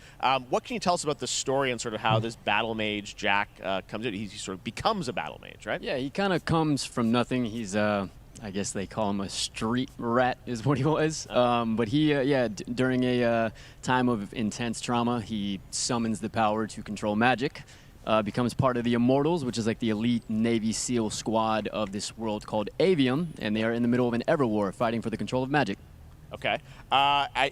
What can you tell us about the story and sort of how this battle mage, Jack, comes in? He sort of becomes a battle mage, right? Yeah, he kind of comes from nothing. He's, I guess they call him a street rat is what he was. But he, during a time of intense trauma, he summons the power to control magic. Becomes part of the Immortals, which is like the elite Navy SEAL squad of this world called Avium, and they are in the middle of an Everwar fighting for the control of magic. Okay.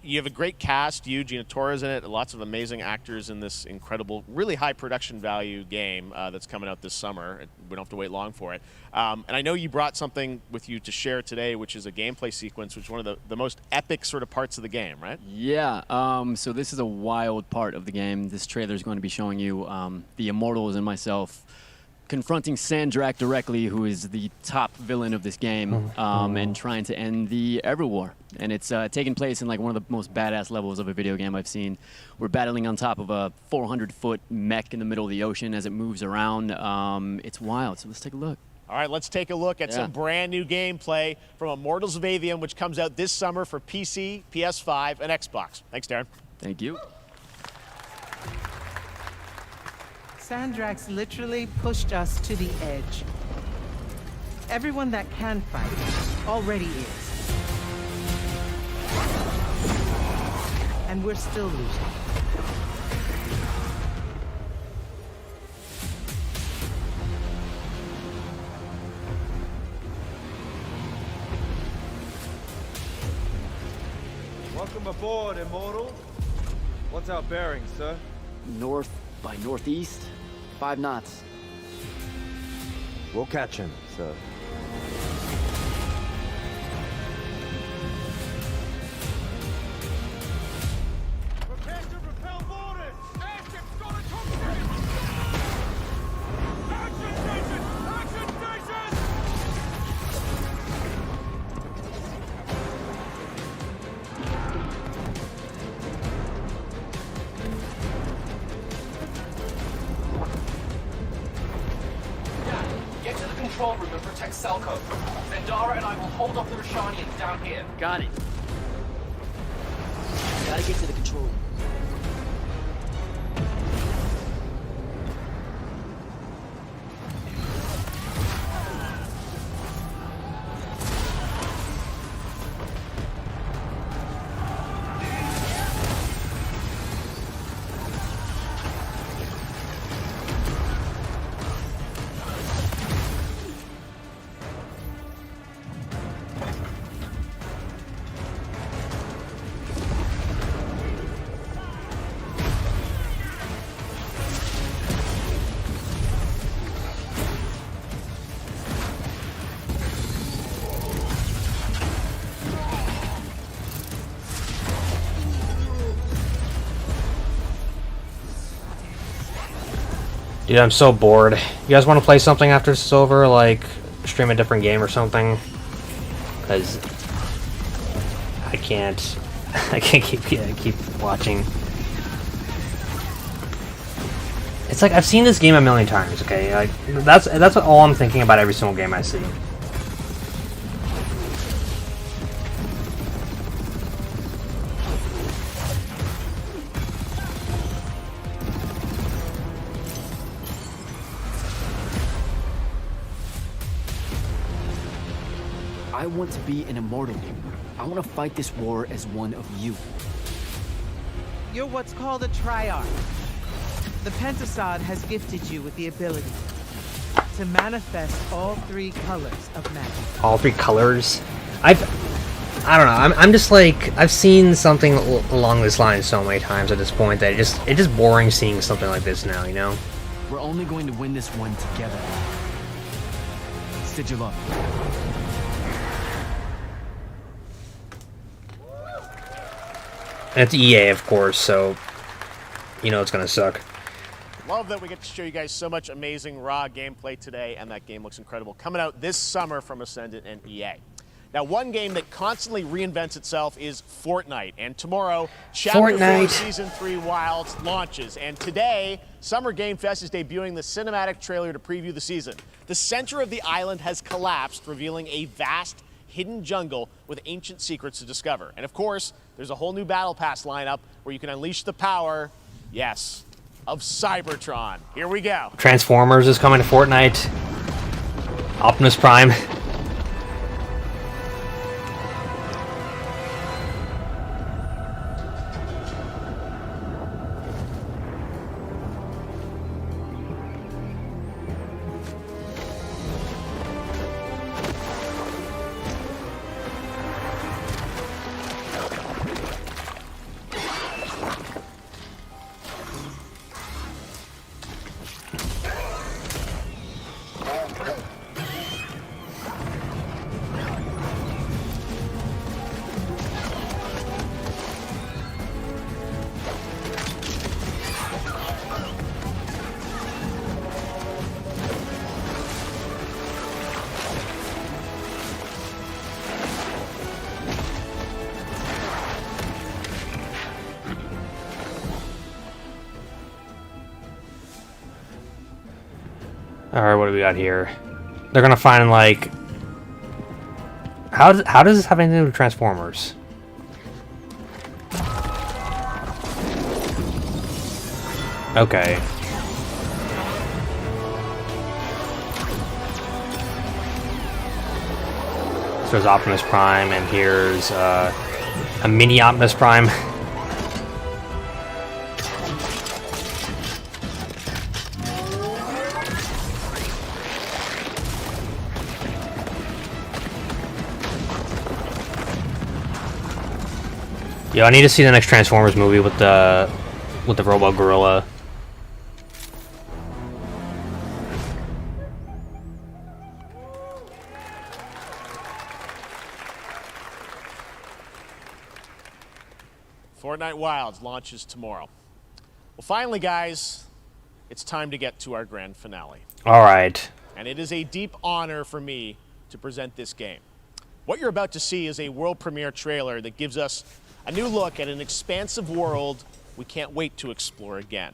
You have a great cast. You, Gina Torres in it. Lots of amazing actors in this incredible, really high production value game that's coming out this summer. We don't have to wait long for it. And I know you brought something with you to share today, which is a gameplay sequence, which is one of the most epic sort of parts of the game, right? Yeah. So this is a wild part of the game. This trailer is going to be showing you the Immortals and myself confronting Sandrak directly, who is the top villain of this game, and trying to end the Everwar. And it's taking place in like one of the most badass levels of a video game I've seen. We're battling on top of a 400-foot mech in the middle of the ocean as it moves around. It's wild, so let's take a look. All right, let's take a look at some brand new gameplay from Immortals of Avium, which comes out this summer for PC, PS5, and Xbox. Thanks, Darren. Thank you. Sandrax literally pushed us to the edge. Everyone that can fight already is. And we're still losing. Welcome aboard, Immortal. What's our bearing, sir? North by northeast, 5 knots. We'll catch him, sir. Prepare to repel boarders! Airship's got a cockpit! Action station! Action station! Get to the control room and protect Selco. Zendara and I will hold off the Rashanians down here. Got it. Gotta get to the control room. Dude, I'm so bored. You guys want to play something after this is over? Like, stream a different game or something? Because I can't keep watching. It's like I've seen this game a million times. Okay, like that's all I'm thinking about every single game I see. I want to be an immortal. I want to fight this war as one of you. You're what's called a triarch. The Pentasod has gifted you with the ability to manifest all 3 colors of magic. All 3 colors? I don't know. I'm just like, I've seen something along this line so many times at this point that it's just boring seeing something like this now, you know? We're only going to win this one together. Sigil up. And it's EA, of course, so you know it's gonna suck. Love that we get to show you guys so much amazing raw gameplay today, and that game looks incredible. Coming out this summer from Ascendant and EA. Now, one game that constantly reinvents itself is Fortnite, and tomorrow, Chapter 4 Season 3 Wilds launches, and today, Summer Game Fest is debuting the cinematic trailer to preview the season. The center of the island has collapsed, revealing a vast, hidden jungle with ancient secrets to discover. And of course, there's a whole new Battle Pass lineup where you can unleash the power, yes, of Cybertron. Here we go. Transformers is coming to Fortnite. Optimus Prime. Alright, what do we got here? They're gonna find, like... How does this have anything to do with Transformers? Okay. So there's Optimus Prime, and here's a mini Optimus Prime. Yo, I need to see the next Transformers movie with the robot gorilla. Fortnite Wilds launches tomorrow. Well, finally, guys, it's time to get to our grand finale. All right. And it is a deep honor for me to present this game. What you're about to see is a world premiere trailer that gives us a new look at an expansive world we can't wait to explore again.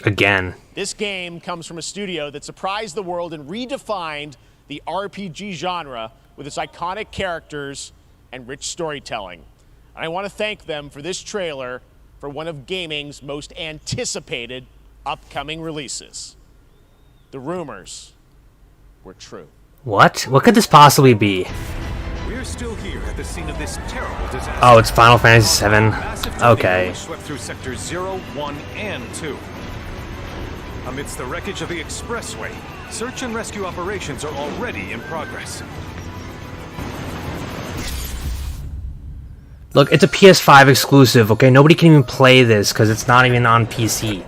Again. This game comes from a studio that surprised the world and redefined the RPG genre with its iconic characters and rich storytelling. And I want to thank them for this trailer for one of gaming's most anticipated upcoming releases. The rumors were true. What? What could this possibly be? We're still here at the scene of this terrible disaster. Oh, it's Final Fantasy VII. Okay. Swept through sectors 0, 1, and 2. Amidst the wreckage of the expressway, search and rescue operations are already in progress. Look, it's a PS5 exclusive, okay? Nobody can even play this because it's not even on PC.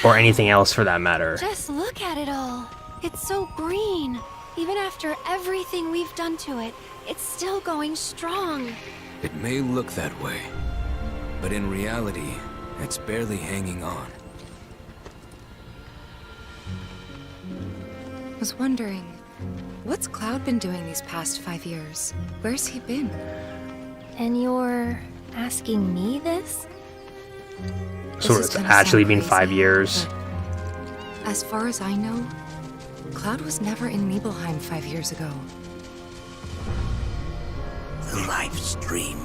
Or anything else for that matter. Just look at it all. It's so green. Even after everything we've done to it, it's still going strong. It may look that way, but in reality, it's barely hanging on. I was wondering, what's Cloud been doing these past 5 years? Where's he been? And you're asking me this? So it's actually been 5 years. As far as I know, Cloud was never in Nibelheim 5 years ago. The life stream.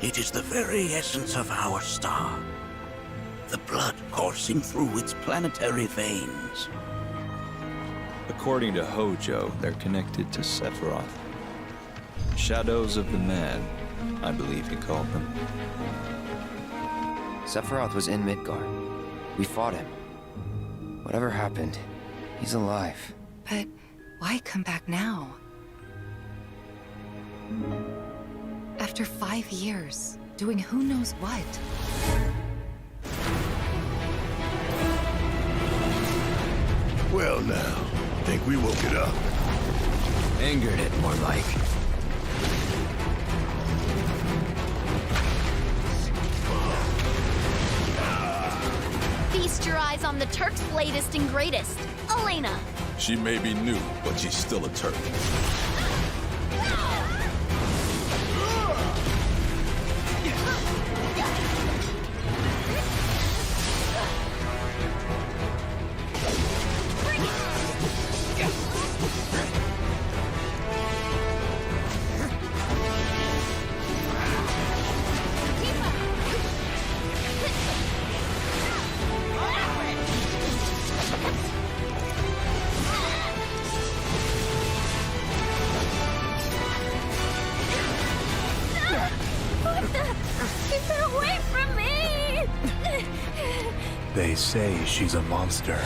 It is the very essence of our star. The blood coursing through its planetary veins. According to Hojo, they're connected to Sephiroth. Shadows of the Mad, I believe he called them. Sephiroth was in Midgard. We fought him. Whatever happened, he's alive. But why come back now? After 5 years, doing who knows what? Well now, think we woke it up. Angered it, more like. Feast your eyes on the Turk's latest and greatest, Elena. She may be new, but she's still a Turk. Keep her away from me! They say she's a monster.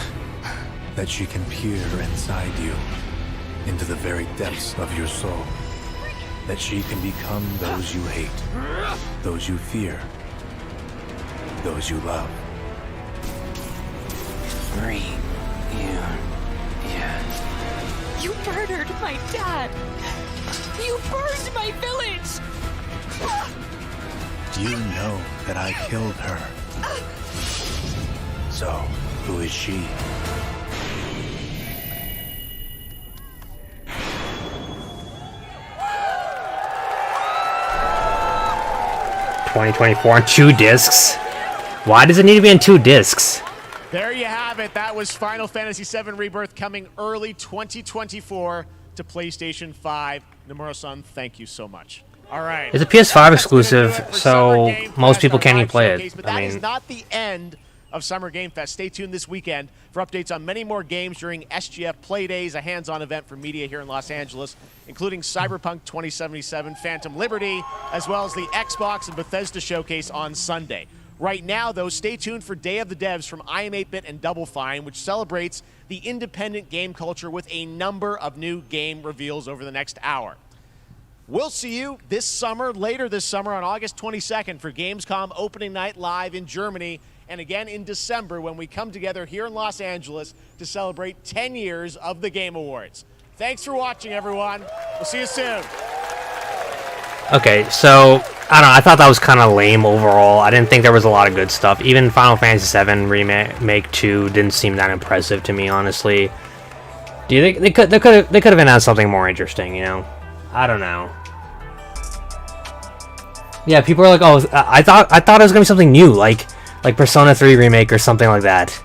That she can peer inside you, into the very depths of your soul. That she can become those you hate, those you fear, those you love. Green. Yeah. You murdered my dad! You burned my village! You know that I killed her. So, who is she? $2024 on 2 discs. Why does it need to be on 2 discs? There you have it. That was Final Fantasy VII Rebirth coming early 2024 to PlayStation 5. Nomura-san, thank you so much. All right. It's a PS5 exclusive, so most people can't even play it. But that is not the end of Summer Game Fest. Stay tuned this weekend for updates on many more games during SGF Play Days, a hands-on event for media here in Los Angeles, including Cyberpunk 2077, Phantom Liberty, as well as the Xbox and Bethesda showcase on Sunday. Right now, though, stay tuned for Day of the Devs from I Am 8-Bit and Double Fine, which celebrates the independent game culture with a number of new game reveals over the next hour. We'll see you this summer, later this summer on August 22nd for Gamescom opening night live in Germany, and again in December when we come together here in Los Angeles to celebrate 10 years of the Game Awards. Thanks for watching, everyone. We'll see you soon. Okay, so, I don't know, I thought that was kind of lame overall. I didn't think there was a lot of good stuff. Even Final Fantasy VII Remake 2 didn't seem that impressive to me, honestly. Do you think they could have announced something more interesting, you know? I don't know. Yeah, people are like, oh, I thought it was gonna be something new, like Persona 3 Remake or something like that.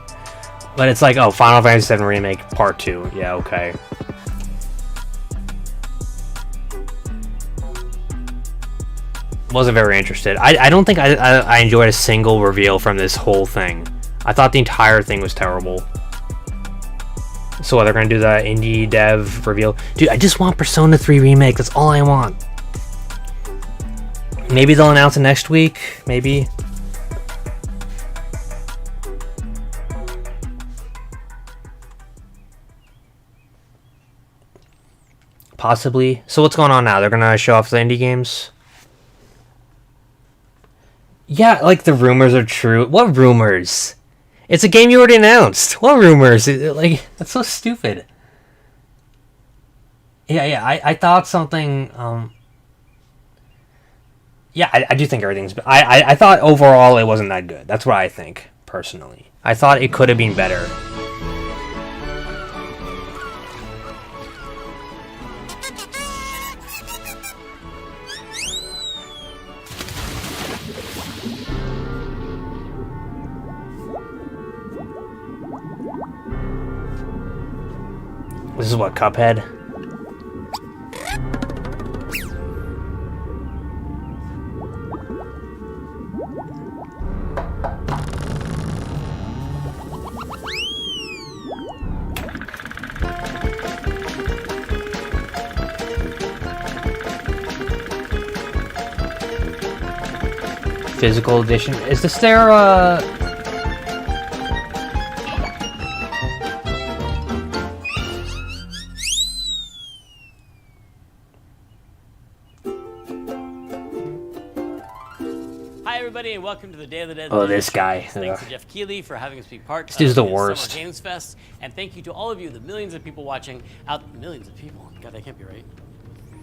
But it's like, oh, Final Fantasy VII Remake Part 2. Yeah, okay. Wasn't very interested. I don't think I enjoyed a single reveal from this whole thing. I thought the entire thing was terrible. So they're gonna do the indie dev reveal. Dude, I just want Persona 3 Remake. That's all I want. Maybe they'll announce it next week. Maybe. Possibly. So what's going on now? They're gonna show off the indie games? Yeah, like the rumors are true. What rumors? It's a game you already announced. What rumors? Like, that's so stupid. Yeah, I thought something, yeah, I do think everything's... I thought overall it wasn't that good. That's what I think, personally. I thought it could have been better. This is what, Cuphead? Physical edition. Is this their, Hi everybody and welcome to the Day of the Dead. Oh, this guy. Thanks to Jeff Keighley for having us be part This dude's of the his worst. Summer Games Fest. And thank you to all of you, the millions of people watching out. Millions of people? God, that can't be right.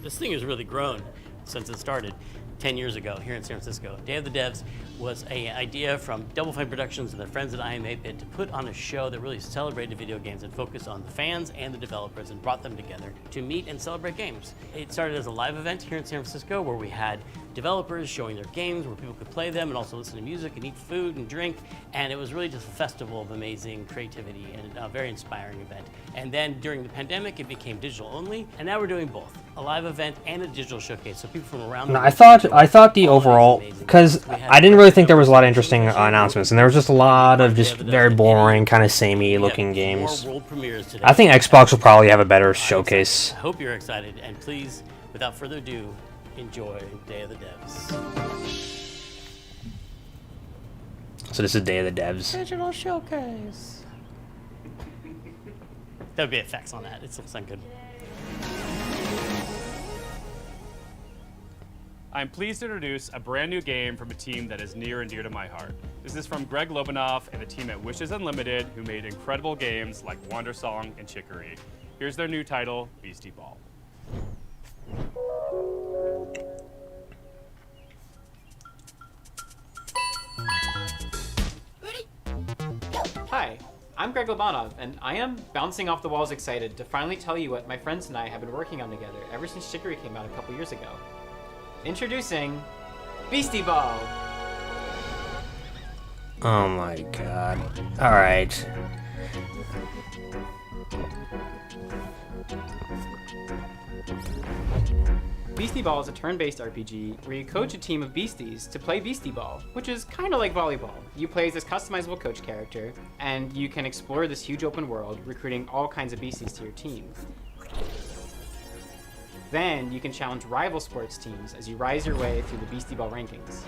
This thing has really grown since it started 10 years ago here in San Francisco. Day of the Devs was an idea from Double Fine Productions and their friends at I Am 8-Bit to put on a show that really celebrated video games and focused on the fans and the developers and brought them together to meet and celebrate games. It started as a live event here in San Francisco where we had developers showing their games where people could play them and also listen to music and eat food and drink, and it was really just a festival of amazing creativity and a very inspiring event. And then during the pandemic it became digital only, and now we're doing both, a live event and a digital showcase, so people from around the No, world. I thought the overall, because I didn't really think there was a lot of interesting announcements, and there was just a lot of just very boring, kind of samey looking games. I think Xbox will probably have a better showcase. I hope you're excited, and please, without further ado, enjoy Day of the Devs. So this is Day of the Devs. Digital showcase. There would be effects on that. It's sound good. I'm pleased to introduce a brand new game from a team that is near and dear to my heart. This is from Greg Lobanoff and the team at Wishes Unlimited, who made incredible games like Wander Song and Chicory. Here's their new title, Beastie Ball. Hi, I'm Greg Lobanov, and I am bouncing off the walls excited to finally tell you what my friends and I have been working on together ever since Chicory came out a couple years ago. Introducing Beastie Ball. Oh my god. Alright. Beastie Ball is a turn-based RPG where you coach a team of beasties to play Beastie Ball, which is kind of like volleyball. You play as this customizable coach character, and you can explore this huge open world, recruiting all kinds of beasties to your team. Then you can challenge rival sports teams as you rise your way through the Beastie Ball rankings.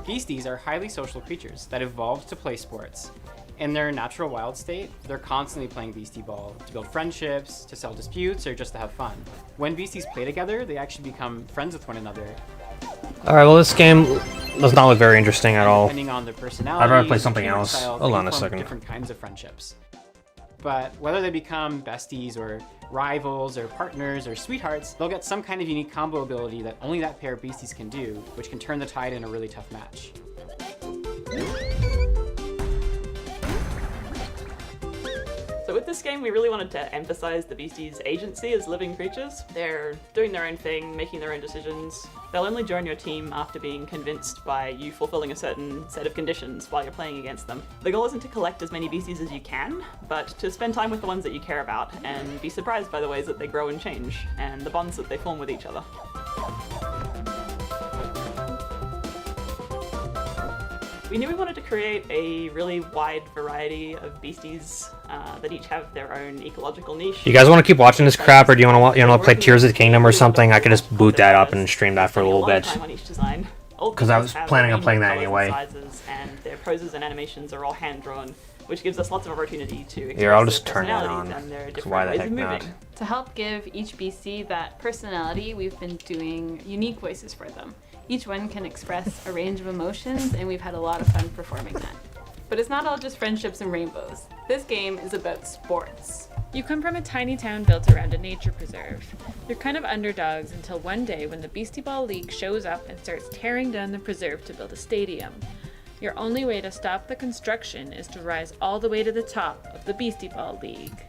Beasties are highly social creatures that evolved to play sports. In their natural wild state, they're constantly playing Beastie Ball to build friendships, to settle disputes, or just to have fun. When beasties play together, they actually become friends with one another. Alright, well this game does not look very interesting at all. Depending on their personality, I'd rather play something humor else. style, Hold they on a form second. Different kinds of friendships. But whether they become besties or rivals or partners or sweethearts, they'll get some kind of unique combo ability that only that pair of beasties can do, which can turn the tide in a really tough match. So with this game, we really wanted to emphasize the beasties' agency as living creatures. They're doing their own thing, making their own decisions. They'll only join your team after being convinced by you fulfilling a certain set of conditions while you're playing against them. The goal isn't to collect as many beasties as you can, but to spend time with the ones that you care about and be surprised by the ways that they grow and change, and the bonds that they form with each other. We knew we wanted to create a really wide variety of beasties that each have their own ecological niche. You guys want to keep watching this crap, or do you want to play Tears of the Kingdom or something? I could just boot that up and stream that for a little bit. Because I was planning on playing that anyway. And their poses and animations are all hand-drawn, which gives us lots of opportunity to express Here, I'll just their turn it personalities on. and their 'Cause different why the ways heck of moving. not? To help give each BC that personality, we've been doing unique voices for them. Each one can express a range of emotions, and we've had a lot of fun performing that. But it's not all just friendships and rainbows. This game is about sports. You come from a tiny town built around a nature preserve. You're kind of underdogs until one day when the Beastie Ball League shows up and starts tearing down the preserve to build a stadium. Your only way to stop the construction is to rise all the way to the top of the Beastie Ball League.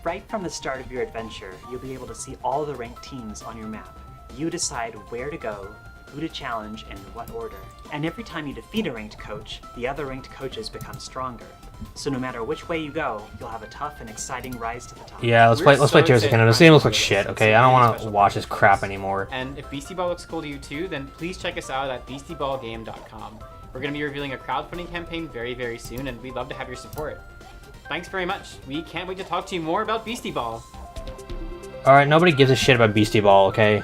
Right from the start of your adventure, you'll be able to see all the ranked teams on your map. You decide where to go, who to challenge, and in what order. And every time you defeat a ranked coach, the other ranked coaches become stronger. So no matter which way you go, you'll have a tough and exciting rise to the top. Yeah, let's play Tears of the Kingdom. This game looks like shit, okay? I don't want to watch this crap anymore. And if Beastie Ball looks cool to you too, then please check us out at beastieballgame.com. We're going to be revealing a crowdfunding campaign very, very soon, and we'd love to have your support. Thanks very much. We can't wait to talk to you more about Beastie Ball. Alright, nobody gives a shit about Beastie Ball, okay?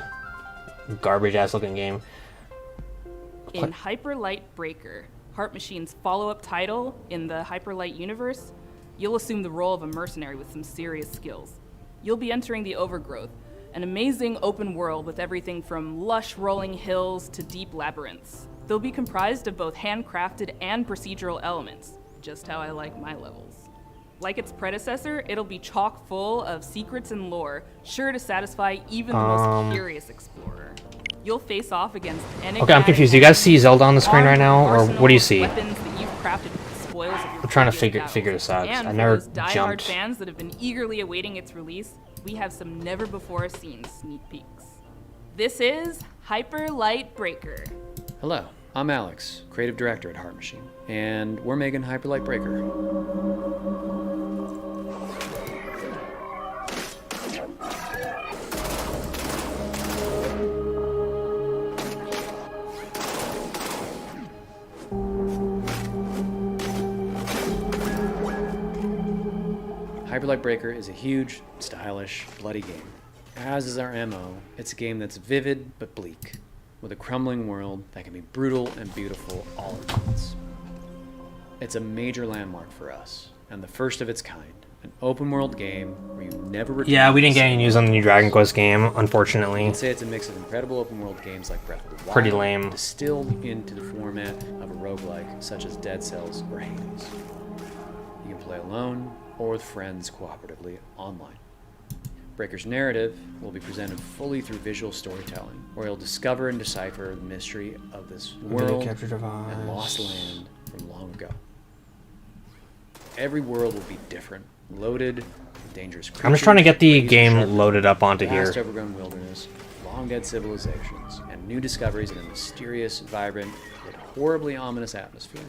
Garbage ass looking game. In Hyper Light Breaker, Heart Machine's follow-up title in the Hyper Light universe, you'll assume the role of a mercenary with some serious skills. You'll be entering the Overgrowth, an amazing open world with everything from lush rolling hills to deep labyrinths. They'll be comprised of both handcrafted and procedural elements, just how I like my levels. Like its predecessor, it'll be chock full of secrets and lore, sure to satisfy even the most curious explorer. You'll face off against Okay, I'm confused. Do you guys see Zelda on the screen right now, or what do you see? weapons that you've crafted with the spoils of your I'm trying to previous figure this out. and I for never those die-hard jumped. fans that have been eagerly awaiting its release, we have some never-before-seen sneak peeks. This is Hyper Light Breaker. Hello, I'm Alex, creative director at Heart Machine, and we're making Hyper Light Breaker. Hyper Light Breaker is a huge, stylish, bloody game. As is our MO, it's a game that's vivid but bleak, with a crumbling world that can be brutal and beautiful all at once. It's a major landmark for us, and the first of its kind. An open world game where you never return. Yeah, we didn't get any news on the new Dragon Quest game, unfortunately. I'd say it's a mix of incredible open world games like Breath of the Wild, Pretty lame. distilled into the format of a roguelike such as Dead Cells or Hades. You can play alone or with friends cooperatively online. Breaker's narrative will be presented fully through visual storytelling, where you'll discover and decipher the mystery of this world capture device. and lost land from long ago. Every world will be different, loaded with dangerous creatures. I'm just trying to get the razor game sharp, loaded up onto vast here. overgrown wilderness, long-dead civilizations and new discoveries in a mysterious, vibrant, yet horribly ominous atmosphere.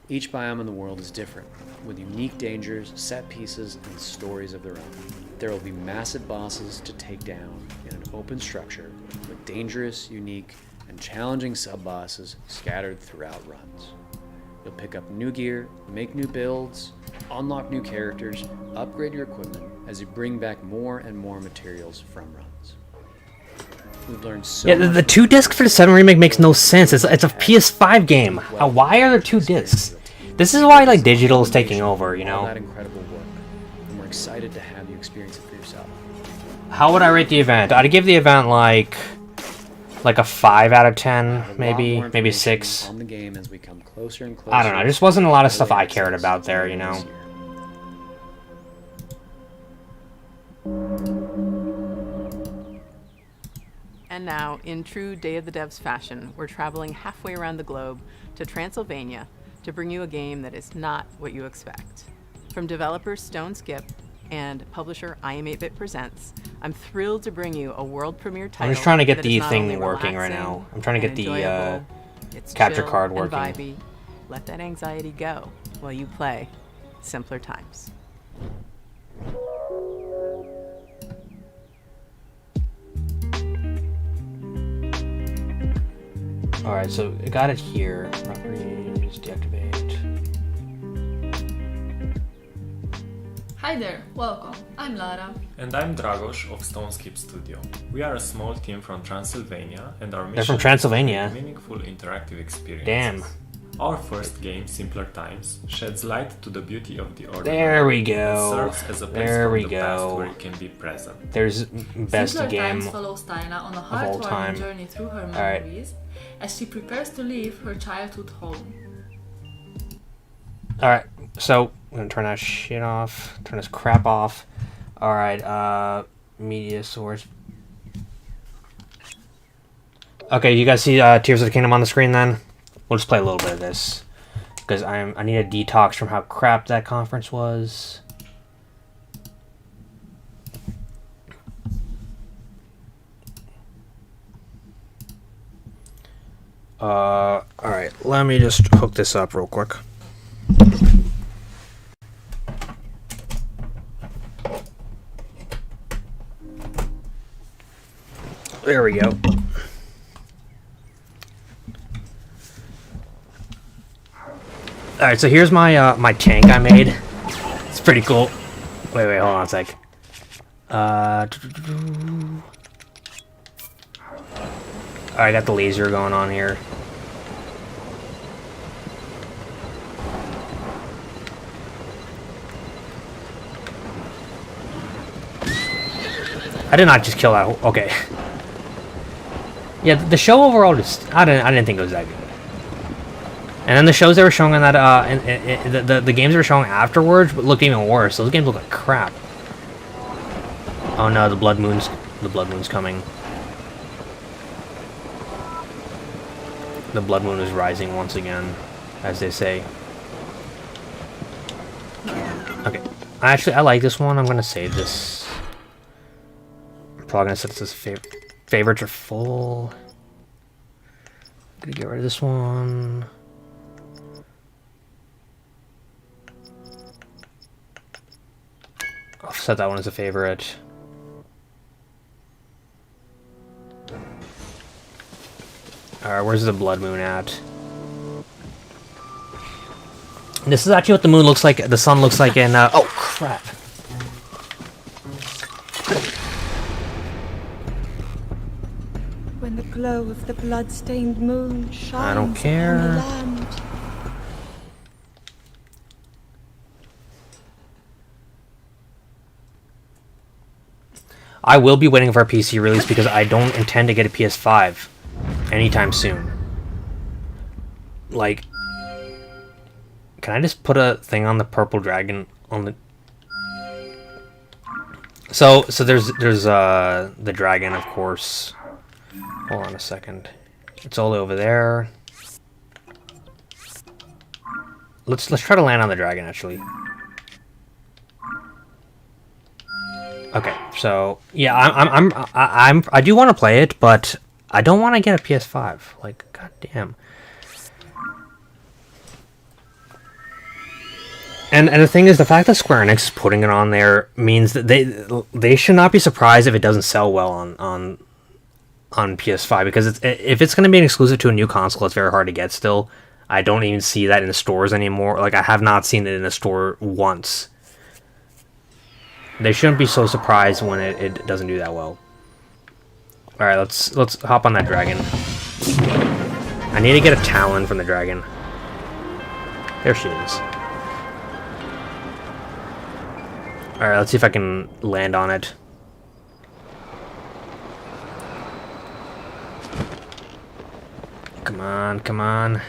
Each biome in the world is different, with unique dangers, set pieces, and stories of their own. There will be massive bosses to take down in an open structure, with dangerous, unique, and challenging sub-bosses scattered throughout runs. You'll pick up new gear, make new builds, unlock new characters, upgrade your equipment as you bring back more and more materials from runs. We've learned so Yeah, much the 2 discs for the 7 remake makes no sense. It's a PS5 game. Why are there 2 discs? This is why like digital is taking over, you all know. that incredible work, and we're excited to have you experience it for yourself. How would I rate the event? I'd give the event like a 5 out of 10, maybe 6. On the game as we come closer and closer. I don't know. There just wasn't a lot of stuff I cared about there, you know. And now, in true Day of the Devs fashion, we're traveling halfway around the globe to Transylvania to bring you a game that is not what you expect. From developers Stone Skip and publisher IM8bit Presents, I'm thrilled to bring you a world premiere title. I'm just trying to get that the is not thing only working right relaxing now. I'm trying to get and the enjoyable, it's capture chill card and working. vibey. Let that anxiety go while you play Simpler Times. Alright, so I got it here. Properties, deactivate. Hi there, welcome. I'm Lara. And I'm Dragos of Stone Skip Studio. We are a small team from Transylvania, and our mission They're from Transylvania. is to make meaningful interactive experiences. Damn. Our first game, Simpler Times, sheds light to the beauty of the ordinary. There we go. And serves as a place There from we the past go. where you can be present. There's best Simpler game Times follows Tyna on a of all heartwarming time. journey through her Alright. memories as she prepares to leave her childhood home. Alright, so I'm gonna turn that shit off. Turn this crap off. Alright, media source. Okay, you guys see Tears of the Kingdom on the screen then? We'll just play a little bit of this. Because I need a detox from how crap that conference was. Alright, let me just hook this up real quick. There we go. Alright, so here's my my tank I made. It's pretty cool. Wait, hold on a sec. Alright, I got the laser going on here. I did not just kill that. Okay. Yeah, the show overall just I didn't think it was that good. And then the shows they were showing on that the games they were showing afterwards looked even worse. Those games look like crap. Oh no, the blood moon's coming. The blood moon is rising once again, as they say. Okay, I like this one. I'm gonna save this. I'm probably gonna set this as favorites are full. I'm gonna get rid of this one. I'll set that one as a favorite. Alright, where's the blood moon at? This is actually what the moon looks like, the sun looks like in, oh crap. When the glow of the blood-stained moon shines I don't care. on the land. I will be waiting for a PC release because I don't intend to get a PS5 anytime soon. Like, can I just put a thing on the purple dragon on the... So there's the dragon, of course. Hold on a second. It's all over there. Let's try to land on the dragon, actually. Okay, so yeah, I do want to play it, but I don't want to get a PS5. Like, goddamn. And the thing is, the fact that Square Enix is putting it on there means that they should not be surprised if it doesn't sell well on PS5, because if it's going to be an exclusive to a new console, it's very hard to get still. I don't even see that in the stores anymore. Like, I have not seen it in a store once. They shouldn't be so surprised when it doesn't do that well. Alright, let's hop on that dragon. I need to get a talon from the dragon. There she is. Alright, let's see if I can land on it. Come on, come on.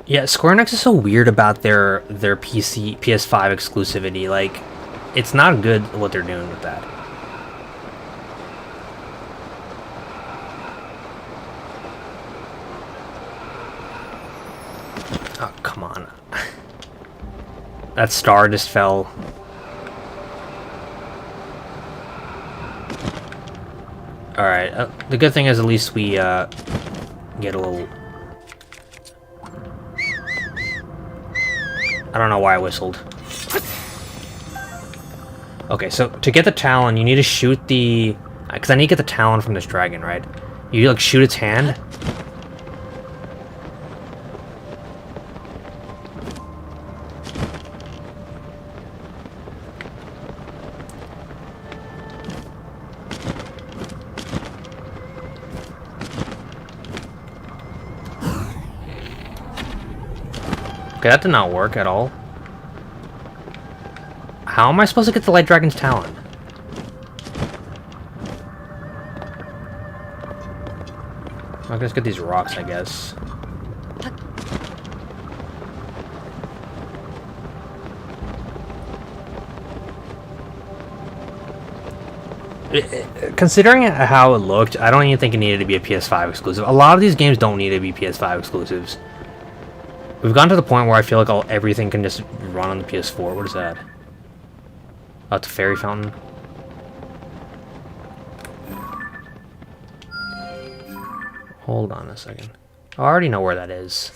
Yeah, Square Enix is so weird about their PS5 exclusivity. Like, it's not good what they're doing with that. Oh, come on. That star just fell. Alright, the good thing is at least we get a little... I don't know why I whistled. Okay, so to get the talon, you need to shoot the... Because I need to get the talon from this dragon, right? You, like, shoot its hand. Okay, that did not work at all. How am I supposed to get the Light Dragon's talon? I'll just get these rocks, I guess. Considering how it looked, I don't even think it needed to be a PS5 exclusive. A lot of these games don't need to be PS5 exclusives. We've gotten to the point where I feel like everything can just run on the PS4. What is that? Oh, it's a fairy fountain. Hold on a second. Oh, I already know where that is.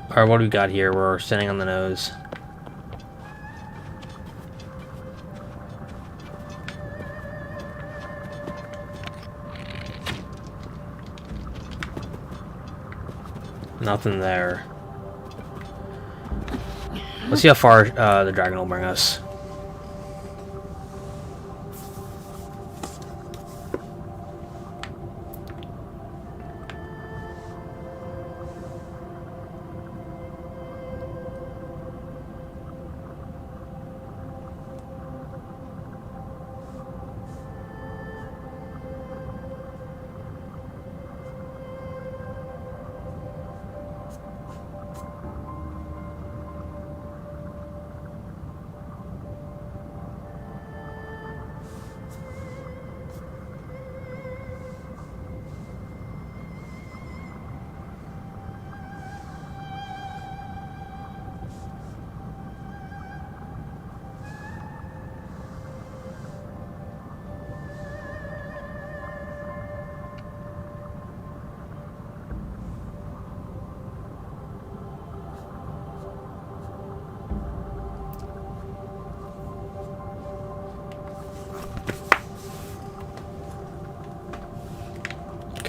Alright, what do we got here? We're sitting on the nose. Nothing there. Let's see how far the dragon will bring us.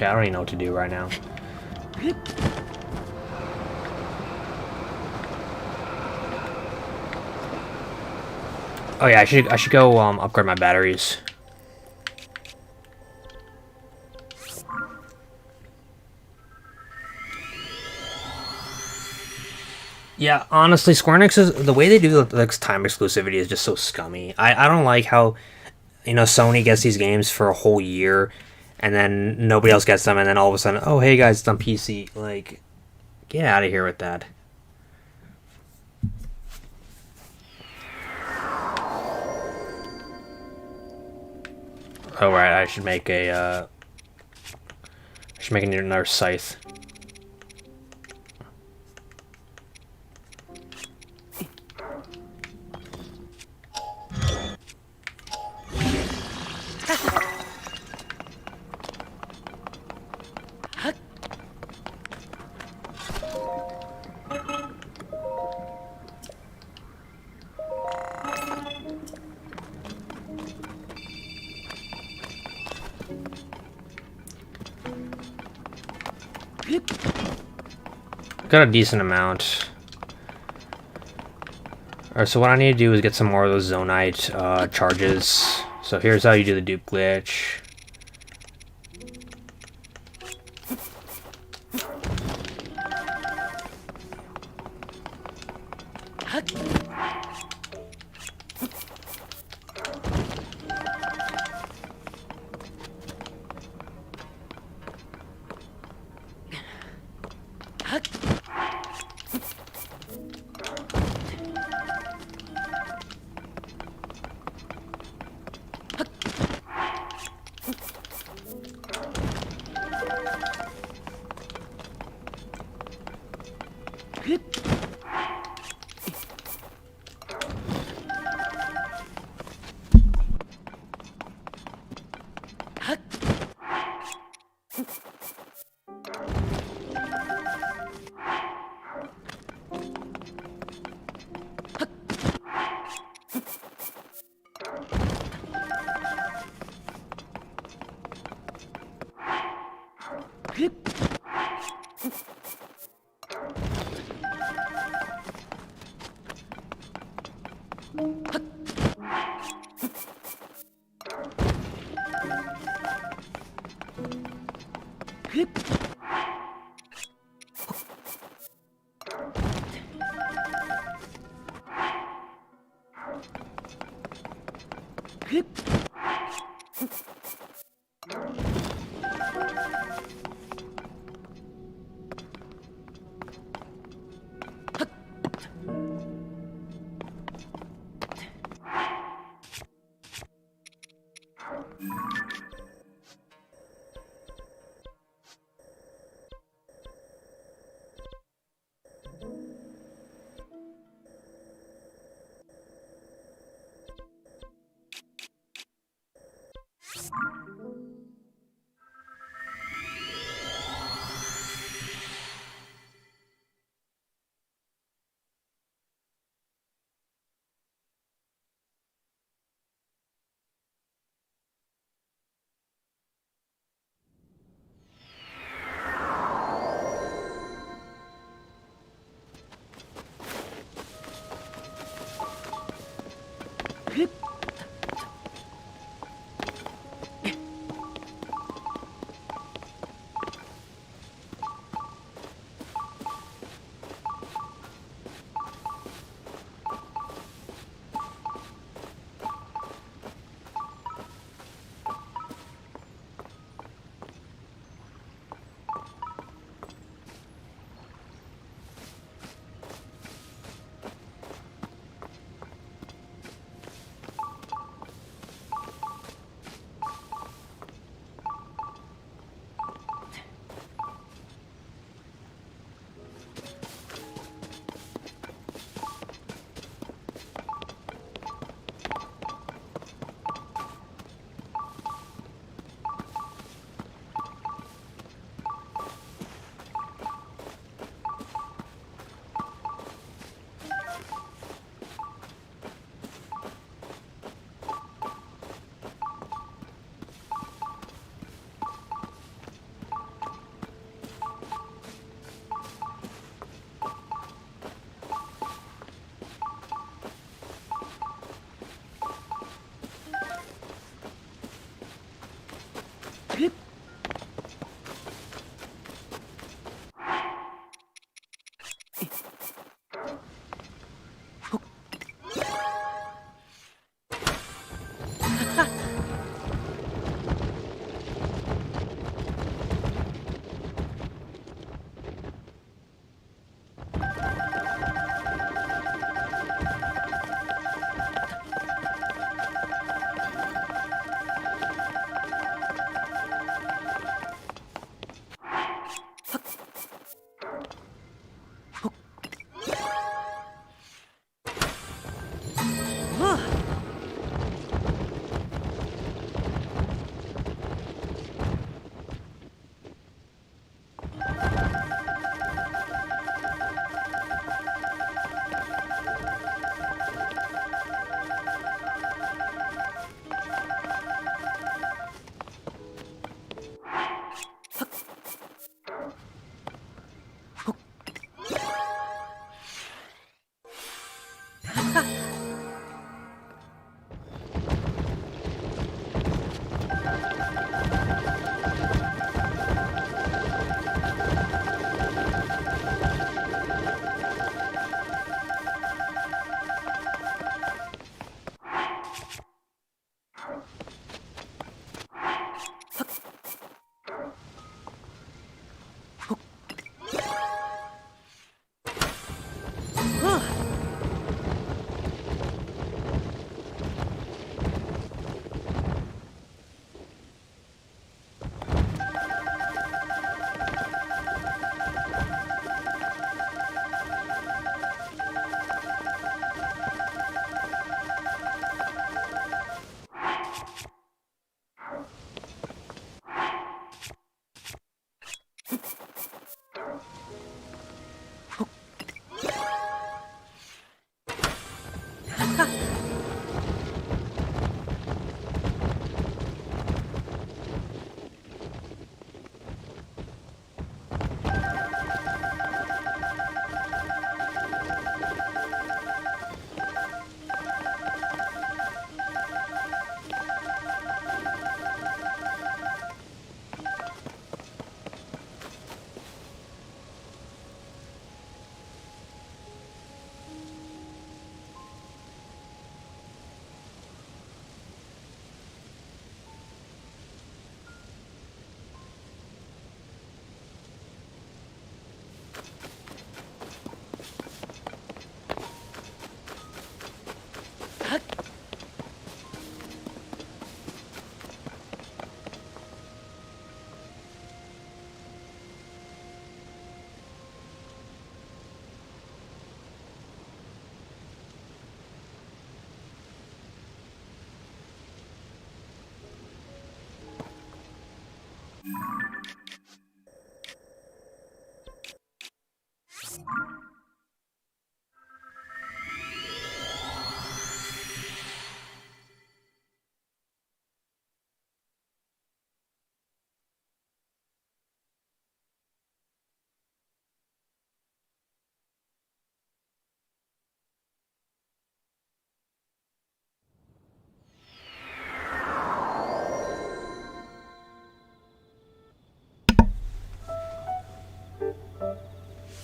Okay, I don't even know what to do right now. Oh yeah, I should go upgrade my batteries. Yeah, honestly, Square Enix is the way they do the time exclusivity is just so scummy. I don't like how, you know, Sony gets these games for a whole year, and then nobody else gets them, and then all of a sudden, oh hey guys, it's on PC. Like, get out of here with that. Oh right, I should make a another scythe. Got a decent amount. Alright, so what I need to do is get some more of those Zonite charges. So here's how you do the dupe glitch.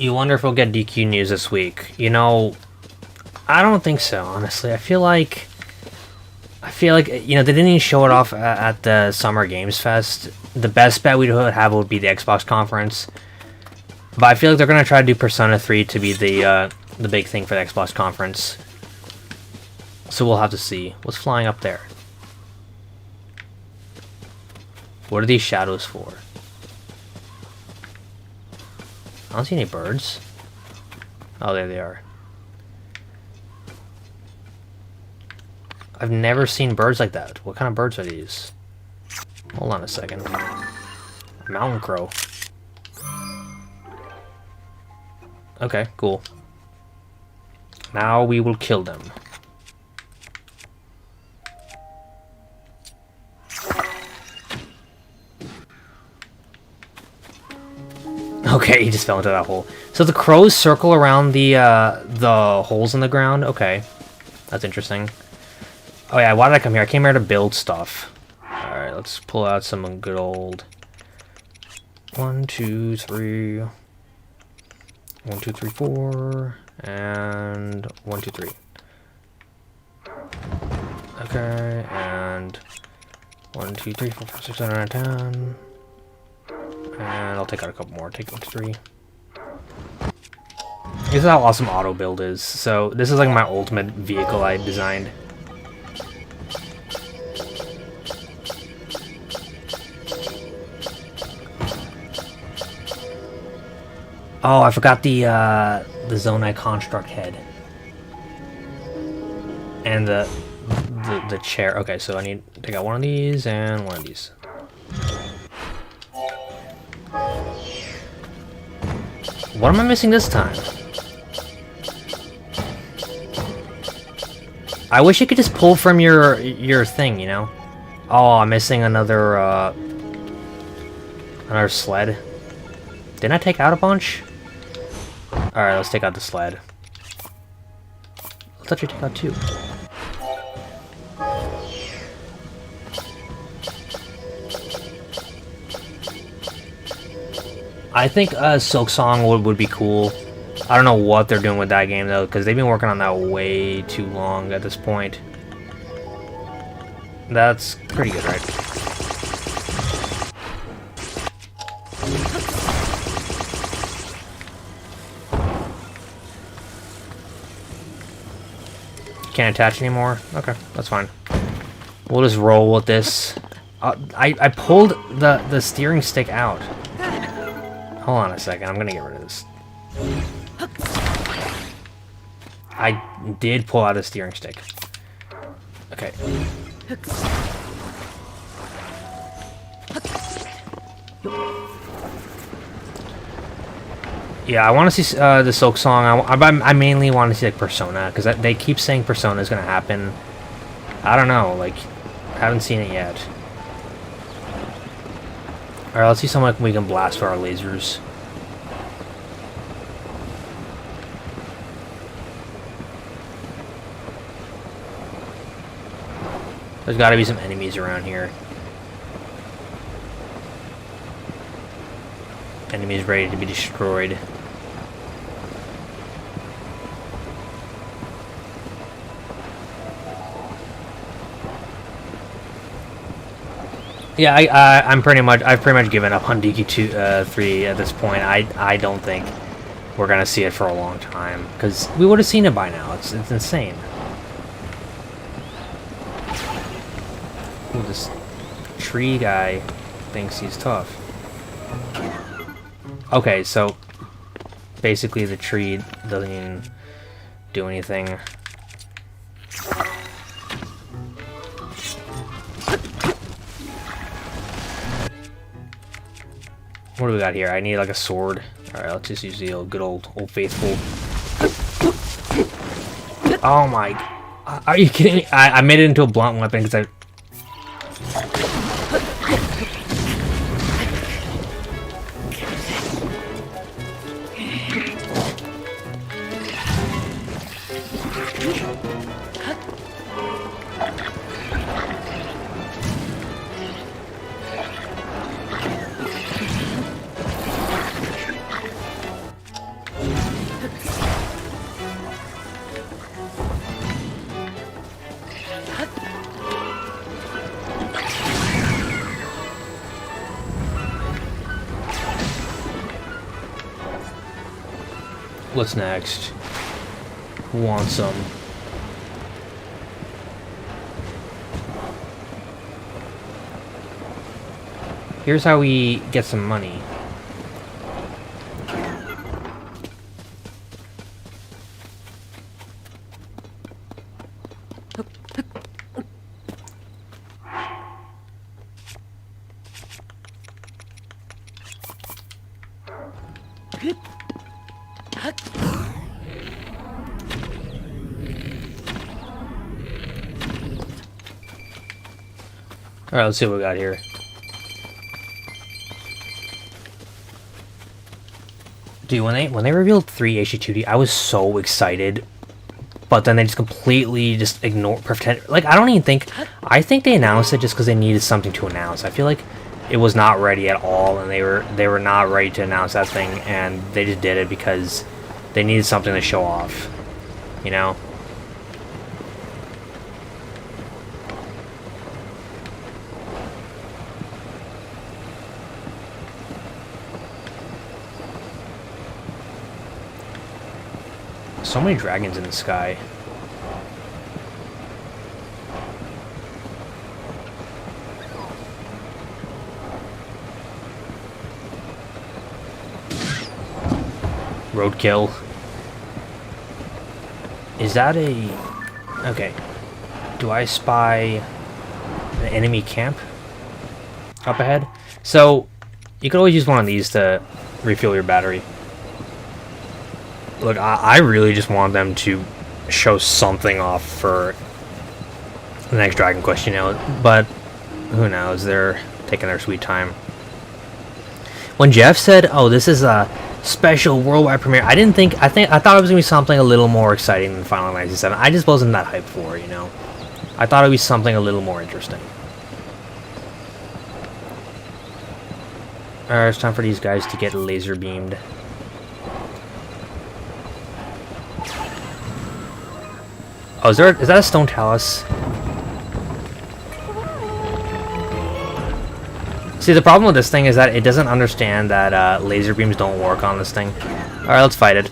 You wonder if we'll get DQ news this week. You know, I don't think so, honestly. I feel like, you know, they didn't even show it off at the Summer Games Fest. The best bet we would have would be the Xbox conference. But I feel like they're going to try to do Persona 3 to be the big thing for the Xbox conference. So we'll have to see. What's flying up there? What are these shadows for? I don't see any birds. Oh, there they are. I've never seen birds like that. What kind of birds are these? Hold on a second. Mountain crow. Okay, cool. Now we will kill them. Okay, he just fell into that hole. So the crows circle around the holes in the ground? Okay. That's interesting. Oh yeah, why did I come here? I came here to build stuff. Alright, let's pull out some good old... 1, 2, 3... 1, 2, 3, 4... And... 1, 2, 3. Okay, and... 1, 2, 3, 4, 5, 6, 7, 8, 9, 10... And I'll take out a couple more. Take 1, 2, 3. This is how awesome auto build is. So this is like my ultimate vehicle I designed. Oh, I forgot the Zonai construct head. And the chair. Okay, so I need to take out one of these and one of these. What am I missing this time? I wish you could just pull from your thing, you know? Oh, I'm missing another another sled. Didn't I take out a bunch? Alright, let's take out the sled. Let's actually take out 2. I think Silk Song would be cool. I don't know what they're doing with that game though, because they've been working on that way too long at this point. That's pretty good, right? Can't attach anymore? Okay, that's fine. We'll just roll with this. I pulled the steering stick out. Hold on a second, I'm gonna get rid of this. I did pull out a steering stick. Okay. Yeah, I want to see the Silk Song. I mainly want to see like Persona, because they keep saying Persona is gonna happen. I don't know, like, I haven't seen it yet. Alright, let's see something we can blast with our lasers. There's gotta be some enemies around here. Enemies ready to be destroyed. Yeah, I've pretty much given up on DQ 3 at this point. I don't think we're gonna see it for a long time, because we would have seen it by now. It's insane. Ooh, this tree guy thinks he's tough. Okay, so basically the tree doesn't even do anything. What do we got here? I need like a sword. Alright, let's just use the good old faithful. Oh my... Are you kidding me? I made it into a blunt weapon because I... What's next? Who wants some? Here's how we get some money. Alright, let's see what we got here. Dude, when they revealed 3 HG2D, I was so excited. But then they just completely just pretend. Like, I don't even think... I think they announced it just because they needed something to announce. I feel like it was not ready at all, and they were not ready to announce that thing, and they just did it because they needed something to show off. You know? So many dragons in the sky. Roadkill. Is that a... Okay. Do I spy an enemy camp up ahead? So, you could always use one of these to refuel your battery. Look, I really just want them to show something off for the next Dragon Quest, you know, but who knows, they're taking their sweet time. When Jeff said, oh, this is a special worldwide premiere, I thought it was going to be something a little more exciting than Final Fantasy 7. I just wasn't that hyped for it, you know. I thought it would be something a little more interesting. Alright, it's time for these guys to get laser beamed. Oh, is that a stone talus? See, the problem with this thing is that it doesn't understand that laser beams don't work on this thing. Alright, let's fight it.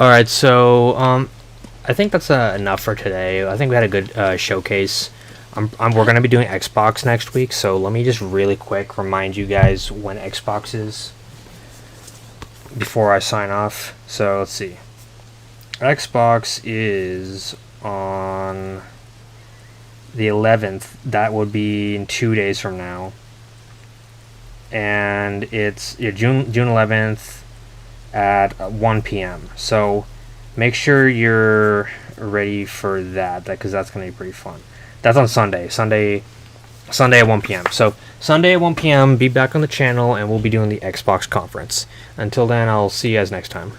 Alright, so I think that's enough for today. I think we had a good showcase. We're going to be doing Xbox next week, so let me just really quick remind you guys when Xbox is before I sign off. So let's see. Xbox is on the 11th. That would be in 2 days from now. And it's June 11th at 1 p.m. So make sure you're ready for that, because that's going to be pretty fun. That's on Sunday at 1 p.m. So Sunday at 1 p.m. be back on the channel, and we'll be doing the Xbox conference. Until then, I'll see you guys next time.